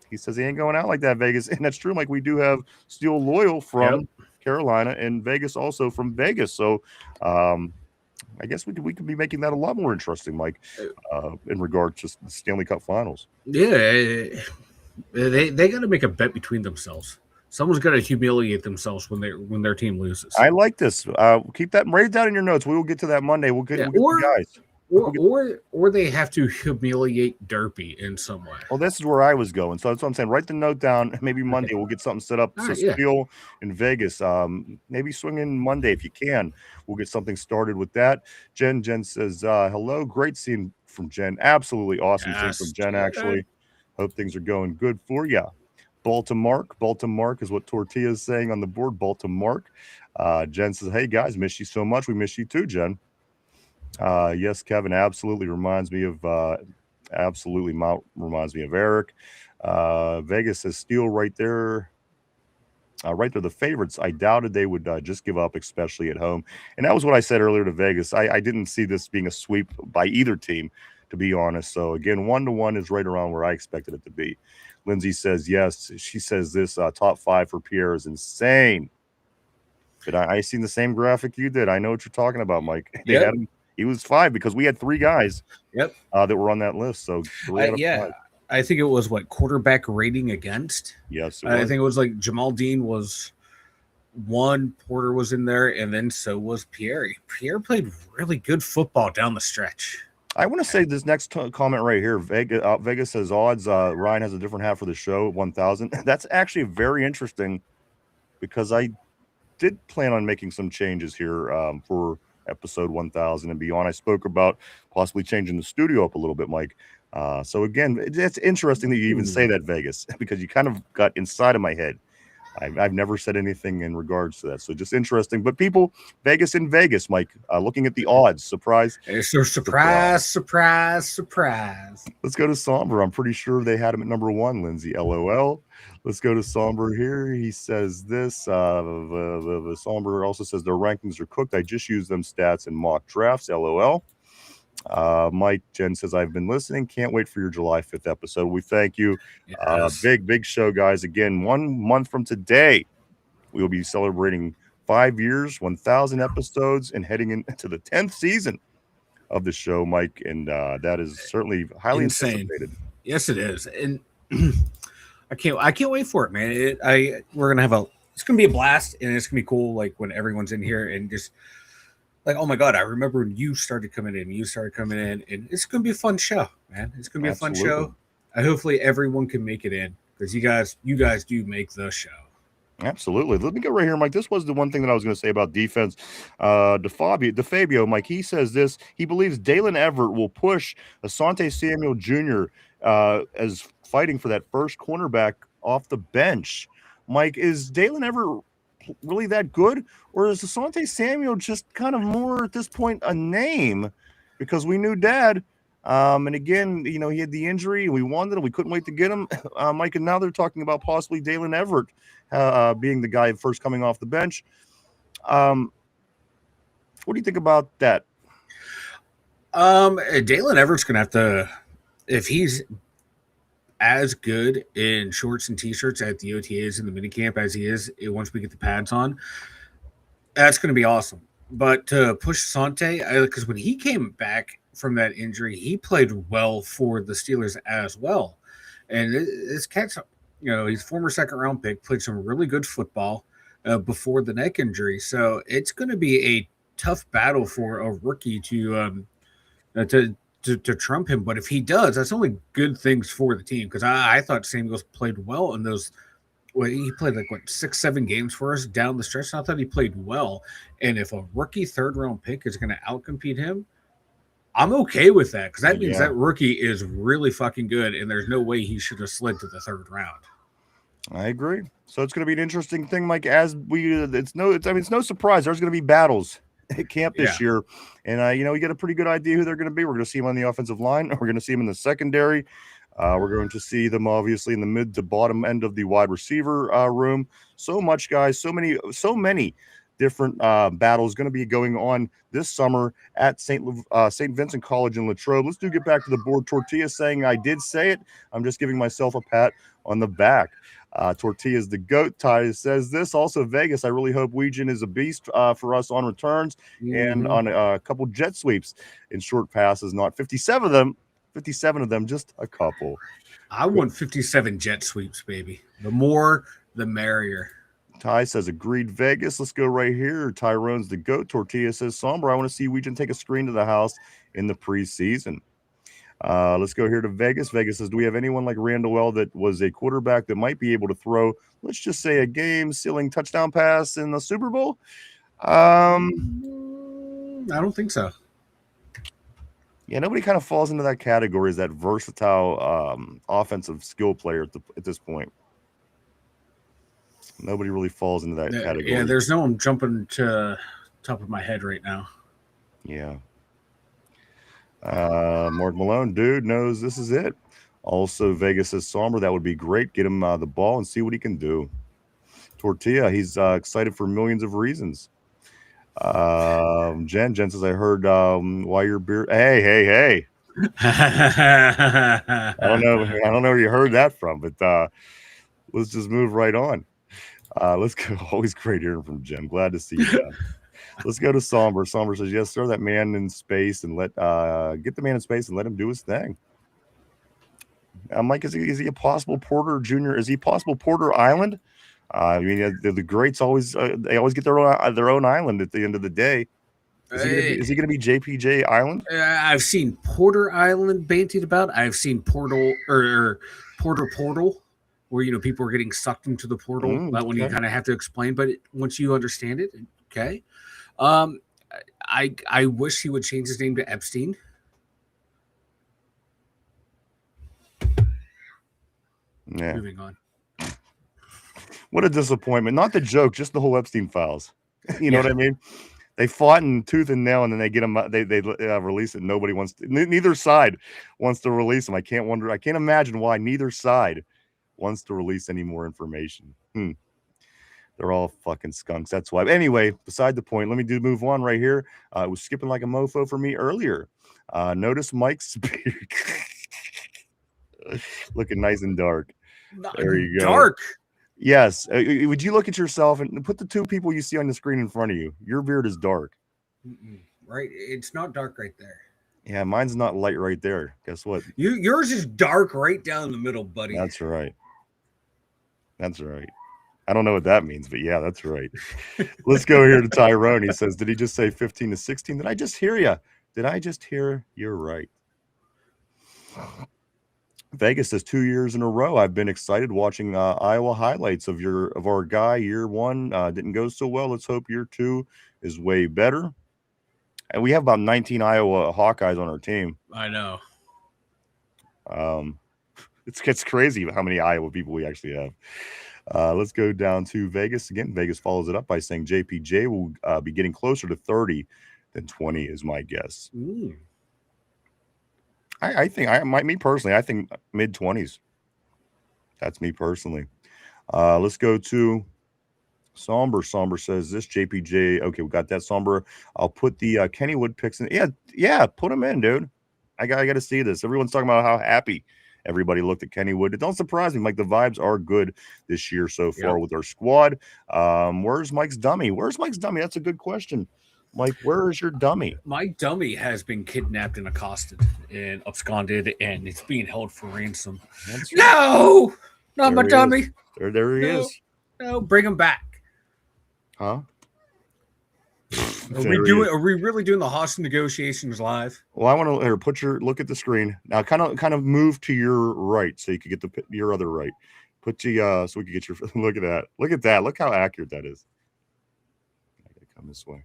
He says he ain't going out like that, Vegas. And that's true. Like, we do have Still Loyal from Carolina and Vegas also from Vegas. So I guess we could be making that a lot more interesting, Mike, in regard to the Stanley Cup Finals. Yeah, they got to make a bet between themselves. Someone's got to humiliate themselves when their team loses. I like this. Keep that, write it down in your notes. We will get to that Monday. We'll get the guys. Or they have to humiliate Derpy in some way. Well, this is where I was going. So that's what I'm saying. Write the note down. Maybe Monday we'll get something set up. So Steel in Vegas. Maybe swing in Monday if you can. We'll get something started with that. Jen says, hello. Great scene from Jen. Absolutely awesome scene from Jen, actually. Hope things are going good for you. Baltimore is what Tortilla is saying on the board. Baltimore. Jen says, hey, guys, miss you so much. We miss you too, Jen. Yes, Kevin absolutely reminds me of Eric. Vegas says Steel right there. The favorites. I doubted they would just give up, especially at home. And that was what I said earlier to Vegas. I didn't see this being a sweep by either team, to be honest. So again, 1-1 is right around where I expected it to be. Lindsay says yes. She says this top 5 for Pierre is insane. Did I seen the same graphic you did? I know what you're talking about, Mike. They had him. He was 5 because we had 3 guys that were on that list. So 3 out of 5. I think it was quarterback rating against. Yes, I think it was like Jamal Dean was one, Porter was in there, and then so was Pierre. Pierre played really good football down the stretch. I want to say this next comment right here. Vegas says odds. Ryan has a different hat for the show, 1,000. That's actually very interesting because I did plan on making some changes here for episode 1,000 and beyond. I spoke about possibly changing the studio up a little bit, Mike. So again, it's interesting that you even say that, Vegas, because you kind of got inside of my head. I've never said anything in regards to that. So just interesting. But people, Vegas in Vegas, Mike, looking at the odds. Surprise. So surprise. Let's go to Somber. I'm pretty sure they had him at number 1, Lindsay. LOL. Let's go to Somber here. He says this. Somber also says their rankings are cooked. I just used them stats in mock drafts. LOL. Mike Jen says, I've been listening. Can't wait for your July 5th episode. We thank you. Yes. Big show, guys. Again, 1 month from today, we will be celebrating 5 years, 1,000 episodes, and heading into the 10th season of the show, Mike. And that is certainly highly anticipated. Yes, it is. And I can't wait for it, man. We're gonna have it's gonna be a blast, and it's gonna be cool. Like when everyone's in here and just like, oh my god, I remember when you started coming in, and it's gonna be a fun show, man. It's gonna be a fun show. Hopefully everyone can make it in because you guys do make the show. Absolutely. Let me go right here, Mike. This was the one thing that I was going to say about defense. DeFabio, Mike, he says this. He believes Dalen Everett will push Asante Samuel Jr. As fighting for that first cornerback off the bench. Mike, is Dalen Everett really that good? Or is Asante Samuel just kind of more at this point a name? Because we knew Dad. And again, he had the injury. We wanted him. We couldn't wait to get him. Mike, and now they're talking about possibly Dalen Everett being the guy first coming off the bench. What do you think about that? Dalen Everett's going to have to, if he's as good in shorts and T-shirts at the OTAs and the minicamp as he is once we get the pads on, that's going to be awesome. But to push Asante, because when he came back from that injury, he played well for the Steelers as well. And this cat's, he's a former second-round pick, played some really good football before the neck injury. So it's going to be a tough battle for a rookie to trump him. But if he does, that's only good things for the team, because I thought Samuels played well in those. Well, he played 6-7 games for us down the stretch. And I thought he played well. And if a rookie third-round pick is going to outcompete him, I'm okay with that, because that means that rookie is really fucking good, and there's no way he should have slid to the third round. I agree. So it's going to be an interesting thing, Mike. It's no surprise. There's going to be battles at camp this year, and we get a pretty good idea who they're going to be. We're going to see them on the offensive line. We're going to see them in the secondary. We're going to see them obviously in the mid to bottom end of the wide receiver room. So much, guys. So many different battles going to be going on this summer at St. Vincent College in Latrobe. Let's get back to the board. Tortilla saying I did say it. I'm just giving myself a pat on the back. Tortilla's the GOAT. Ty says this. Also, Vegas, I really hope Weegan is a beast for us on returns and on a couple jet sweeps in short passes, not 57 of them, just a couple. I want 57 jet sweeps, baby. The more, the merrier. Ty says, agreed, Vegas. Let's go right here. Tyrone's the GOAT. Tortilla says, Somber, I want to see Weegan take a screen to the house in the preseason. Let's go here to Vegas. Vegas says, do we have anyone like Randall that was a quarterback that might be able to throw, let's just say, a game-sealing touchdown pass in the Super Bowl? I don't think so. Yeah, nobody kind of falls into that category as that versatile offensive skill player at this point. Nobody really falls into that category. Yeah, there's no one jumping to top of my head right now. Yeah. Mark Malone, dude, knows this is it. Also, Vegas says, Somber, that would be great. Get him the ball and see what he can do. Tortilla, he's excited for millions of reasons. Jen says, I heard why your beard. Hey. I don't know where you heard that from, but let's just move right on. Let's go. Always great hearing from Jen. Glad to see you, Jen. Let's go to Somber. Somber says, yes, throw that man in space and get the man in space and let him do his thing. Mike, is he a possible Porter Jr.? Is he possible Porter Island? I mean, the greats always they always get their own island at the end of the day. Is he going to be JPJ Island? I've seen Porter Island bantied about. I've seen Portal Portal, where people are getting sucked into the portal. That one you kind of have to explain, but once you understand it, okay. I wish he would change his name to Epstein. Yeah. Moving on. What a disappointment. Not the joke, just the whole Epstein files. You know what I mean? They fought in tooth and nail, and then they get them. They release it. Nobody wants to. Neither side wants to release them. I can't imagine why neither side wants to release any more information. They're all fucking skunks. That's why. Anyway, beside the point. Let me move on right here. It was skipping like a mofo for me earlier. Notice Mike's beard looking nice and dark. There you go. Dark. Yes. Would you look at yourself and put the two people you see on the screen in front of you? Your beard is dark. Right. It's not dark right there. Yeah, mine's not light right there. Guess what? Yours is dark right down the middle, buddy. That's right. That's right. I don't know what that means, but yeah, that's right. Let's go here to Tyrone. He says, did he just say 15 to 16? Did I just hear you? Did I just hear you're right? Vegas says 2 years in a row. I've been excited watching Iowa highlights of our guy. Year one didn't go so well. Let's hope year two is way better. And we have about 19 Iowa Hawkeyes on our team. I know. It's crazy how many Iowa people we actually have. Let's go down to Vegas again. Vegas follows it up by saying JPJ will be getting closer to 30 than 20 is my guess. I think me personally, I think mid-20s. That's me personally. Let's go to Somber. Somber says this JPJ. Okay, we got that Somber. I'll put the Kennywood picks in. Yeah, put them in, dude. I got to see this. Everyone's talking about how happy everybody looked at Kennywood. It don't surprise me. Like, the vibes are good this year so far with our squad. Where's Mike's dummy? That's a good question. Mike, where is your dummy? My dummy has been kidnapped and accosted and absconded, and it's being held for ransom. No, not my dummy. There he is. No, bring him back. Huh? Are we really doing the hostage negotiations live? Well, I want to look at the screen now. Kind of move to your right so you can get your other right. Put the so we can get your look at that. Look at that. Look how accurate that is. I gotta come this way.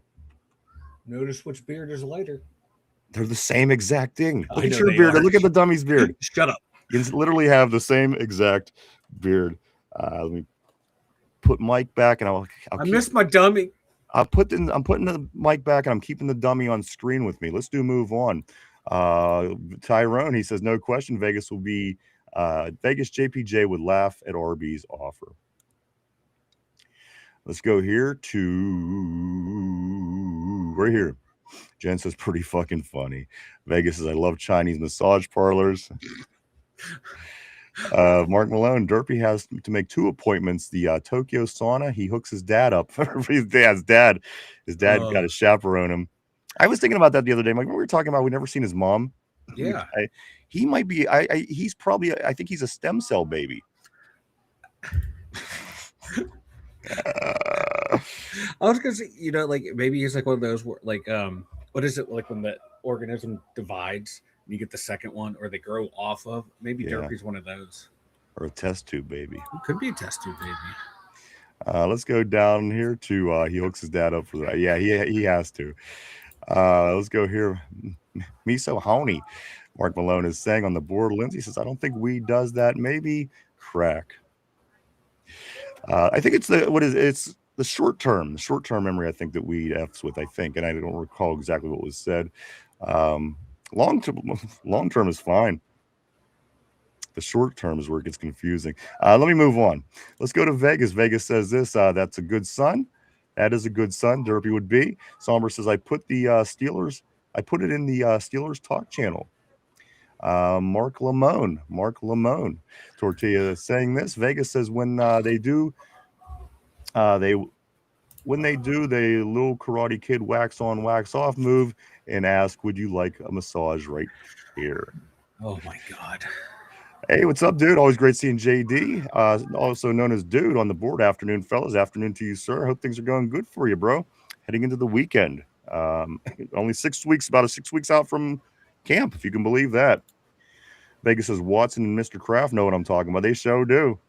Notice which beard is lighter. They're the same exact thing. Look at your beard. Look at the dummy's beard. Shut up. You literally have the same exact beard. Let me put Mike back, and I missed my dummy. I'm putting the mic back, and I'm keeping the dummy on screen with me. Let's move on. Tyrone, he says, no question, Vegas will be Vegas JPJ would laugh at RB's offer. Let's go here to right here. Jen says, pretty fucking funny. Vegas says, I love Chinese massage parlors. Mark Malone, Derpy has to make 2 appointments. The Tokyo sauna, he hooks his dad up. His dad got to chaperone him. I was thinking about that the other day. Like, when we were talking about, we've never seen his mom. Yeah. He might be, he's probably, I think he's a stem cell baby. I was gonna say, like, maybe he's like one of those where, like, what is it, like when the organism divides and you get the second one, or they grow off of? Maybe Derpy's one of those, or a test tube baby. It could be a test tube baby. Let's go down here to he hooks his dad up for that. Yeah, he has to. Let's go here. Miso Honey, Mark Malone is saying on the board. Lindsay says, I don't think weed does that. Maybe crack. I think it's the short term memory. I think that weed F's with. I think, and I don't recall exactly what was said. Long term is fine. The short term is where it gets confusing. Let me move on. Let's go to Vegas. Vegas says this. That's a good son. That is a good son. Derpy would be. Somber says, I put the Steelers. I put it in the Steelers talk channel. Mark Lamone. Tortilla is saying this. Vegas says when they do the little Karate Kid wax on, wax off move and ask, would you like a massage right here? Oh my God. Hey, what's up, dude? Always great seeing JD, also known as Dude on the board. Afternoon, fellas. Afternoon to you, sir. Hope things are going good for you, bro. Heading into the weekend. Only 6 weeks, about 6 weeks out from camp, if you can believe that. Vegas says Watson and Mr. Kraft know what I'm talking about. They sure do.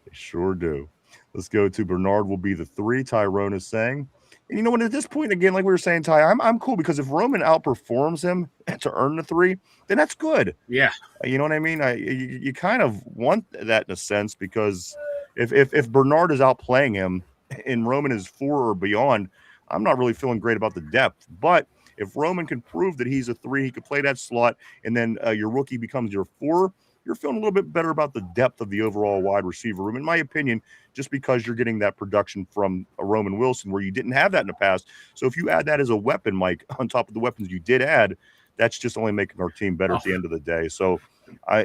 They sure do. Let's go to Bernard will be the 3. Tyrone is saying. And you know what? At this point, again, like we were saying, Ty, I'm cool because if Roman outperforms him to earn the 3, then that's good. Yeah. You know what I mean? You kind of want that in a sense because if Bernard is outplaying him and Roman is 4 or beyond, I'm not really feeling great about the depth. But if Roman can prove that he's a 3, he could play that slot, and then your rookie becomes your 4, you're feeling a little bit better about the depth of the overall wide receiver room, in my opinion, just because you're getting that production from a Roman Wilson where you didn't have that in the past. So if you add that as a weapon, Mike, on top of the weapons you did add, that's just only making our team better at the end of the day. So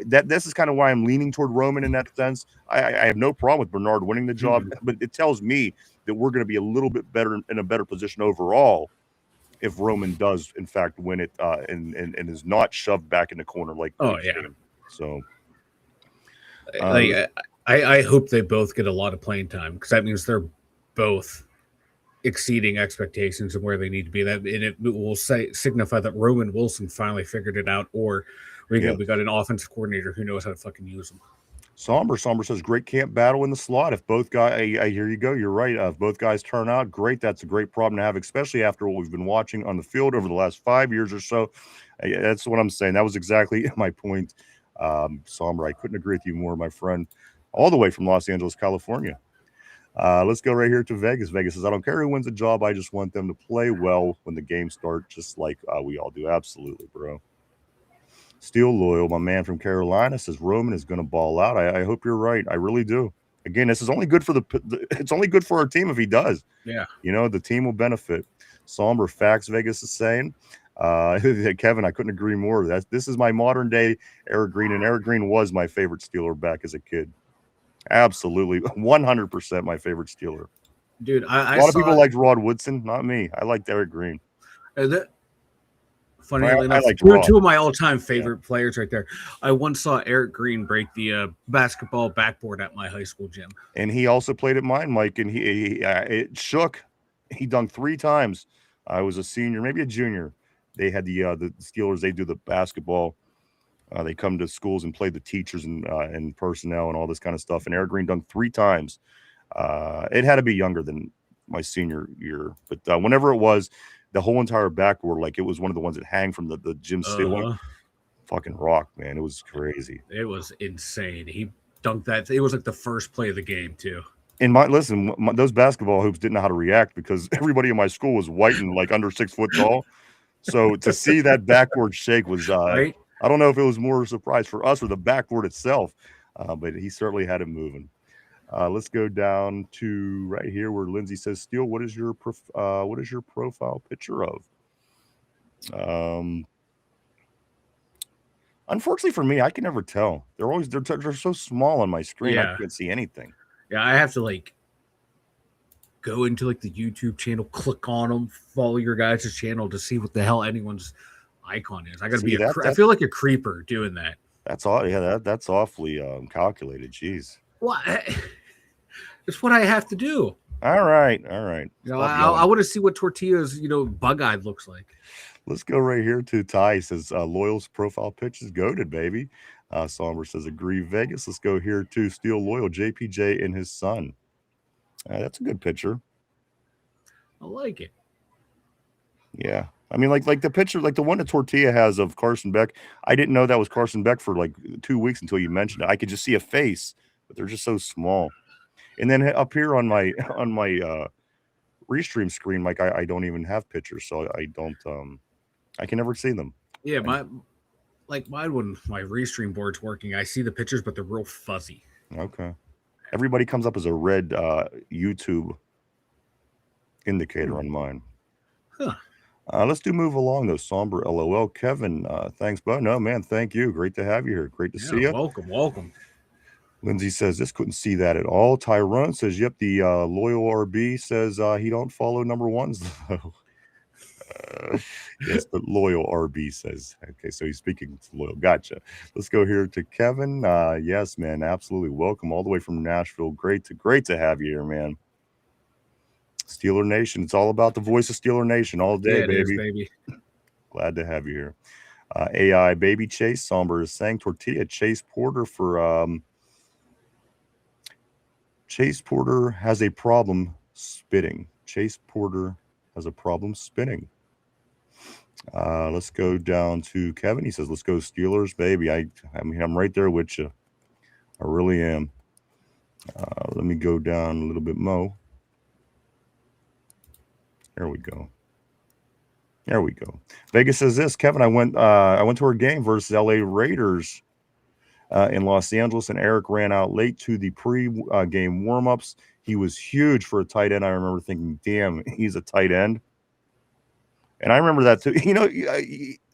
this is kind of why I'm leaning toward Roman in that sense. I have no problem with Bernard winning the job, but it tells me that we're going to be a little bit better in a better position overall if Roman does, in fact, win it and is not shoved back in the corner like game. So I hope they both get a lot of playing time because that means they're both exceeding expectations of where they need to be. That and it will signify that Roman Wilson finally figured it out, or we got an offensive coordinator who knows how to fucking use them. Somber says great camp battle in the slot. If both guys, here you go. You're right. If both guys turn out, great. That's a great problem to have, especially after what we've been watching on the field over the last 5 years or so. That's what I'm saying. That was exactly my point. Somber, I couldn't agree with you more, my friend. All the way from Los Angeles, California. Let's go right here to Vegas. Vegas says, I don't care who wins the job. I just want them to play well when the game starts, just like we all do. Absolutely, bro. Steel Loyal, my man from Carolina, says Roman is going to ball out. I hope you're right. I really do. Again, this is only good for it's only good for our team if he does. Yeah. You know, the team will benefit. Somber facts, Vegas is saying. Kevin, I couldn't agree more. This is my modern day Eric Green, and Eric Green was my favorite Steeler back as a kid. Absolutely, 100% my favorite Steeler. Dude, a lot of people liked Rod Woodson, not me. I liked Eric Green. Funny enough, two of my all-time favorite players right there. I once saw Eric Green break the basketball backboard at my high school gym, and he also played at mine, Mike. And it shook. He dunked 3 times. I was a senior, maybe a junior. They had the Steelers. They do the basketball. They come to schools and play the teachers and personnel and all this kind of stuff. And Eric Green dunked 3 times. It had to be younger than my senior year, but whenever it was, the whole entire backboard, like it was one of the ones that hang from the gym ceiling. Fucking rock, man. It was crazy. It was insane. He dunked that. It was like the first play of the game, too. And those basketball hoops didn't know how to react because everybody in my school was white and like under 6 foot tall. So to see that backboard shake was, right? I don't know if it was more a surprise for us or the backboard itself, but he certainly had it moving. Let's go down to right here where Lindsay says, Steele, what is your profile picture of? Unfortunately for me, I can never tell. They're so small on my screen. Yeah. I can't see anything. Yeah, I have to like go into like the YouTube channel, click on them, follow your guys' channel to see what the hell anyone's icon is. I gotta be I feel like a creeper doing that. That's all. Yeah, that's awfully calculated. Jeez. What? It's what I have to do. All right. You know, I want to see what Tortilla's, bug-eyed looks like. Let's go right here to Ty. He says, Loyal's profile pitch is goated, baby. Somber says, agree, Vegas. Let's go here to Steel Loyal, JPJ and his son. That's a good picture. I like it. Yeah. I mean, like the picture, like the one that Tortilla has of Carson Beck. I didn't know that was Carson Beck for like 2 weeks until you mentioned it. I could just see a face, but they're just so small. And then up here on my restream screen, like I don't even have pictures, so I can never see them. Yeah, mine when my restream board's working, I see the pictures, but they're real fuzzy. Okay. Everybody comes up as a red YouTube indicator on mine. Huh. Let's move along though. Somber LOL. Kevin, thanks, bud. No, man, thank you. Great to have you here. Great to see you. Welcome. Lindsay says this couldn't see that at all. Tyrone says, yep, the loyal RB says he don't follow number ones though. Yes, but loyal RB says. Okay, so he's speaking to loyal. Gotcha. Let's go here to Kevin. Yes, man, absolutely. Welcome all the way from Nashville. Great to have you here, man. Steeler Nation. It's all about the voice of Steeler Nation all day, Yeah, it is, baby. Glad to have you here. AI Baby Chase Somber is saying Tortilla Chase Porter for Chase Porter has a problem spitting. Chase Porter has a problem spinning. Let's go down to Kevin. He says, "Let's go Steelers, baby." I mean, I'm right there with you. I really am. Let me go down a little bit more. There we go. There we go. Vegas says this, Kevin. I went to our game versus LA Raiders in Los Angeles, and Eric ran out late to the pre-game warm-ups. He was huge for a tight end. I remember thinking, damn, he's a tight end. And I remember that too. You know,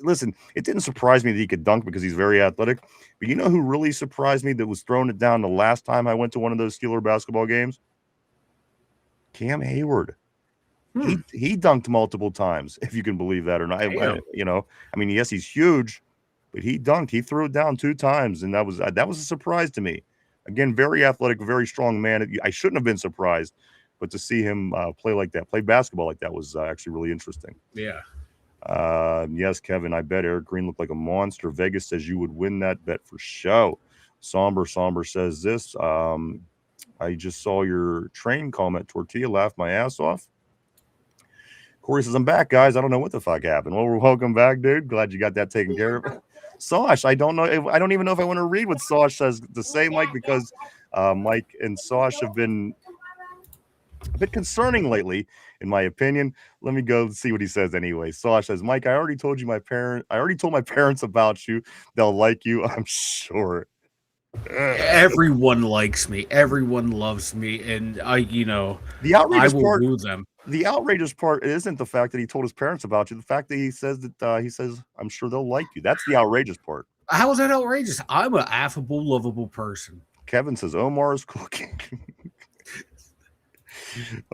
listen, it didn't surprise me that he could dunk because he's very athletic. But you know who really surprised me that was throwing it down the last time I went to one of those Steeler basketball games? Cam Hayward. He dunked multiple times, if you can believe that or not. You know, I mean, yes, he's huge, but he dunked. He threw it down 2 times, and that was a surprise to me. Again, very athletic, very strong man. I shouldn't have been surprised, but to see him play basketball like that was actually really interesting. Yeah. Yes, Kevin, I bet Eric Green looked like a monster. Vegas says you would win that bet for show. Somber says this. I just saw your train comment. Tortilla laughed my ass off. Corey says, I'm back, guys. I don't know what the fuck happened. Well, welcome back, dude. Glad you got that taken care of. Sosh, I don't know. I don't even know if I want to read what Sosh says to say, Mike, because Mike and Sosh have been a bit concerning lately, in my opinion. Let me go see what he says anyway. Sosh says, Mike, I already told my parents about you. They'll like you, I'm sure. Everyone likes me. Everyone loves me, and the outrageous I will part, woo them. The outrageous part isn't the fact that he told his parents about you. The fact that he says I'm sure they'll like you. That's the outrageous part. How is that outrageous? I'm an affable, lovable person. Kevin says Omar is cooking.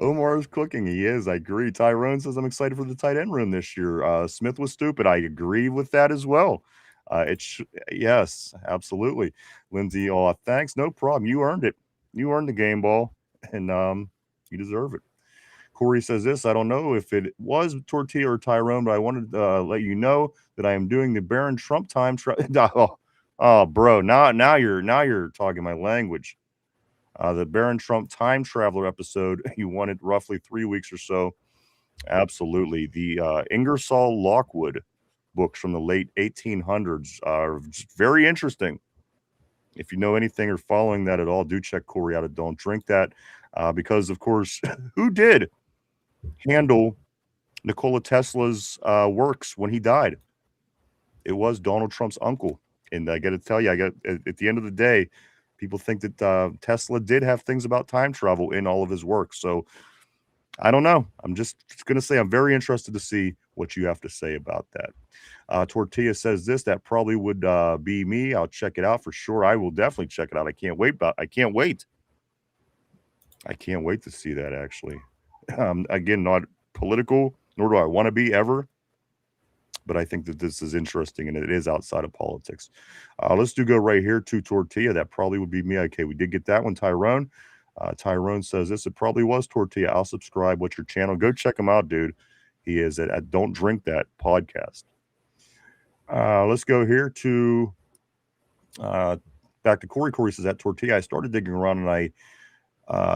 Omar is cooking. He is. I agree. Tyrone says I'm excited for the tight end room this year. Smith was stupid. I agree with that as well. Yes, absolutely. Lindsay, thanks. No problem. You earned it. You earned the game ball, and you deserve it. Corey says this. I don't know if it was Tortilla or Tyrone, but I wanted to let you know that I am doing the Baron Trump time. Oh, bro. Now you're talking my language. The Baron Trump time traveler episode. You won it roughly 3 weeks or so. Absolutely. The Ingersoll Lockwood books from the late 1800s are very interesting. If you know anything or following that at all, do check Corey out at Don't Drink That, because of course, who did handle Nikola Tesla's works when he died? It was Donald Trump's uncle. And I got to tell you, at the end of the day, people think that Tesla did have things about time travel in all of his work. So I don't know. I'm just going to say I'm very interested to see what you have to say about that. Tortilla says this. That probably would be me. I'll check it out for sure. I will definitely check it out. I can't wait. I can't wait to see that, actually. Again, not political, nor do I want to be ever. But I think that this is interesting, and it is outside of politics. Let's go right here to Tortilla. That probably would be me. Okay, we did get that one. Tyrone says this. It probably was Tortilla. I'll subscribe. What's your channel? Go check him out, dude. He is at Don't Drink That podcast. Let's go here to back to Corey. Corey says, at Tortilla, I started digging around, and I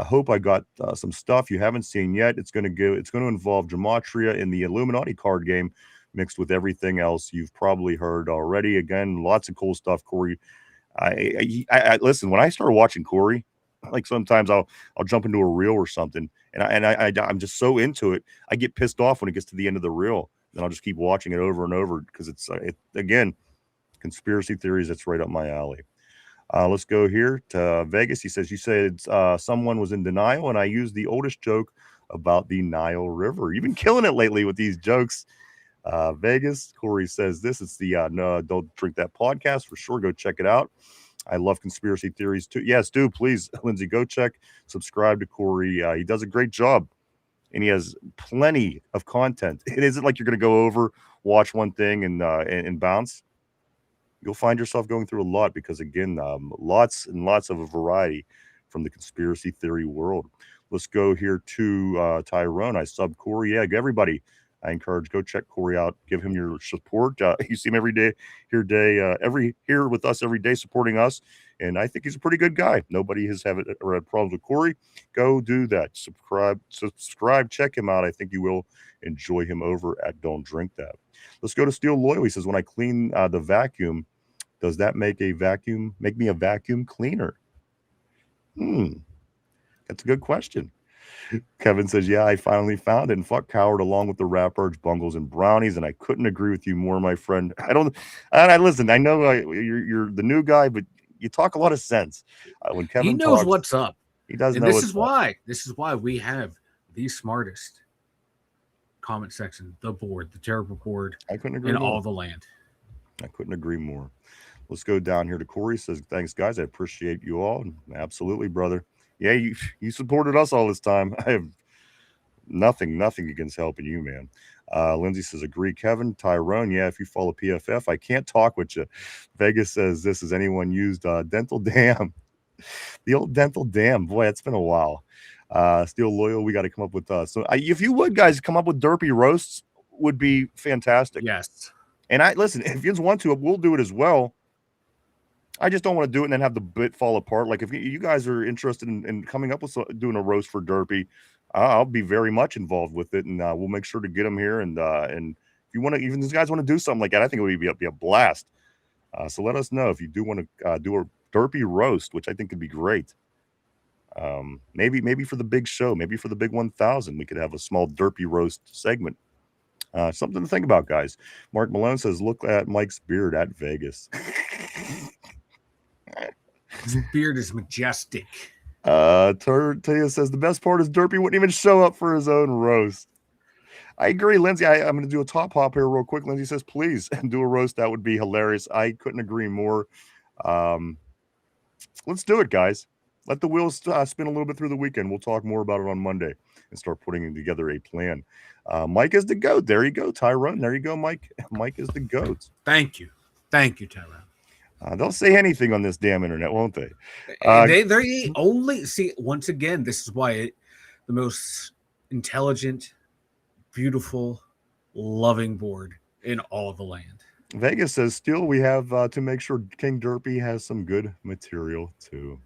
hope I got some stuff you haven't seen yet. It's going to involve gematria in the Illuminati card game, mixed with everything else you've probably heard already. Again, lots of cool stuff, Corey. I listen, when I start watching Corey, like sometimes I'll jump into a reel or something, and I'm just so into it. I get pissed off when it gets to the end of the reel, and I'll just keep watching it over and over because it's again, conspiracy theories. That's right up my alley. Let's go here to Vegas. He says, you said someone was in denial, and I used the oldest joke about the Nile River. You've been killing it lately with these jokes. Vegas. Corey says this. It's the No Don't Drink That podcast for sure. Go check it out. I love conspiracy theories too. Yes, do please, Lindsay, go subscribe to Corey. He does a great job and he has plenty of content. It isn't like you're going to go over, watch one thing, and bounce. You'll find yourself going through a lot because, again, lots and lots of a variety from the conspiracy theory world. Let's go here to Tyrone. I sub Corey. Yeah, everybody, I encourage, go check Corey out. Give him your support. You see him every day here with us every day, supporting us. And I think he's a pretty good guy. Nobody has had problems with Corey. Go do that. Subscribe. Check him out. I think you will enjoy him over at Don't Drink That. Let's go to Steel Loyal. He says, when I clean the vacuum, does that make me a vacuum cleaner? That's a good question. Kevin says, yeah, I finally found it. And fuck Coward along with the Ratbirds, Bungles, and Brownies. And I couldn't agree with you more, my friend. Listen, I know you're the new guy, but you talk a lot of sense. When Kevin he knows talks, what's up. He does know. This is why we have the smartest comment section, the board, the terrible board. I couldn't agree in more. all the land. I couldn't agree more. Let's go down here to Corey. Says, thanks, guys. I appreciate you all. Absolutely, brother. Yeah, you supported us all this time. I have nothing against helping you, man. Lindsay says, agree, Kevin. Tyrone, yeah, if you follow PFF, I can't talk with you. Vegas says, this has anyone used Dental Dam? The old Dental Dam. Boy, it's been a while. Steel Loyal, we got to come up with if you would, guys, come up with derpy roasts, would be fantastic. Yes. And listen, if you want to, we'll do it as well. I just don't want to do it and then have the bit fall apart. Like if you guys are interested in coming up with doing a roast for Derpy, I'll be very much involved with it, and we'll make sure to get them here. And if you want to, even these guys want to do something like that, I think it would be a blast. So let us know if you do want to do a Derpy roast, which I think could be great. Maybe for the big show, maybe for the big 1000, we could have a small Derpy roast segment. Something to think about, guys. Mark Malone says, look at Mike's beard at Vegas. His beard is majestic. Tortilla says, the best part is Derpy wouldn't even show up for his own roast. I agree, Lindsay. I'm going to do a top hop here real quick. Lindsay says, please do a roast. That would be hilarious. I couldn't agree more. Let's do it, guys. Let the wheels spin a little bit through the weekend. We'll talk more about it on Monday and start putting together a plan. Mike is the GOAT. There you go, Tyrone. There you go, Mike. Mike is the GOAT. Thank you, Tyrone. They'll say anything on this damn internet, won't they? They only see. Once again, this is why the most intelligent, beautiful, loving board in all of the land. Vegas says, still, we have to make sure King Derpy has some good material too.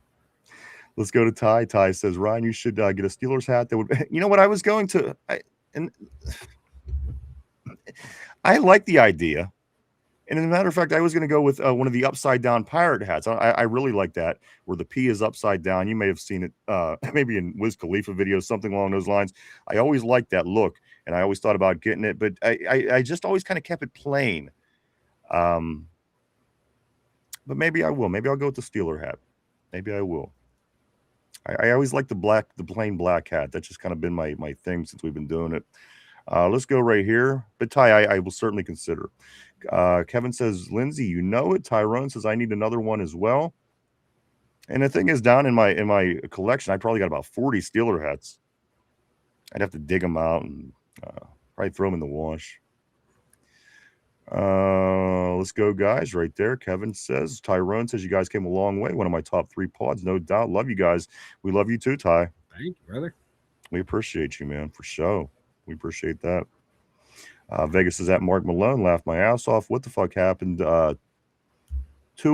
Let's go to Ty. Ty says, Ryan, you should get a Steelers hat that would. You know what? I was going to, I like the idea. And as a matter of fact, I was going to go with one of the upside down pirate hats. I really like that, where the P is upside down. You may have seen it maybe in Wiz Khalifa videos, something along those lines. I always liked that look, and I always thought about getting it, but I just always kind of kept it plain. But maybe I will. Maybe I'll go with the Steeler hat. Maybe I will. I always like the plain black hat. That's just kind of been my thing since we've been doing it. Let's go right here. But Ty, I will certainly consider. Kevin says, Lindsay, you know it. Tyrone says, I need another one as well. And the thing is, down in my collection, I probably got about 40 Steeler hats. I'd have to dig them out and probably throw them in the wash. Let's go, guys. Right there. Kevin says, Tyrone says, you guys came a long way. One of my top 3 pods, no doubt. Love you guys. We love you too, Ty. Thank you, brother. We appreciate you, man, for sure. We appreciate that. Vegas is at Mark Malone. Laughed my ass off. What the fuck happened to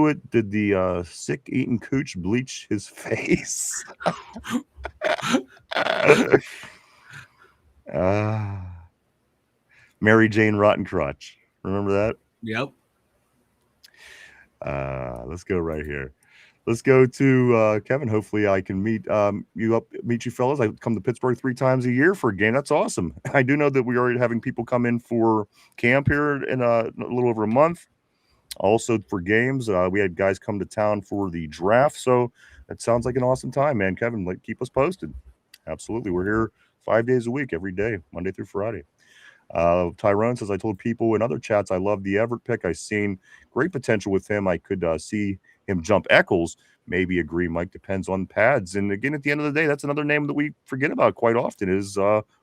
it? Did the sick eating cooch bleach his face? Mary Jane Rotten Crotch. Remember that? Yep. Let's go right here. Let's go to Kevin. Hopefully I can meet you fellas. I come to Pittsburgh 3 times a year for a game. That's awesome. I do know that we are having people come in for camp here in a little over a month. Also for games. We had guys come to town for the draft. So that sounds like an awesome time, man. Kevin, keep us posted. Absolutely. We're here 5 days a week, every day, Monday through Friday. Tyrone says, I told people in other chats I love the Everett pick. I've seen great potential with him. I could see him jump Eccles, maybe agree, Mike, depends on pads. And again, at the end of the day, that's another name that we forget about quite often is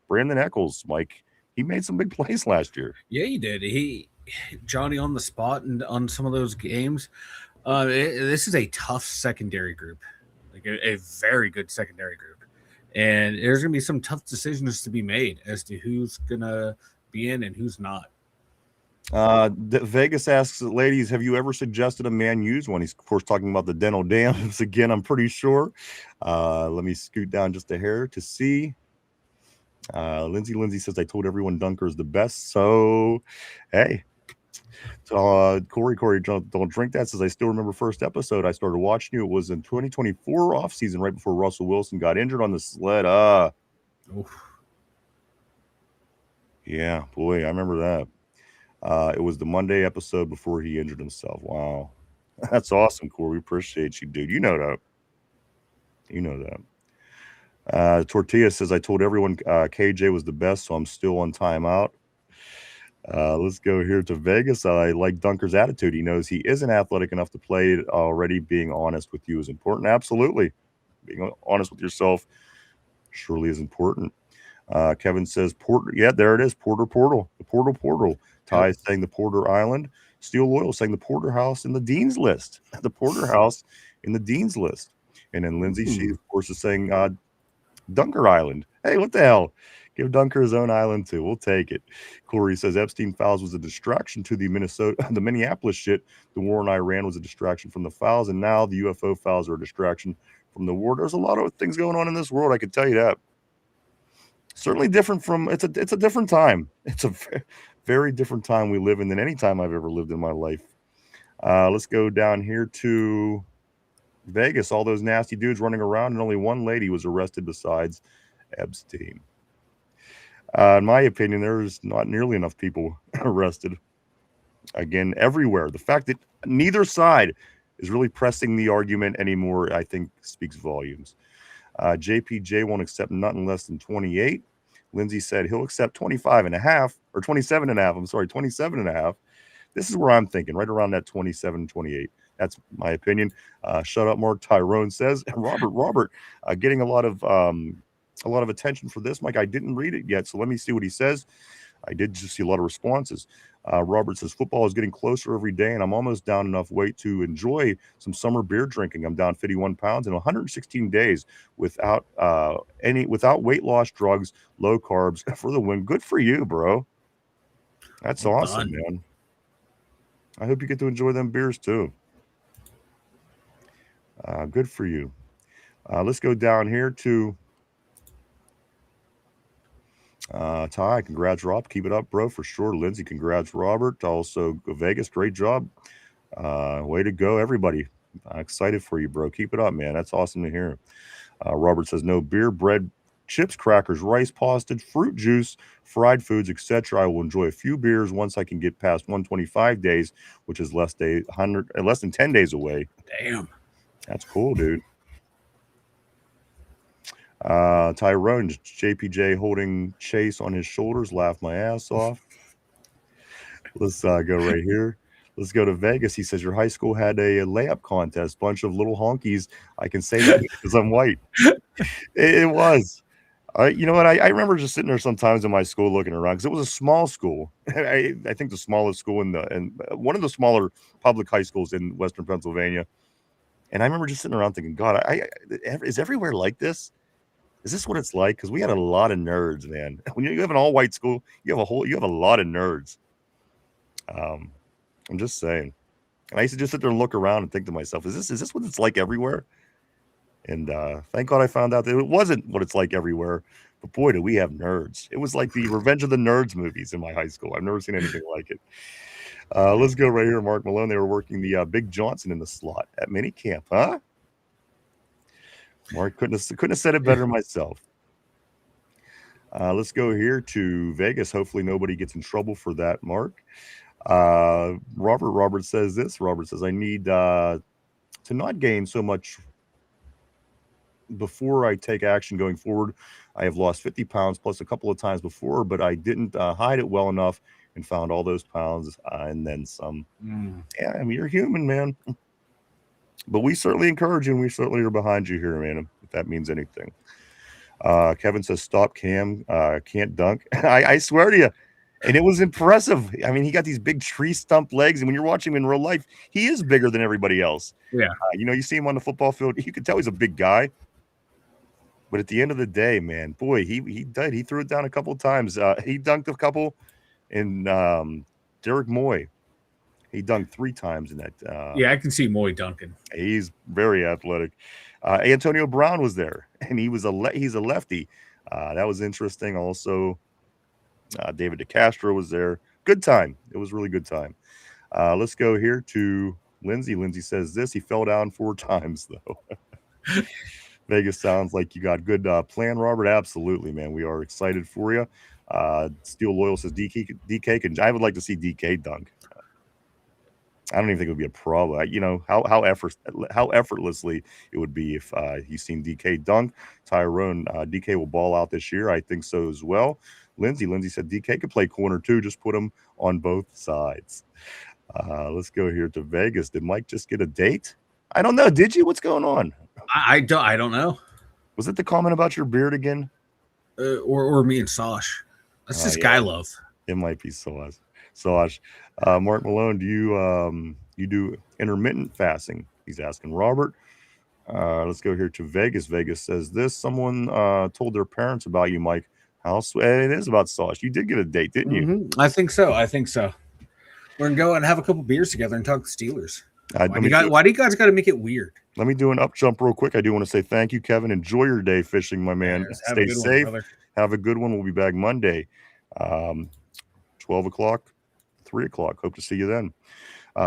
Brandon Eccles, Mike. He made some big plays last year. Yeah, he did. Johnny on the spot and on some of those games. This is a tough secondary group, like a very good secondary group. And there's going to be some tough decisions to be made as to who's going to be in and who's not. Vegas asks, ladies, have you ever suggested a man use one? He's, of course, talking about the dental dams again, I'm pretty sure. Let me scoot down just a hair to see. Lindsay says, I told everyone Dunker is the best. So, hey. Corey, don't drink that. Says, I still remember first episode I started watching you. It was in 2024 offseason, right before Russell Wilson got injured on the sled. Yeah, boy, I remember that. It was the Monday episode before he injured himself. Wow. That's awesome, Corey. We appreciate you, dude. You know that. Tortilla says, I told everyone KJ was the best, so I'm still on timeout. Let's go here to Vegas. I like Dunker's attitude. He knows he isn't athletic enough to play it already. Being honest with you is important. Absolutely. Being honest with yourself surely is important. Kevin says, Porter. Yeah, there it is. Portal. The Portal. Ty is saying the Porter Island. Steel Loyal saying the Porterhouse in the Dean's List. The Porterhouse in the Dean's List. And then Lindsay, she, of course, is saying Dunker Island. Hey, what the hell? Give Dunker his own island too. We'll take it. Corey says Epstein fouls was a distraction to the Minneapolis shit. The war in Iran was a distraction from the fouls, and now the UFO fouls are a distraction from the war. There's a lot of things going on in this world. I can tell you that. Certainly different from it's a different time. It's a very different time we live in than any time I've ever lived in my life. Let's go down here to Vegas. All those nasty dudes running around, and only one lady was arrested besides Epstein. In my opinion, there's not nearly enough people arrested. Again, everywhere. The fact that neither side is really pressing the argument anymore, I think, speaks volumes. JPJ won't accept nothing less than 28. Lindsay said he'll accept 25 and a half, or 27 and a half. I'm sorry, 27 and a half. This is where I'm thinking, right around that 27, 28. That's my opinion. Shut up, Mark. Tyrone says. Robert, getting a lot of attention for this, Mike. I didn't read it yet, so let me see what he says. I did just see a lot of responses. Robert says, football is getting closer every day, and I'm almost down enough weight to enjoy some summer beer drinking. I'm down 51 pounds in 116 days without weight loss drugs, low carbs for the win. Good for you, bro. That's awesome, man. I hope you get to enjoy them beers too. Good for you. Let's go down here to Ty. Congrats, Rob. Keep it up, bro, for sure. Lindsay, congrats, Robert. Also, Vegas, great job. Way to go, everybody. Excited for you, bro. Keep it up, man. That's awesome to hear. Robert says no beer, bread, chips, crackers, rice, pasta, fruit juice, fried foods, etc. I will enjoy a few beers once I can get past 125 days, which is less than 10 days away. Damn. That's cool, dude. Tyrone, JPJ holding Chase on his shoulders, laugh my ass off. Let's go right here. Let's go to Vegas. He says your high school had a layup contest, bunch of little honkies. I can say that because I'm white. It was. You know what? I remember just sitting there sometimes in my school looking around because it was a small school. I think the smallest school in one of the smaller public high schools in Western Pennsylvania. And I remember just sitting around thinking, God, is everywhere like this? Is this what it's like? Because we had a lot of nerds, man. When you have an all-white school, you have a lot of nerds. I'm just saying. And I used to just sit there and look around and think to myself, is this what it's like everywhere? And thank God I found out that it wasn't what it's like everywhere. But boy, do we have nerds. It was like the Revenge of the Nerds movies in my high school. I've never seen anything like it. Let's go right here. Mark Malone, they were working the Big Johnson in the slot at minicamp, huh? Mark couldn't have said it better myself. Let's go here to Vegas. Hopefully nobody gets in trouble for that, Mark. Robert says this. Robert says, I need to not gain so much before I take action going forward. I have lost 50 pounds plus a couple of times before, but I didn't hide it well enough and found all those pounds and then some. Yeah, I mean, you're human, man. But we certainly encourage you, and we certainly are behind you here, man, if that means anything. Kevin says, stop Cam, can't dunk. I swear to you. And it was impressive. I mean, he got these big tree stump legs, and when you're watching him in real life, he is bigger than everybody else. Yeah. You see him on the football field, you can tell he's a big guy. But at the end of the day, man, boy, he did. He threw it down a couple of times. He dunked a couple, and Derek Moy, he dunked 3 times in that. I can see Moy dunking. He's very athletic. Antonio Brown was there, and he's a lefty. That was interesting. Also, David DeCastro was there. Good time. It was really good time. Let's go here to Lindsay. Lindsay says this. He fell down 4 times, though. Vegas sounds like you got good plan, Robert. Absolutely, man. We are excited for you. Steel Loyal says DK can. I would like to see DK dunk. I don't even think it would be a problem. How effortlessly it would be if you've seen DK dunk. Tyrone, DK will ball out this year. I think so as well. Lindsay said DK could play corner too. Just put him on both sides. Let's go here to Vegas. Did Mike just get a date? I don't know. Did you? What's going on? I don't know. Was it the comment about your beard again? Or me and Sosh. That's just guy love. It might be Sosh. Mark Malone, do you do intermittent fasting? He's asking Robert. Let's go here to Vegas. Vegas says this. Someone told their parents about you, Mike. It is about Sosh. You did get a date, didn't you? Mm-hmm. I think so. We're going to go and have a couple beers together and talk Steelers. Why do you guys got to make it weird? Let me do an up jump real quick. I do want to say thank you, Kevin. Enjoy your day fishing, my man. Stay safe. Have a good one. We'll be back Monday, 12 o'clock, 3 o'clock. Hope to see you then.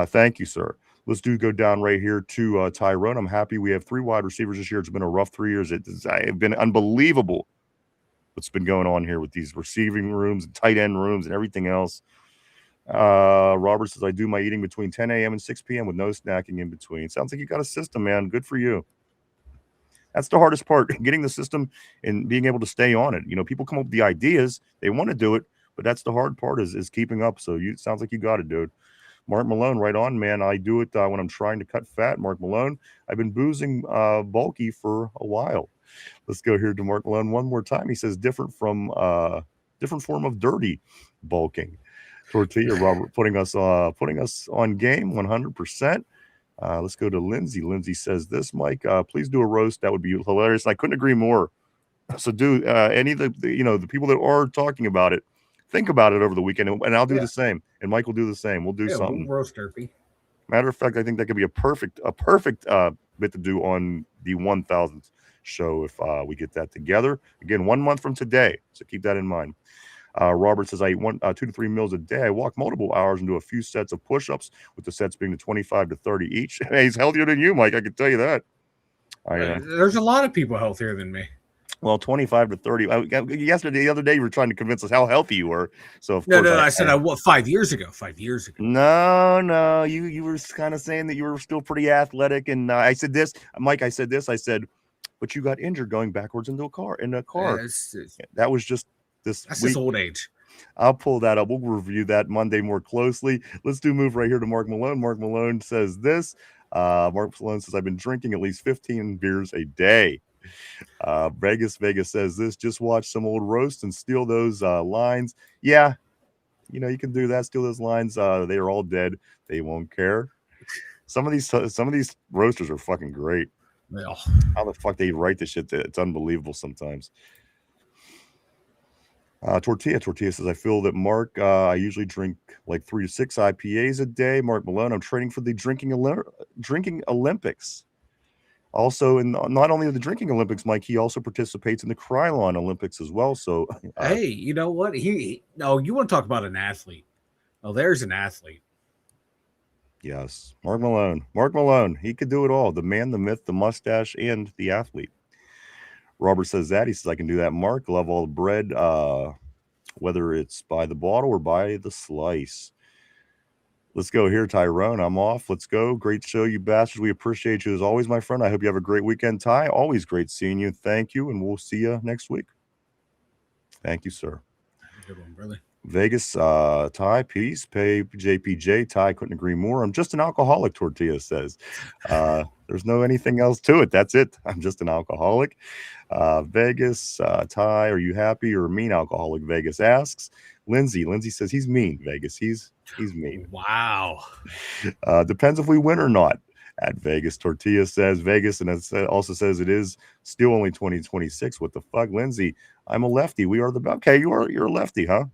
Thank you, sir. Let's go down right here to Tyrone. I'm happy we have 3 wide receivers this year. It's been a rough 3 years. It's been unbelievable what's been going on here with these receiving rooms and tight end rooms and everything else. Robert says, I do my eating between 10 a.m. and 6 p.m. with no snacking in between. Sounds like you got a system, man. Good for you. That's the hardest part, getting the system and being able to stay on it. People come up with the ideas. They want to do it, but that's the hard part is keeping up. So sounds like you got it, dude. Mark Malone, right on, man. I do it when I'm trying to cut fat. Mark Malone, I've been boozing bulky for a while. Let's go here to Mark Malone one more time. He says different form of dirty bulking. Tortilla, Robert, putting us on game 100%. Let's go to Lindsay. Lindsay says this, Mike, please do a roast. That would be hilarious. And I couldn't agree more. So do any of the people that are talking about it, think about it over the weekend, and I'll do the same. And Mike will do the same. We'll do something. We'll roast turkey. Matter of fact, I think that could be a perfect bit to do on the 1000th show if we get that together. Again, 1 month from today. So keep that in mind. Robert says, I eat 2 to 3 meals a day. I walk multiple hours and do a few sets of push-ups, with the sets being the 25 to 30 each. Hey, he's healthier than you, Mike. I can tell you that. There's a lot of people healthier than me. Well, 25 to 30. The other day, you were trying to convince us how healthy you were. So, of course, I said 5 years ago. 5 years ago. No. You were kind of saying that you were still pretty athletic. And I said this, Mike, I said, but you got injured going backwards in a car. That was just this. That's just old age. I'll pull that up. We'll review that Monday more closely. Let's move right here to Mark Malone. Mark Malone says this. Mark Malone says, I've been drinking at least 15 beers a day. Vegas says this. Just watch some old roast and steal those lines. Yeah, you can do that. Steal those lines. They are all dead. They won't care. Some of these roasters are fucking great. Yeah. How the fuck they write this shit? It's unbelievable sometimes. Tortilla says, I feel that Mark, I usually drink like 3 to 6 IPAs a day. Mark Malone, I'm training for the drinking Olympics. Also, in not only the drinking Olympics, Mike, he also participates in the Krylon Olympics as well. So, hey, you know what? You want to talk about an athlete? Oh, there's an athlete. Yes, Mark Malone. He could do it all. The man, the myth, the mustache, and the athlete. Robert says that. He says, I can do that, Mark. Love all the bread, whether it's by the bottle or by the slice. Let's go here, Tyrone. I'm off. Let's go. Great show, you bastards. We appreciate you as always, my friend. I hope you have a great weekend, Ty. Always great seeing you. Thank you, and we'll see you next week. Thank you, sir. Good one, brother. Vegas, Ty, peace. Pay JPJ. Ty, couldn't agree more. I'm just an alcoholic, Tortilla says. There's no anything else to it. That's it. I'm just an alcoholic. Vegas, Ty, are you happy or mean alcoholic? Vegas asks. Lindsay says he's mean. Vegas, he's mean. Wow. Depends if we win or not. At Vegas, Tortilla says Vegas, and it also says it is still only 2026. What the fuck, Lindsay? I'm a lefty. We are the okay. You're a lefty, huh?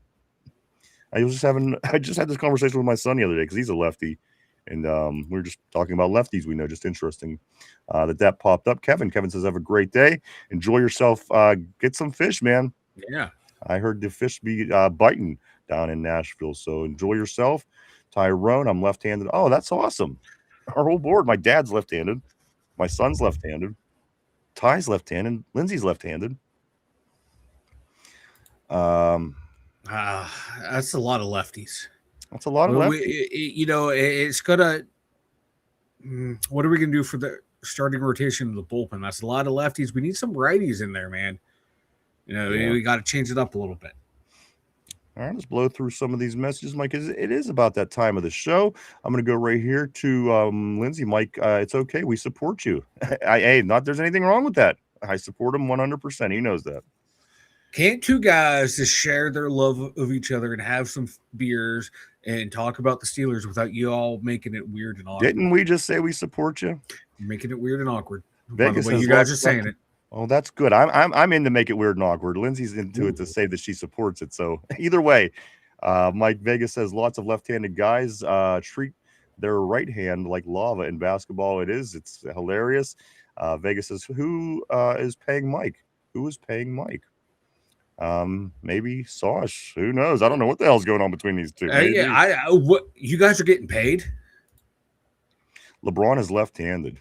I just had this conversation with my son the other day because he's a lefty, and we were just talking about lefties. We know, just interesting that popped up. Kevin says have a great day. Enjoy yourself. Get some fish, man. Yeah. I heard the fish be biting down in Nashville, so enjoy yourself. Tyrone, I'm left-handed. Oh, that's awesome. Our whole board. My dad's left-handed. My son's left-handed. Ty's left-handed. Lindsay's left-handed. That's a lot of lefties. That's a lot of lefties. It's gonna. What are we gonna do for the starting rotation of the bullpen? That's a lot of lefties. We need some righties in there, man. We got to change it up a little bit. All right, let's blow through some of these messages, Mike. It is about that time of the show. I'm going to go right here to Lindsay. Mike, it's okay. We support you. Not there's anything wrong with that. I support him 100%. He knows that. Can't two guys just share their love of each other and have some beers and talk about the Steelers without you all making it weird and awkward? Didn't we just say we support you? Making it weird and awkward. Vegas, by the way you guys are saying it. Oh, that's good. I'm in to make it weird and awkward. Lindsay's into it to say that she supports it. So either way, Mike Vegas says lots of left-handed guys treat their right hand like lava in basketball. It's hilarious. Vegas says, who is paying Mike? Who is paying Mike? Maybe Sauce. Who knows? I don't know what the hell's going on between these two. What you guys are getting paid? LeBron is left-handed.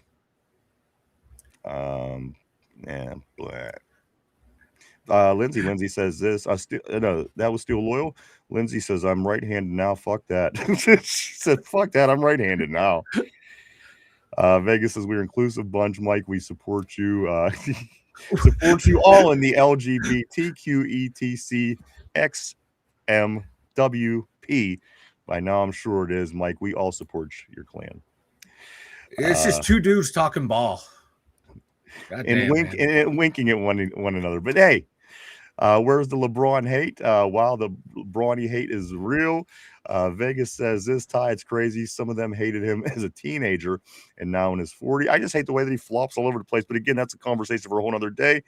Lindsay says this. That was still loyal. Lindsay says I'm right-handed now. Fuck that. She said, "Fuck that. I'm right-handed now." Vegas says we're inclusive bunch. Mike, we support you. Support you all in the LGBTQETCXMWP. By now, I'm sure it is, Mike. We all support your clan. It's just two dudes talking ball. Winking at one another. But hey, where's the LeBron hate? While the Brawny hate is real, Vegas says this, Ty, it's crazy. Some of them hated him as a teenager and now in his 40s. I just hate the way that he flops all over the place. But again, that's a conversation for a whole other day.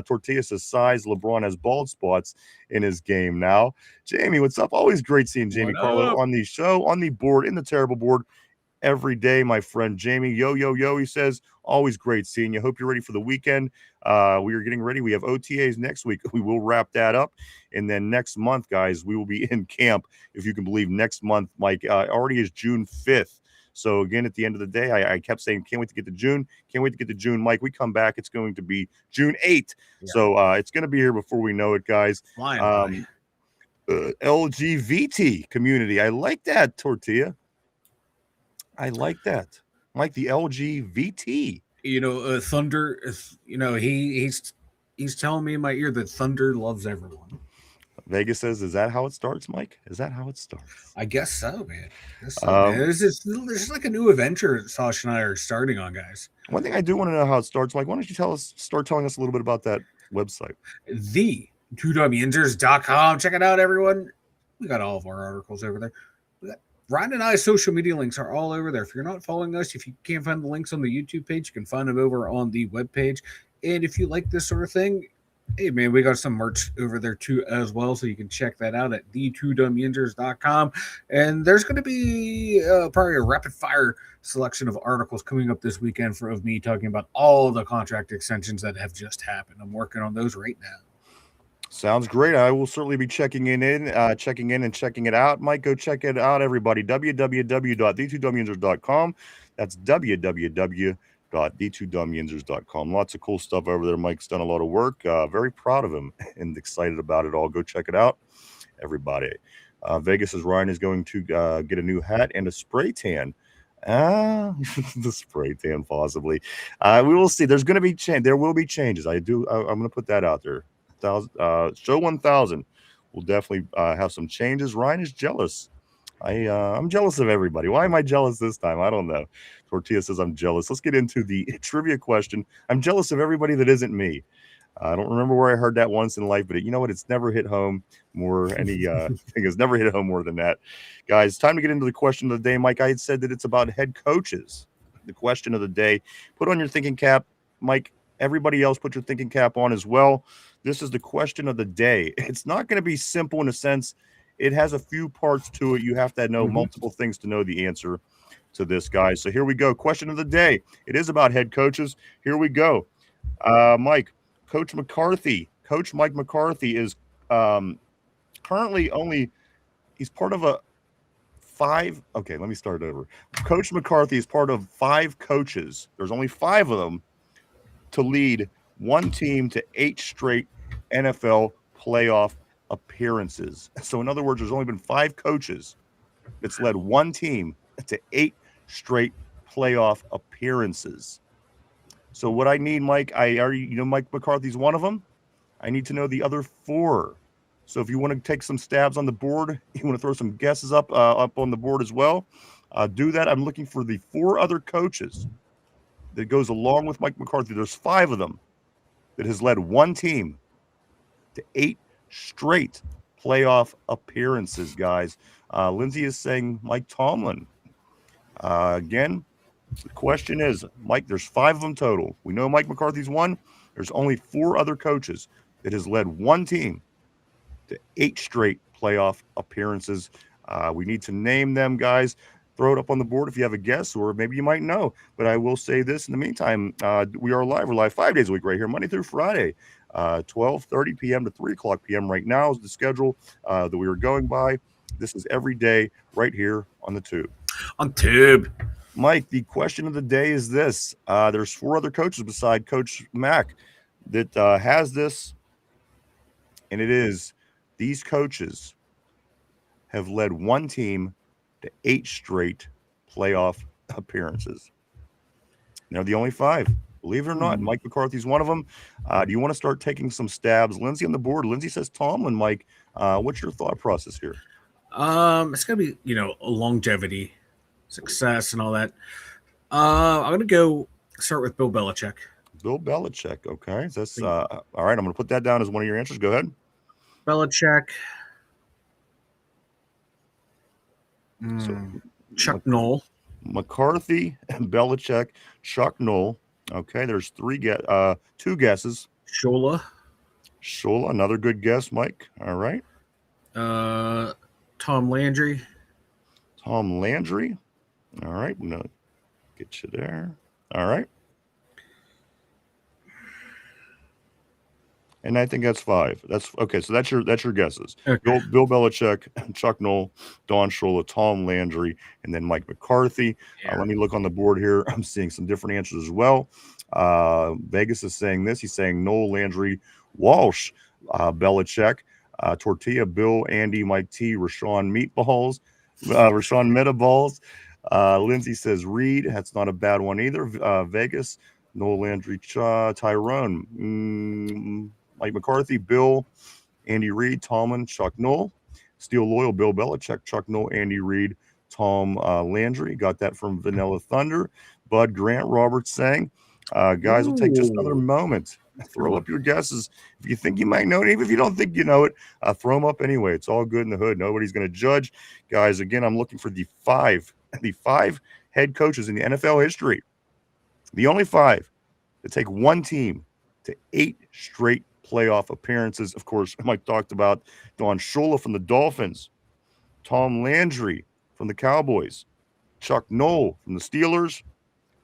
Tortilla says size. LeBron has bald spots in his game now. Jamie, what's up? Always great seeing Jamie Carlo on the show, on the board, in the terrible board. Every day, my friend Jamie. Yo, he says, always great seeing you. Hope you're ready for the weekend. We are getting ready. We have OTAs next week. We will wrap that up. And then next month, guys, we will be in camp. If you can believe, next month, Mike, already is June 5th. So again, at the end of the day, I kept saying, can't wait to get to June. Can't wait to get to June. Mike, we come back. It's going to be June 8th. Yeah. So it's going to be here before we know it, guys. LGBT community. I like that, Tortilla. I like that. Like the LGBT. Thunder, he's telling me in my ear that Thunder loves everyone. Vegas says, is that how it starts, Mike? Is that how it starts? I guess so, man. This is like a new adventure Sasha and I are starting on, guys. One thing I do want to know how it starts, Mike. Why don't you start telling us a little bit about that website? The Dum Yinzers.com. Check it out, everyone. We got all of our articles over there. Ryan and I's social media links are all over there. If you're not following us, if you can't find the links on the YouTube page, you can find them over on the webpage. And if you like this sort of thing, hey, man, we got some merch over there too as well. So you can check that out at the2dumyinzers.com. And there's going to be probably a rapid fire selection of articles coming up this weekend of me talking about all the contract extensions that have just happened. I'm working on those right now. Sounds great. I will certainly be checking in and checking it out. Mike, go check it out, everybody. www.the2dumyinzers.com. That's www.the2dumyinzers.com. Lots of cool stuff over there. Mike's done a lot of work. Very proud of him and excited about it all. Go check it out, everybody. Vegas says Ryan is going to get a new hat and a spray tan. The spray tan, possibly. We will see. There's going to be change. There will be changes. I'm going to put that out there. Show 1000 will definitely have some changes. Ryan is jealous I'm jealous of everybody. Why am I jealous this time? I don't know. Tortilla says I'm jealous. Let's get into the trivia question. I'm jealous of everybody that isn't me. I don't remember where I heard that once in life, but you know what? It's never hit home more. Thing has never hit home more than that. Guys, time to get into the question of the day. Mike, I had said that it's about head coaches. The question of the day. Put on your thinking cap. Mike, everybody else put your thinking cap on as well. This is the question of the day. It's not going to be simple in a sense. It has a few parts to it. You have to know multiple things to know the answer to this, guys. So here we go. Question of the day. It is about head coaches. Here we go. Mike, Coach Mike McCarthy is currently he's part of a 5. Okay, let me start over. Coach McCarthy is part of 5 coaches. There's only 5 of them to lead one team to 8 straight NFL playoff appearances. So in other words, there's only been 5 coaches that's led one team to 8 straight playoff appearances. So what I need, Mike, Mike McCarthy's one of them. I need to know the other 4. So if you want to take some stabs on the board, you want to throw some guesses up on the board as well, do that. I'm looking for the 4 other coaches that goes along with Mike McCarthy. There's 5 of them that has led one team to 8 straight playoff appearances, guys. Lindsay is saying Mike Tomlin. Again, the question is, Mike, there's 5 of them total. We know Mike McCarthy's one. There's only 4 other coaches that has led one team to 8 straight playoff appearances. We need to name them, guys. Throw it up on the board if you have a guess, or maybe you might know. But I will say this in the meantime, we are live. We're live 5 days a week right here, Monday through Friday, 12:30 p.m. to 3 o'clock p.m. Right now is the schedule that we are going by. This is every day right here on the Tube. On Tube. Mike, the question of the day is this. There's 4 other coaches beside Coach Mack that has this, and it is these coaches have led one team to 8 straight playoff appearances. They're the only 5. Believe it or not, Mike McCarthy's one of them. Do you want to start taking some stabs? Lindsay on the board. Lindsay says Tomlin. Mike, what's your thought process here? It's going to be, longevity, success, and all that. I'm going to go start with Bill Belichick. Bill Belichick. Okay. That's all right. I'm going to put that down as one of your answers. Go ahead. Belichick. Chuck Noll. McCarthy, Belichick, Chuck Noll. Okay, there's 2 guesses. Shola, another good guess, Mike. All right. Tom Landry. All right, I'm gonna get you there. All right. And I think that's 5. That's okay. So that's your guesses. Okay. Bill Belichick, Chuck Noll, Don Shula, Tom Landry, and then Mike McCarthy. Yeah. Let me look on the board here. I'm seeing some different answers as well. Vegas is saying this. He's saying Noll, Landry, Walsh, Belichick, Tortilla, Bill, Andy, Mike T, Rashawn Meatballs, Rashawn Metaballs. Lindsay says Reed. That's not a bad one either. Vegas, Noll, Landry, Tyrone. Mike McCarthy, Bill, Andy Reid, Tomlin, Chuck Noll. Steel Loyal, Bill Belichick, Chuck Noll, Andy Reid, Tom Landry. Got that from Vanilla Thunder. Bud Grant Roberts saying, guys, we'll take just another moment. Throw up your guesses. If you think you might know it, even if you don't think you know it, throw them up anyway. It's all good in the hood. Nobody's going to judge. Guys, again, I'm looking for the 5 head coaches in the NFL history. The only 5 that take one team to 8 straight playoff appearances. Of course, Mike talked about Don Shula from the Dolphins, Tom Landry from the Cowboys, Chuck Noll from the Steelers,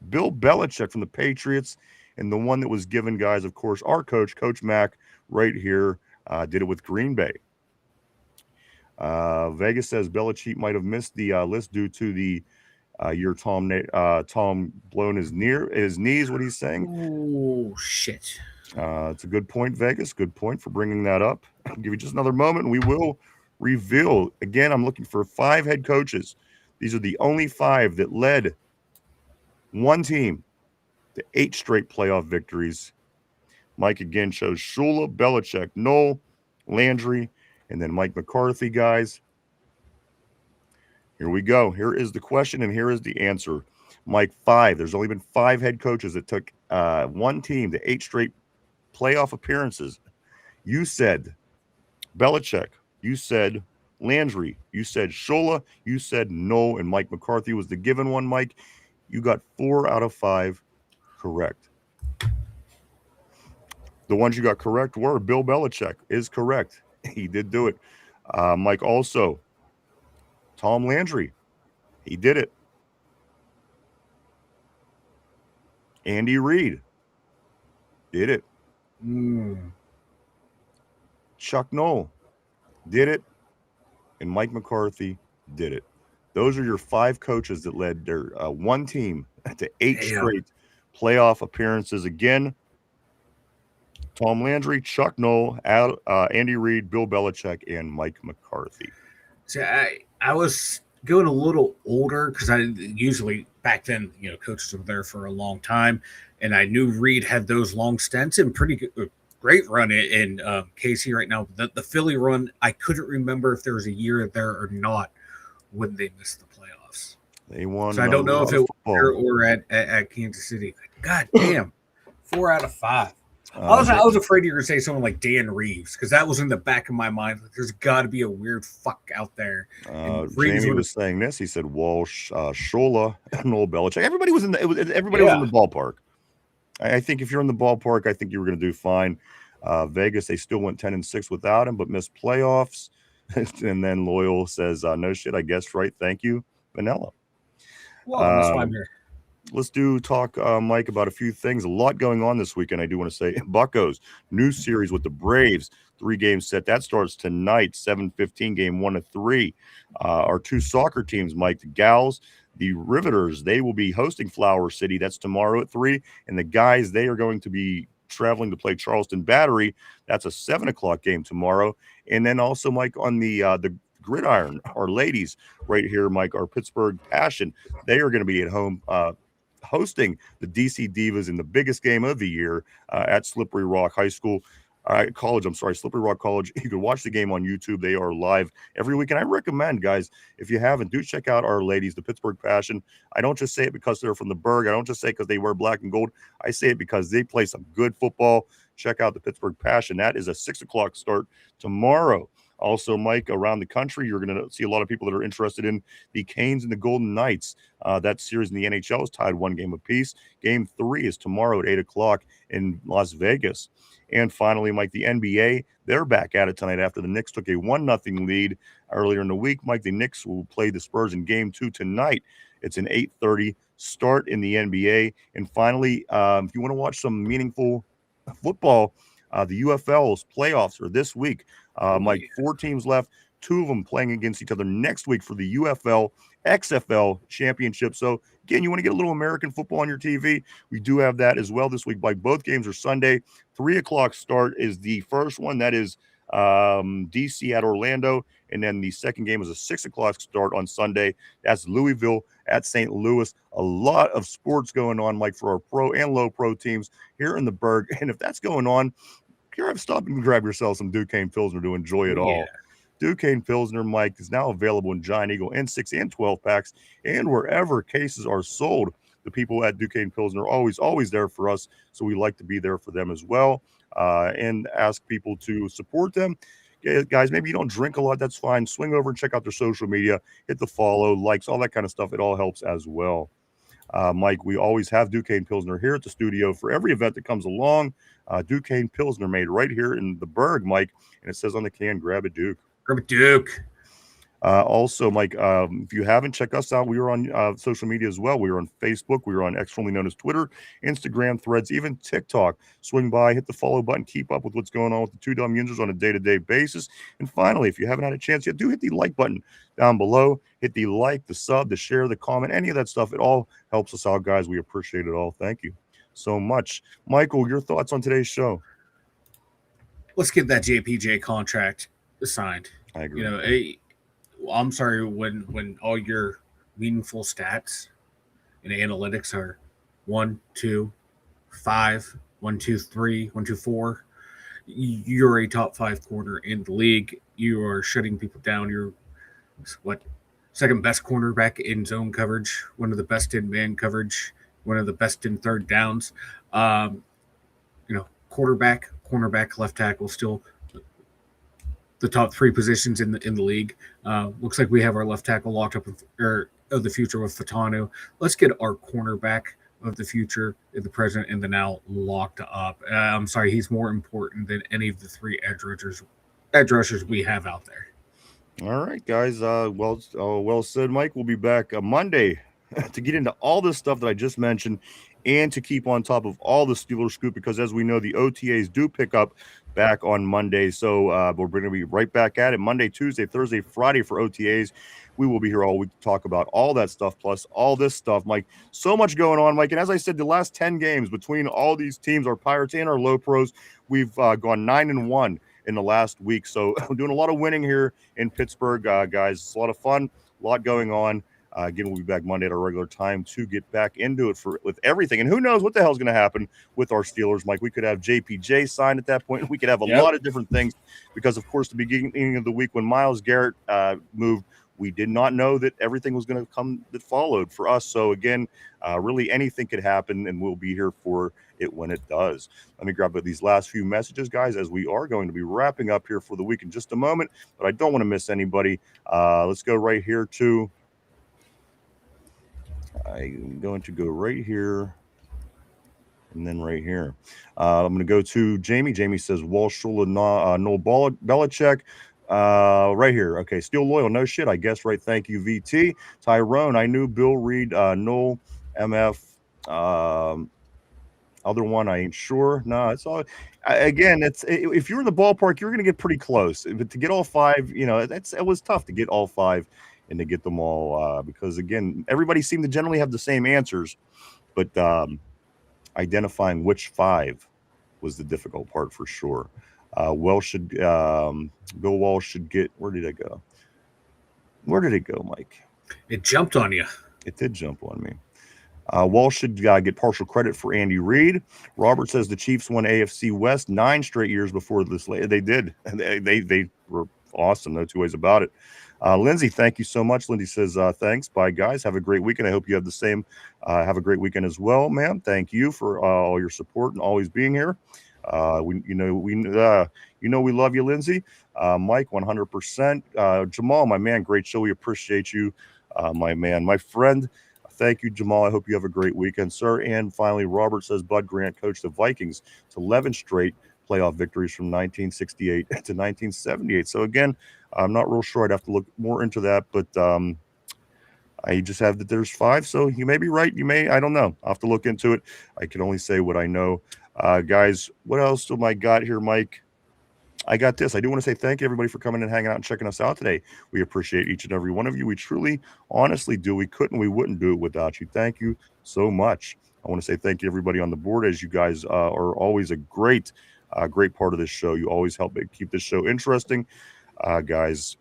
Bill Belichick from the Patriots, and the one that was given, guys, of course, our coach, Coach Mack, right here, did it with Green Bay. Vegas says Belichick might have missed the list due to the year Tom blown his knees, what he's saying. Oh, shit. It's a good point, Vegas. Good point for bringing that up. I'll give you just another moment, and we will reveal. Again, I'm looking for 5 head coaches. These are the only 5 that led one team to 8 straight playoff victories. Mike again shows Shula, Belichick, Noll, Landry, and then Mike McCarthy, guys. Here we go. Here is the question, and here is the answer. Mike, 5. There's only been 5 head coaches that took one team to 8 straight playoff appearances. You said Belichick. You said Landry. You said Shola. You said no, and Mike McCarthy was the given one, Mike. You got 4 out of 5 correct. The ones you got correct were Bill Belichick is correct. He did do it. Mike, also, Tom Landry. He did it. Andy Reid did it. Chuck Noll did it. And Mike McCarthy did it. Those are your 5 coaches that led their one team to 8 straight playoff appearances. Again, Tom Landry, Chuck Noll, Andy Reid, Bill Belichick, and Mike McCarthy. So I was going a little older because I usually back then, coaches were there for a long time, and I knew Reid had those long stints and pretty good, great run in KC right now. The Philly run, I couldn't remember if there was a year there or not when they missed the playoffs. They won. So I don't know if it was there or at Kansas City. God damn, 4 out of 5. I was afraid you were going to say someone like Dan Reeves because that was in the back of my mind. Like, there's got to be a weird fuck out there. Jamie was saying this. He said Walsh, Shola, Noel Belichick. Everybody was in the. Everybody was in the ballpark. I think if you're in the ballpark, I think you were going to do fine. Vegas, they still went 10-6 without him, but missed playoffs. And then Loyal says, "No shit, I guess right. Thank you, Vanilla." Well, that's why I'm here. Let's talk, Mike, about a few things. A lot going on this weekend. I do want to say Buccos, new series with the Braves, 3-game set. That starts tonight, 7:15, game 1 of 3. Our 2 soccer teams, Mike, the Gals, the Riveters, they will be hosting Flower City. That's tomorrow at 3. And the guys, they are going to be traveling to play Charleston Battery. That's a 7 o'clock game tomorrow. And then also, Mike, on the gridiron, our ladies right here, Mike, our Pittsburgh Passion, they are going to be at home hosting the DC Divas in the biggest game of the year at Slippery Rock College. I'm sorry, Slippery Rock College. You can watch the game on YouTube. They are live every week. And I recommend, guys, if you haven't, do check out our ladies, the Pittsburgh Passion. I don't just say it because they're from the Berg. I don't just say it because they wear black and gold. I say it because they play some good football. Check out the Pittsburgh Passion. That is a 6 o'clock start tomorrow. Also, Mike, around the country, you're going to see a lot of people that are interested in the Canes and the Golden Knights. That series in the NHL is tied 1 game apiece. Game 3 is tomorrow at 8 o'clock in Las Vegas. And finally, Mike, the NBA, they're back at it tonight after the Knicks took a 1-0 lead earlier in the week. Mike, the Knicks will play the Spurs in Game 2 tonight. It's an 8:30 start in the NBA. And finally, if you want to watch some meaningful football, the UFL's playoffs are this week. Mike, 4 teams left, 2 of them playing against each other next week for the UFL XFL championship. So again, you want to get a little American football on your TV, we do have that as well this week. Like, both games are Sunday. 3 o'clock start is the first one. That is DC at Orlando. And then the second game is a 6 o'clock start on Sunday. That's Louisville at St. Louis. A lot of sports going on, Mike, for our pro and low pro teams here in the Berg. And if that's going on, stop and grab yourself some Duquesne Pilsner to enjoy it all. Duquesne Pilsner, Mike, is now available in Giant Eagle in 6 and 12 packs and wherever cases are sold. The people at Duquesne Pilsner are always there for us, so we like to be there for them as well, and ask people to support them. Guys, maybe you don't drink a lot, that's fine. Swing over and check out their social media, hit the follow, likes, all that kind of stuff. It all helps as well. Mike, we always have Duquesne Pilsner here at the studio for every event that comes along. Duquesne Pilsner made right here in the Berg, Mike, and it says on the can, grab a Duke. Grab a Duke. Also, Mike, if you haven't, check us out. We are on social media as well. We are on Facebook. We are on X, formerly known as Twitter, Instagram, Threads, even TikTok. Swing by, hit the follow button, keep up with what's going on with the 2 Dum Yinzers on a day-to-day basis. And finally, if you haven't had a chance yet, do hit the like button down below. Hit the like, the sub, the share, the comment, any of that stuff. It all helps us out, guys. We appreciate it all. Thank you so much. Michael, your thoughts on today's show? Let's get that JPJ contract signed. I agree. I'm sorry, when all your meaningful stats and analytics are 1, 2, 5, 1, 2, 3, 1, 2, 4, you're a top 5 corner in the league. You are shutting people down. You're second best cornerback in zone coverage, one of the best in man coverage, one of the best in third downs. Quarterback, cornerback, left tackle, still the top three positions in the league. Looks like we have our left tackle locked up of the future with Fatanu. Let's get our cornerback of the future, in the present, and the now locked up. I'm sorry, he's more important than any of the three edge rushers we have out there. All right, guys. Well said, Mike. We'll be back Monday to get into all this stuff that I just mentioned and to keep on top of all the Steelers scoop, because as we know, the OTAs do pick up back on Monday. So we're going to be right back at it Monday, Tuesday, Thursday, Friday for OTAs. We will be here all week to talk about all that stuff, plus all this stuff, Mike. So much going on, Mike. And as I said, the last 10 games between all these teams, our Pirates and our Low Pros, we've gone 9-1 in the last week. So we're doing a lot of winning here in Pittsburgh, guys. It's a lot of fun, a lot going on. Again, we'll be back Monday at our regular time to get back into it with everything. And who knows what the hell's going to happen with our Steelers, Mike. We could have JPJ signed at that point. We could have a lot of different things because, of course, the beginning of the week when Myles Garrett moved, we did not know that everything was going to come that followed for us. So, again, really anything could happen, and we'll be here for it when it does. Let me grab these last few messages, guys, as we are going to be wrapping up here for the week in just a moment, but I don't want to miss anybody. Let's go right here to... I'm going to go right here and then right here. I'm going to go to Jamie. Jamie says Walsh, Noel Belichick. Right here. Okay, still loyal. No shit, I guess. Right. Thank you, VT. Tyrone. I knew Bill Reed. Noel MF. Other one, I ain't sure. No, it's all. Again, if you're in the ballpark, you're going to get pretty close. But to get all five, it was tough to get all five and to get them all because, again, everybody seemed to generally have the same answers, but identifying which five was the difficult part for sure. Bill Walsh should get. Where did it go? Where did it go, Mike? It jumped on you. It did jump on me. Walsh should get partial credit for Andy Reid. Robert says the Chiefs won AFC West 9 straight years before this. They did. They were awesome. No two ways about it. Lindsay, thank you so much. Lindsay says, thanks. Bye, guys. Have a great weekend. I hope you have the same. Have a great weekend as well, ma'am. Thank you for all your support and always being here. We love you, Lindsay. Mike, 100%. Jamal, my man, great show. We appreciate you, my man, my friend. Thank you, Jamal. I hope you have a great weekend, sir. And finally, Robert says Bud Grant coached the Vikings to 11 straight playoff victories from 1968 to 1978. So again, I'm not real sure. I'd have to look more into that, but I just have that there's 5. So you may be right. You may. I don't know. I'll have to look into it. I can only say what I know. Guys, what else do I got here, Mike? I got this. I do want to say thank you, everybody, for coming and hanging out and checking us out today. We appreciate each and every one of you. We truly, honestly do. We wouldn't do it without you. Thank you so much. I want to say thank you, everybody on the board, as you guys are always a great part of this show. You always help keep this show interesting. Guys,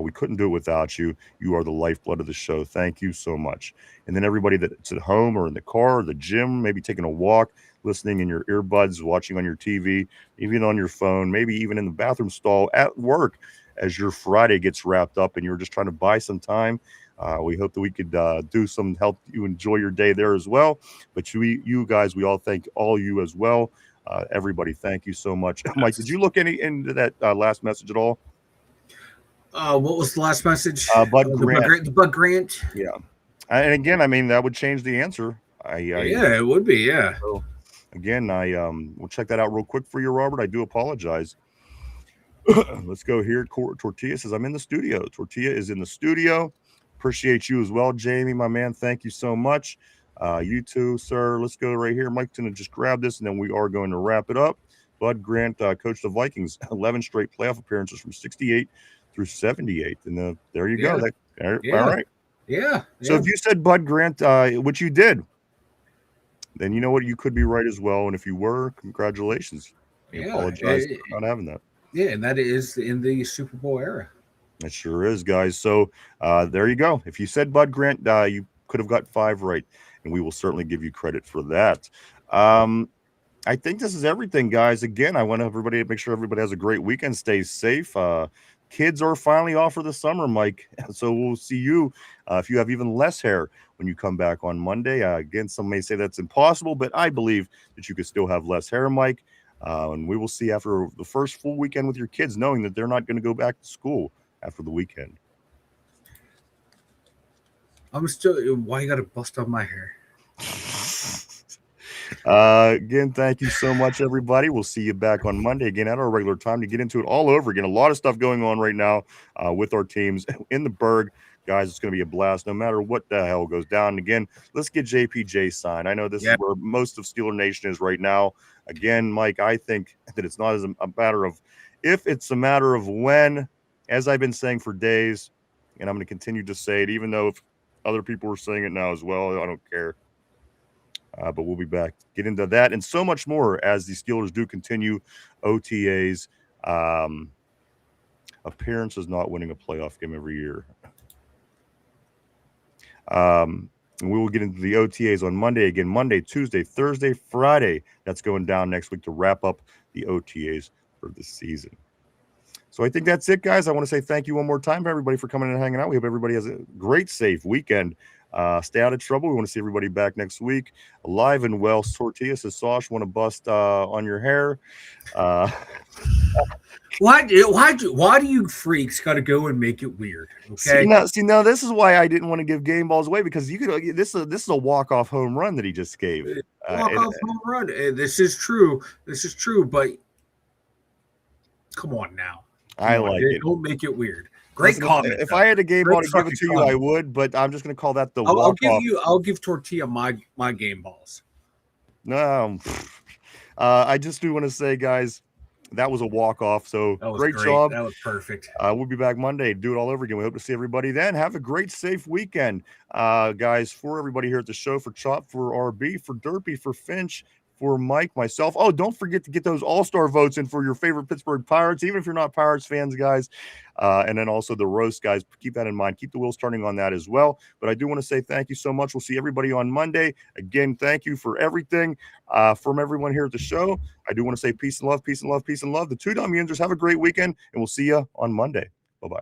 we couldn't do it without you. You are the lifeblood of the show. Thank you so much. And then everybody that's at home or in the car or the gym, maybe taking a walk, listening in your earbuds, watching on your TV, even on your phone, maybe even in the bathroom stall at work as your Friday gets wrapped up and you're just trying to buy some time. We hope that we could do some help you enjoy your day there as well. But you guys, we all thank all you as well. Everybody, thank you so much. Mike, did you look into that last message at all? What was the last message? Bud Grant. The Bud Grant. Yeah. And again, I mean, that would change the answer. Yeah, it would be. Yeah. So, again, we'll check that out real quick for you, Robert. I do apologize. Let's go here. Tortilla says, I'm in the studio. Tortilla is in the studio. Appreciate you as well, Jamie, my man. Thank you so much. You too, sir. Let's go right here. Mike's going to just grab this, and then we are going to wrap it up. Bud Grant coached the Vikings 11 straight playoff appearances from 68 through 78. And there you go. All right. Yeah. So if you said Bud Grant, which you did, then you know what? You could be right as well. And if you were, congratulations. I apologize for not having that. Yeah, and that is in the Super Bowl era. It sure is, guys. So there you go. If you said Bud Grant, you could have got 5 right, and we will certainly give you credit for that. I think this is everything, guys. Again, I want everybody to make sure everybody has a great weekend, stays safe. kids are finally off for the summer, Mike. So we'll see you if you have even less hair when you come back on Monday. Again, some may say that's impossible, but I believe that you could still have less hair, Mike. And we will see after the first full weekend with your kids, knowing that they're not going to go back to school after the weekend. I'm still. Why you got to bust up my hair? Again, thank you so much, everybody. We'll see you back on Monday again at our regular time to get into it all over again. A lot of stuff going on right now with our teams in the Berg. Guys, it's going to be a blast no matter what the hell goes down. And again, let's get JPJ signed. I know this is where most of Steeler Nation is right now. Again, Mike, I think that it's not as a matter of if, it's a matter of when, as I've been saying for days, and I'm going to continue to say it, even though if other people are saying it now as well, I don't care. But we'll be back. Get into that and so much more as the Steelers do continue OTAs. Appearances not winning a playoff game every year. And we will get into the OTAs on Monday. Again, Monday, Tuesday, Thursday, Friday. That's going down next week to wrap up the OTAs for the season. So I think that's it, guys. I want to say thank you one more time for everybody for coming and hanging out. We hope everybody has a great, safe weekend. Stay out of trouble. We want to see everybody back next week. Alive and well. Tortilla says, Sauce, want to bust on your hair? Why do you freaks got to go and make it weird? Okay. See now, this is why I didn't want to give game balls away, because you could. This is a walk-off home run that he just gave. Walk-off home run. This is true. But come on now. I like it. Don't make it weird. Great comment. If I had a game ball to give it to you, I would, but I'm just going to call that the walk-off. I'll give Tortilla my game balls. No, I just do want to say, guys, that was a walk-off. So great job. That was perfect. We'll be back Monday. Do it all over again. We hope to see everybody then. Have a great, safe weekend, guys. For everybody here at the show, for Chop, for RB, for Derpy, for Finch, for Mike, myself. Oh, don't forget to get those all-star votes in for your favorite Pittsburgh Pirates, even if you're not Pirates fans, guys. And then also the roast, guys. Keep that in mind. Keep the wheels turning on that as well. But I do want to say thank you so much. We'll see everybody on Monday. Again, thank you for everything from everyone here at the show. I do want to say peace and love, peace and love, peace and love. The two Dum Yinzers, have a great weekend, and we'll see you on Monday. Bye-bye.